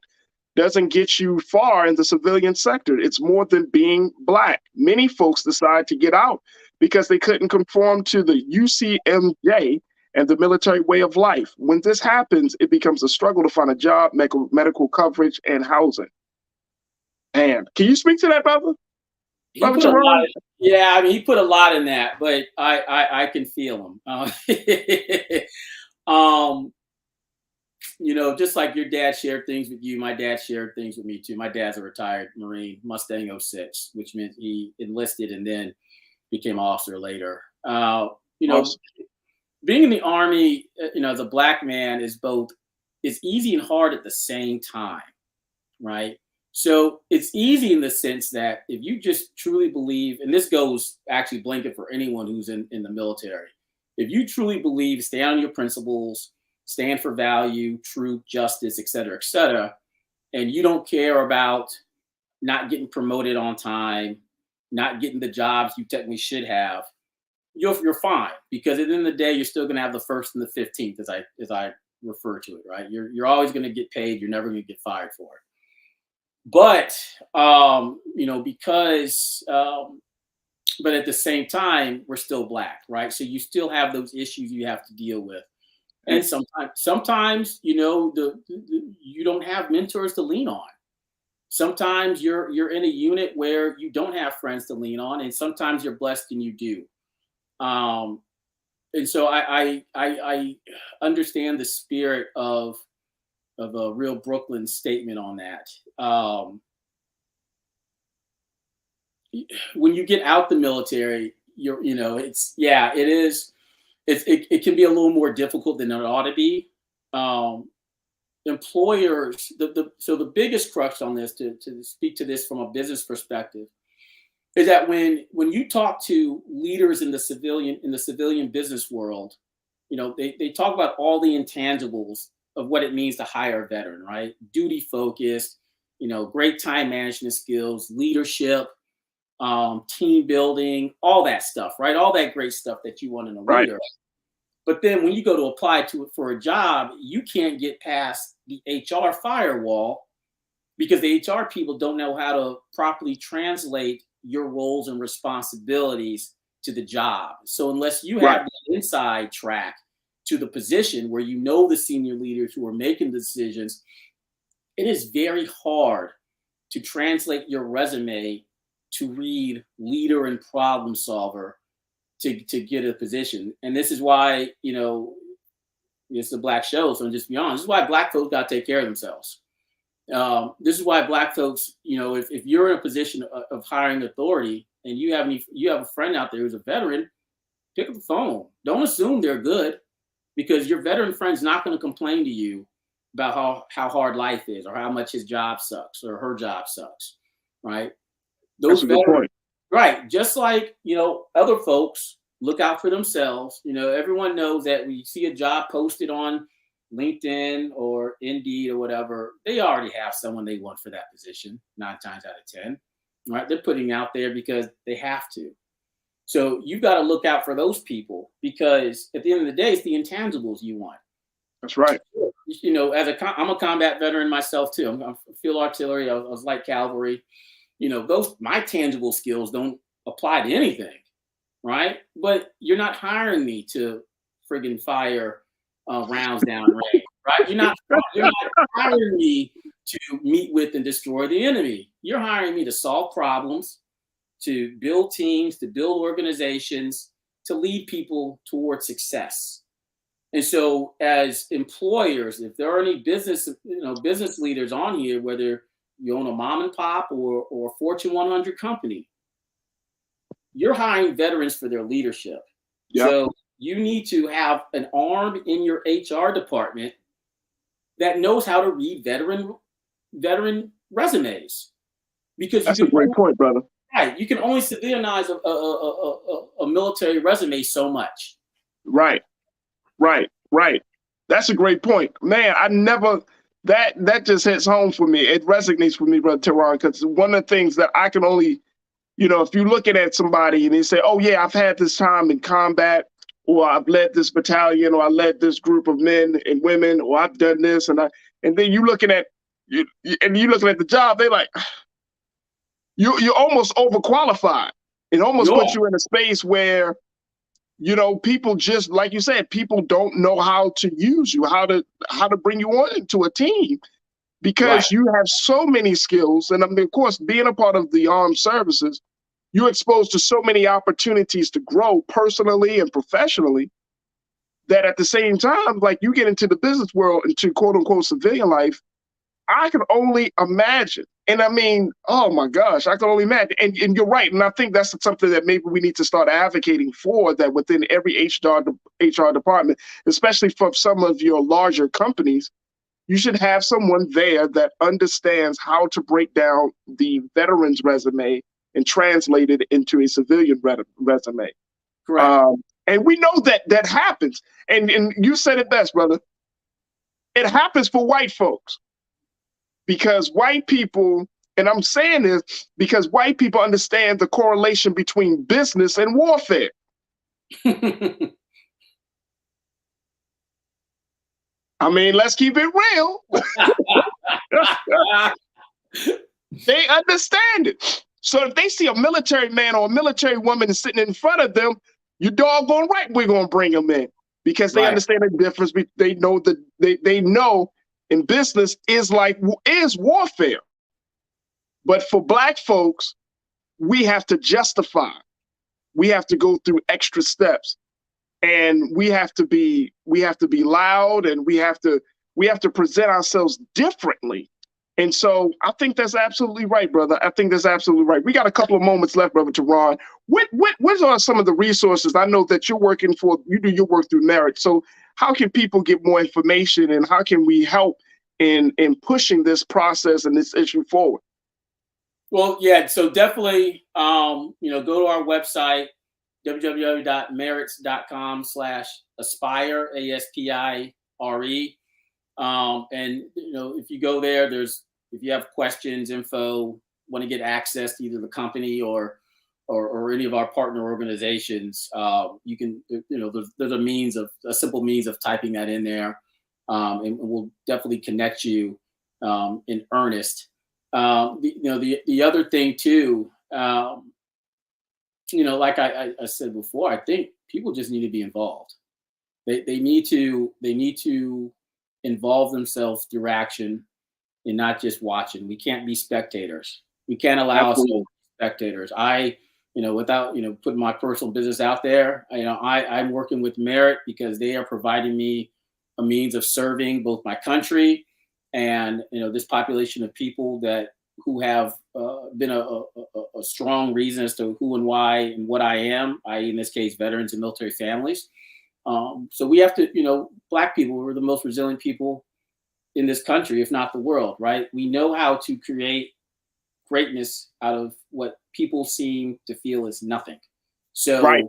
doesn't get you far in the civilian sector. It's more than being Black. Many folks decide to get out because they couldn't conform to the UCMJ and the military way of life. When this happens, it becomes a struggle to find a job, medical coverage, and housing. And can you speak to that, brother? Yeah, I mean, he put a lot in that, but I can feel him. You know, just like your dad shared things with you, my dad shared things with me too. My dad's a retired Marine, Mustang 06, which meant he enlisted and then became an officer later. You know, being in the Army, you know, as a Black man is easy and hard at the same time, right? So it's easy in the sense that if you just truly believe, and this goes actually blanket for anyone who's in the military, if you truly believe, stand on your principles, stand for value, truth, justice, et cetera, and you don't care about not getting promoted on time, not getting the jobs you technically should have, you're fine, because at the end of the day, you're still going to have the 1st and the 15th, as I refer to it, right? You're always going to get paid. You're never going to get fired for it. But, but at the same time, we're still Black, right? So you still have those issues you have to deal with. And sometimes, you don't have mentors to lean on. Sometimes you're in a unit where you don't have friends to lean on, and sometimes you're blessed and you do. And so I understand the spirit of a real Brooklyn statement on that. When you get out the military, it can be a little more difficult than it ought to be. Employers, so the biggest crux on this, to speak to this from a business perspective, is that when you talk to leaders in the civilian business world, they talk about all the intangibles of what it means to hire a veteran, right? Duty focused, great time management skills, leadership, team building, all that stuff, right? All that great stuff that you want in a leader. Right. But then when you go to apply to it for a job, you can't get past the HR firewall because the HR people don't know how to properly translate your roles and responsibilities to the job. So unless you have the inside track to the position where the senior leaders who are making the decisions, it is very hard to translate your resume to read leader and problem solver to get a position. And this is why, it's a Black show, so just be honest, this is why Black folks got to take care of themselves. This is why Black folks, if you're in a position of hiring authority and you have a friend out there who's a veteran, pick up the phone. Don't assume they're good, because your veteran friend's not going to complain to you about how hard life is or how much his job sucks or her job sucks, right? That's a good point. Right. Just like, other folks look out for themselves. Everyone knows that when you see a job posted on LinkedIn or Indeed or whatever, they already have someone they want for that position 9 times out of 10, right? They're putting out there because they have to. So you've got to look out for those people, because at the end of the day, it's the intangibles you want. That's right. I'm a combat veteran myself too. I'm field artillery. I was light cavalry. My tangible skills don't apply to anything, right? But you're not hiring me to friggin' fire rounds down range, right? You're not hiring me to meet with and destroy the enemy. You're hiring me to solve problems, to build teams, to build organizations, to lead people towards success. And so as employers, if there are any business leaders on here, whether you own a mom and pop or a Fortune 100 company, you're hiring veterans for their leadership. Yep. So you need to have an arm in your HR department that knows how to read veteran resumes. Because that's a great point, brother. Right. You can only civilianize a military resume so much. Right. That's a great point. Man, that just hits home for me. It resonates with me, Brother Teron, because one of the things that I can only, if you're looking at somebody and they say, oh yeah, I've had this time in combat, or I've led this battalion, or I led this group of men and women, or I've done this, and then you're looking at the job, they're like, you're almost overqualified. It almost puts you in a space where, people just, like you said, people don't know how to use you, how to bring you on into a team, because you have so many skills. And I mean, of course, being a part of the armed services, you're exposed to so many opportunities to grow personally and professionally, that at the same time, like you get into the business world, into quote unquote civilian life, I can only imagine. And I mean, oh my gosh, I can only imagine. And you're right. And I think that's something that maybe we need to start advocating for, that within every HR department, especially for some of your larger companies, you should have someone there that understands how to break down the veteran's resume and translate it into a civilian resume. Correct. And we know that happens. And you said it best, brother. It happens for white folks. Because white people, and I'm saying this because white people understand the correlation between business and warfare. I mean, let's keep it real. They understand it. So if they see a military man or a military woman sitting in front of them, you doggone right we're gonna bring them in, because they understand the difference. They know that they know in business is warfare. But for Black folks, we have to justify. We have to go through extra steps, and we have to be loud, and we have to present ourselves differently. And so I think that's absolutely right, brother. I think that's absolutely right. We got a couple of moments left, brother Teron. What are some of the resources? I know that you do your work through Merit. So how can people get more information, and how can we help in pushing this process and this issue forward? Well, yeah, so definitely, go to our website, www.merits.com/aspire, ASPIRE. And if you go there, if you have questions, info, want to get access to either the company or any of our partner organizations, you can, there's a simple means of typing that in there, and we'll definitely connect you in earnest. The other thing too, like I said before, I think people just need to be involved. They need to involve themselves through action and not just watching. We can't be spectators. We can't allow ourselves to be spectators. Without putting my personal business out there, I'm working with Merit because they are providing me a means of serving both my country and this population of people who have been a strong reason as to who and why and what I am. In this case, veterans and military families. So we have to, Black people, we're the most resilient people in this country, if not the world, right? We know how to create greatness out of what people seem to feel is nothing. So, right.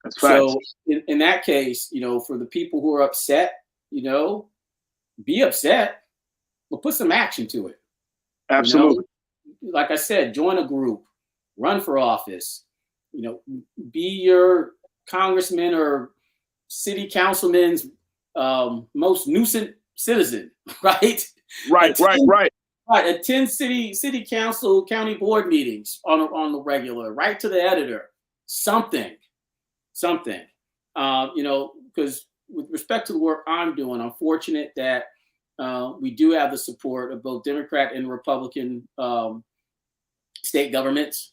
That's so in that case, for the people who are upset, be upset, but put some action to it. Absolutely. Like I said, join a group, run for office, be your congressman or city councilman's most nuisance citizen, right? Right. Attend city council, county board meetings on the regular, write to the editor, something, because with respect to the work I'm doing, I'm fortunate that we do have the support of both Democrat and Republican state governments.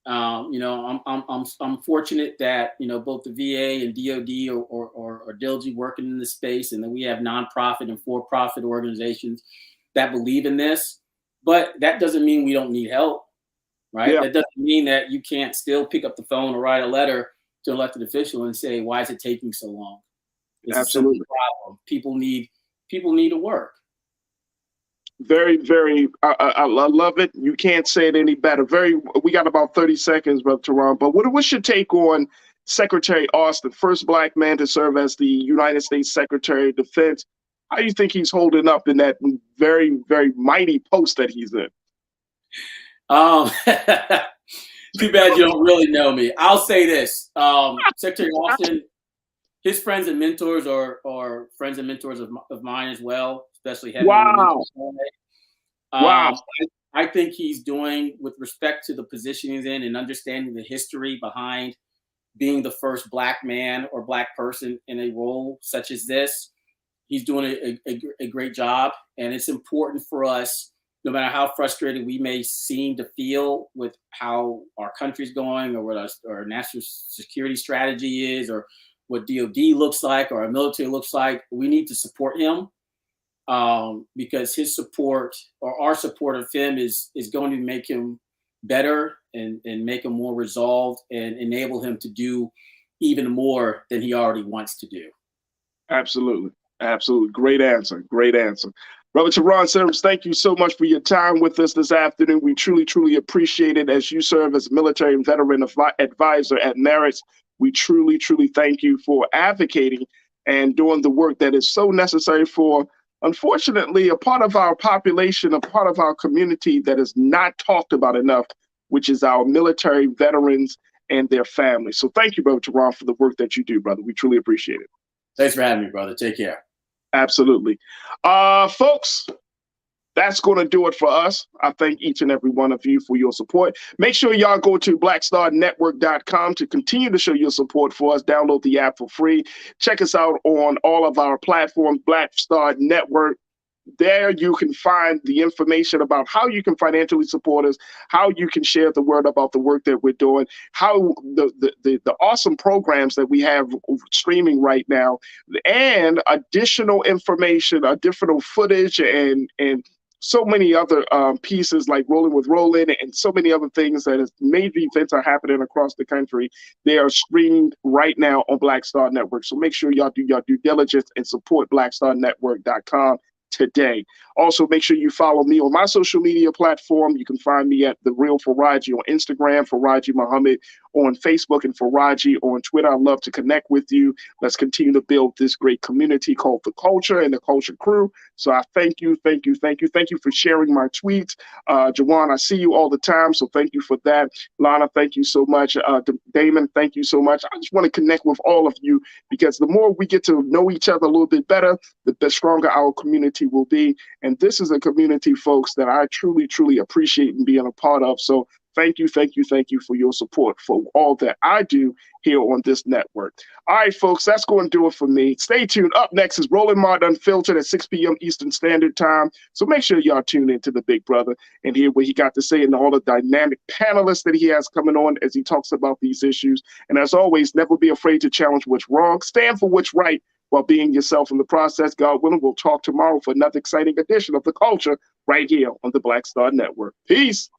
I'm fortunate that both the VA and DoD are diligently working in this space, and then we have nonprofit and for-profit organizations that believe in this. But that doesn't mean we don't need help, right? Yeah. That doesn't mean that you can't still pick up the phone or write a letter to an elected official and say, "Why is it taking so long?" It's absolutely a problem. People need to work. Very, very, I love it. You can't say it any better. We got about 30 seconds, Brother Teron, but what's your take on Secretary Austin, first Black man to serve as the United States Secretary of Defense? How do you think he's holding up in that very, very mighty post that he's in? Too bad you don't really know me. I'll say this. Secretary Austin, his friends and mentors are friends and mentors of mine as well, especially heading wow. Wow. I think he's doing, with respect to the position he's in and understanding the history behind being the first Black man or Black person in a role such as this, he's doing a great job. And it's important for us, no matter how frustrated we may seem to feel with how our country's going or what our national security strategy is or what DoD looks like or our military looks like, we need to support him. Because his support or our support of him is going to make him better and make him more resolved and enable him to do even more than he already wants to do. Absolutely. Great answer. Brother Teron Sims, thank you so much for your time with us this afternoon. We truly, truly appreciate it. As you serve as a military and veteran advisor at Merits, we truly, truly thank you for advocating and doing the work that is so necessary for, unfortunately, a part of our population, a part of our community that is not talked about enough, which is our military veterans and their families. So thank you, Brother Teron, for the work that you do, brother. We truly appreciate it. Thanks for having me, brother. Take care. Absolutely. Folks, that's going to do it for us. I thank each and every one of you for your support. Make sure y'all go to blackstarnetwork.com to continue to show your support for us. Download the app for free. Check us out on all of our platforms, Black Star Network. There you can find the information about how you can financially support us, how you can share the word about the work that we're doing, how the awesome programs that we have streaming right now, and additional information, additional footage, and so many other pieces like Rolling with Roland and so many other things that is major events are happening across the country. They are streamed right now on Black Star Network. So make sure y'all do your due diligence and support blackstarnetwork.com today. Also, make sure you follow me on my social media platform. You can find me at The Real Farajii on Instagram, Farajii Muhammad on Facebook, and Farajii on Twitter. I'd love to connect with you. Let's continue to build this great community called The Culture and The Culture Crew. So I thank you for sharing my tweets. Jawan, I see you all the time, so thank you for that. Lana, thank you so much. Damon, thank you so much. I just want to connect with all of you because the more we get to know each other a little bit better, the stronger our community will be. And this is a community, folks, that I truly, truly appreciate and being a part of. So thank you for your support for all that I do here on this network. All right, folks, that's going to do it for me. Stay tuned. Up next is Roland Martin Unfiltered at 6 p.m. Eastern Standard Time. So make sure y'all tune into the big brother and hear what he got to say and all the dynamic panelists that he has coming on as he talks about these issues. And as always, never be afraid to challenge what's wrong. Stand for what's right while being yourself in the process. God willing, we'll talk tomorrow for another exciting edition of The Culture right here on the Black Star Network. Peace.